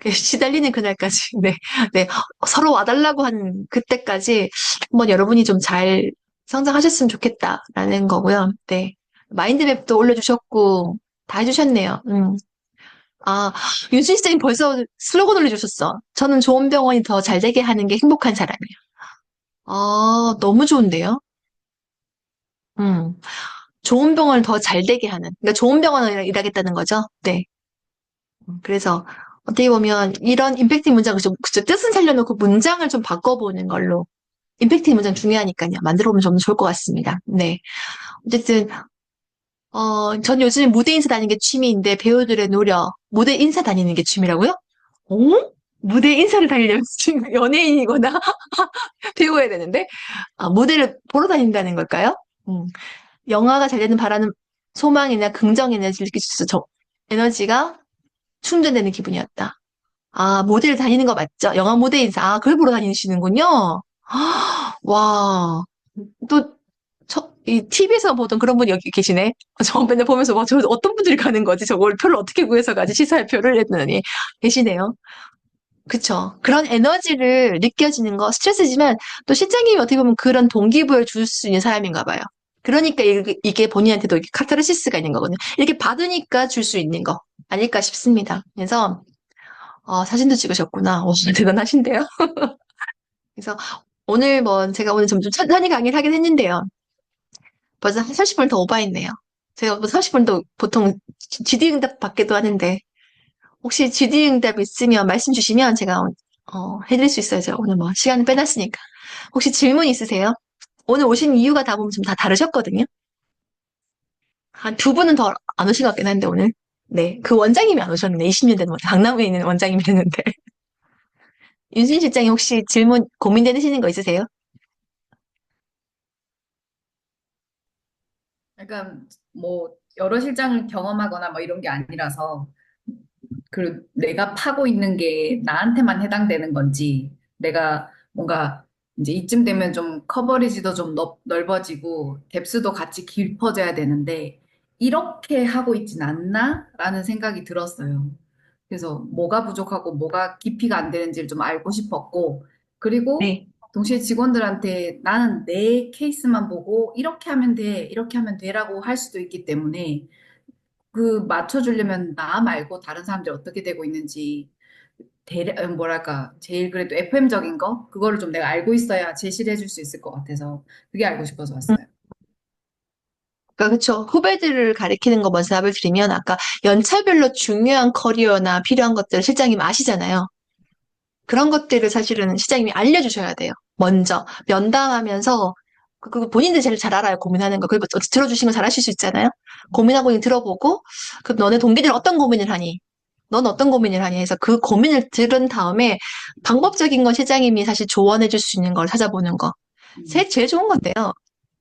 시달리는 그날까지, 네, 네, 서로 와달라고 하는 그때까지 한번 여러분이 좀 잘 성장하셨으면 좋겠다라는 거고요. 네. 마인드맵도 올려주셨고, 다 해주셨네요. 윤순 시장님 벌써 슬로건 올려주셨어. 저는 좋은 병원이 더 잘 되게 하는 게 행복한 사람이에요. 너무 좋은데요? 음, 좋은 병원을 더 잘 되게 하는. 그러니까 좋은 병원을 일하겠다는 거죠? 네. 그래서 어떻게 보면 이런 임팩팅 문장을 그쵸, 뜻은 살려놓고 문장을 좀 바꿔보는 걸로. 임팩팅 문장 중요하니까요. 만들어보면 좀 좋을 것 같습니다. 네. 어쨌든, 전 요즘 무대 인사 다니는 게 취미인데 배우들의 노력, 무대 인사 다니는 게 취미라고요? 어? 무대 인사를 다니려면 지금 연예인이거나 배워야 되는데, 무대를 보러 다닌다는 걸까요? 음, 영화가 잘 되는 바라는 소망이나 긍정 에너지를 느낄 수 있어. 에너지가 충전되는 기분이었다. 무대를 다니는 거 맞죠? 영화 무대 인사. 그걸 보러 다니시는군요. 와, 또, 이 TV에서 보던 그런 분이 여기 계시네. 저 맨날 보면서, 와, 저 어떤 분들이 가는 거지? 저걸 표를 어떻게 구해서 가지? 시사표를 했더니 계시네요. 그쵸. 그런 에너지를 느껴지는 거 스트레스지만 또 실장님이 어떻게 보면 그런 동기부여를 줄 수 있는 사람인가 봐요. 그러니까 이게 본인한테도 이렇게 카타르시스가 있는 거거든요. 이렇게 받으니까 줄 수 있는 거 아닐까 싶습니다. 그래서 사진도 찍으셨구나. 대단하신데요. 그래서 오늘 뭐 제가 오늘 좀 천천히 강의를 하긴 했는데요. 벌써 한 30분 더 오버했네요. 제가 뭐 30분도 보통 GD 응답 받기도 하는데 혹시 GD 응답 있으면 말씀 주시면 제가 해드릴 수 있어요. 제가 오늘 뭐 시간을 빼놨으니까. 혹시 질문 있으세요? 오늘 오신 이유가 다 보면 좀 다 다르셨거든요. 한 두 분은 더 안 오신 것 같긴 한데, 오늘. 네. 그 원장님이 안 오셨네. 20년 된 강남에 있는 원장님이랬는데. 윤신 실장님 혹시 질문 고민되시는 거 있으세요? 약간 뭐 여러 실장을 경험하거나 뭐 이런 게 아니라서 그 내가 파고 있는 게 나한테만 해당되는 건지 내가 뭔가 이제 이쯤 되면 좀 커버리지도 좀 넓어지고 뎁스도 같이 깊어져야 되는데 이렇게 하고 있진 않나라는 생각이 들었어요. 그래서 뭐가 부족하고 뭐가 깊이가 안 되는지를 좀 알고 싶었고 그리고 네. 동시에 직원들한테 나는 내 케이스만 보고 이렇게 하면 돼, 이렇게 하면 돼라고 할 수도 있기 때문에 그 맞춰주려면 나 말고 다른 사람들이 어떻게 되고 있는지 뭐랄까 제일 그래도 FM적인 거 그거를 좀 내가 알고 있어야 제시를 해줄 수 있을 것 같아서 그게 알고 싶어서 음, 왔어요. 그러니까 그쵸. 후배들을 가리키는 거 먼저 답을 드리면 아까 연차별로 중요한 커리어나 필요한 것들을 실장님 아시잖아요. 그런 것들을 사실은 시장님이 알려주셔야 돼요. 먼저 면담하면서 그거 본인들 제일 잘 알아요. 고민하는 거. 그리고 들어주신 거 잘 하실 수 있잖아요. 고민하고 있는 들어보고 그럼 너네 동기들 어떤 고민을 하니? 넌 어떤 고민을 하니? 해서 그 고민을 들은 다음에 방법적인 건 시장님이 사실 조언해 줄 수 있는 걸 찾아보는 거. 음, 제일 좋은 건데요.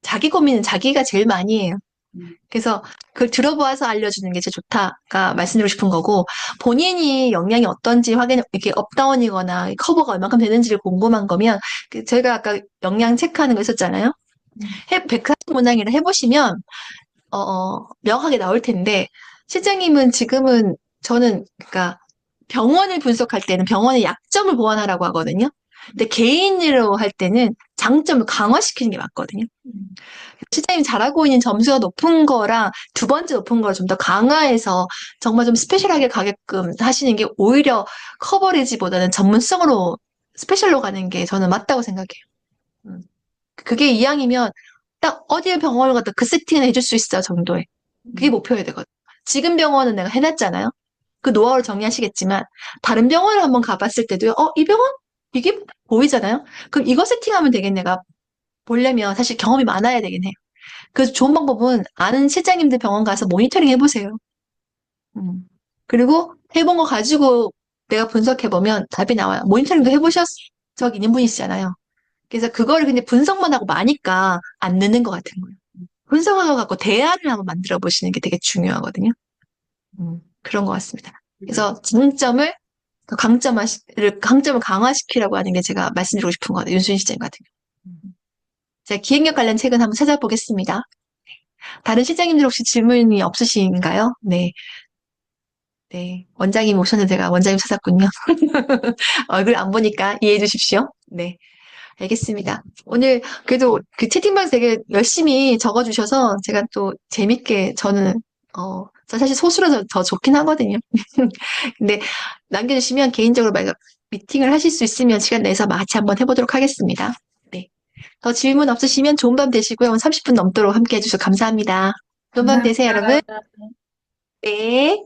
자기 고민은 자기가 제일 많이 해요. 음, 그래서 그걸 들어보아서 알려주는 게 제일 좋다가 말씀드리고 싶은 거고, 본인이 역량이 어떤지 이렇게 업다운이거나 커버가 얼마큼 되는지를 궁금한 거면, 제가 아까 역량 체크하는 거 있었잖아요. 음, 140 문항이라 해보시면, 명확하게 나올 텐데, 실장님은 지금은 그러니까 병원을 분석할 때는 병원의 약점을 보완하라고 하거든요. 근데 개인으로 할 때는 장점을 강화시키는 게 맞거든요. 음, 시장님이 잘하고 있는 점수가 높은 거랑 두 번째 높은 걸 좀 더 강화해서 정말 좀 스페셜하게 가게끔 하시는 게 오히려 커버리지보다는 전문성으로 스페셜로 가는 게 저는 맞다고 생각해요. 음. 그게 이왕이면 딱 어디에 병원을 가도 그 세팅을 해줄 수 있어 정도의. 그게 음, 목표여야 되거든. 지금 병원은 내가 해놨잖아요. 그 노하우를 정리하시겠지만 다른 병원을 한번 가봤을 때도요. 이 병원? 이게 보이잖아요. 그럼 이거 세팅하면 되겠네가 보려면 사실 경험이 많아야 되긴 해요. 그래서 좋은 방법은 아는 실장님들 병원 가서 모니터링 해보세요. 음. 그리고 해본 거 가지고 내가 분석해보면 답이 나와요. 모니터링도 해보셨 적 있는 분이시잖아요. 그래서 그거를 근데 분석만 하고 마니까 안 느는 것 같은 거예요. 분석을 갖고 대안을 한번 만들어 보시는 게 되게 중요하거든요. 그런 것 같습니다. 음, 그래서 장점을 강점을 강화시키라고 하는 게 제가 말씀드리고 싶은 거 같아요. 윤수인 시장 같은 경우. 제가 기획력 관련 책은 한번 찾아보겠습니다. 다른 실장님들 혹시 질문이 없으신가요? 네. 네. 원장님 오셨는데 제가 원장님 찾았군요. 얼굴 안 보니까 이해해 주십시오. 네. 알겠습니다. 오늘 그래도 그 채팅방 되게 열심히 적어주셔서 제가 또 재밌게 저 사실 소수라서 더 좋긴 하거든요. 근데 남겨주시면 개인적으로 미팅을 하실 수 있으면 시간 내서 같이 한번 해보도록 하겠습니다. 네. 더 질문 없으시면 좋은 밤 되시고요. 오늘 30분 넘도록 함께 해주셔서 감사합니다. 좋은 밤 되세요, 여러분. 감사합니다. 네.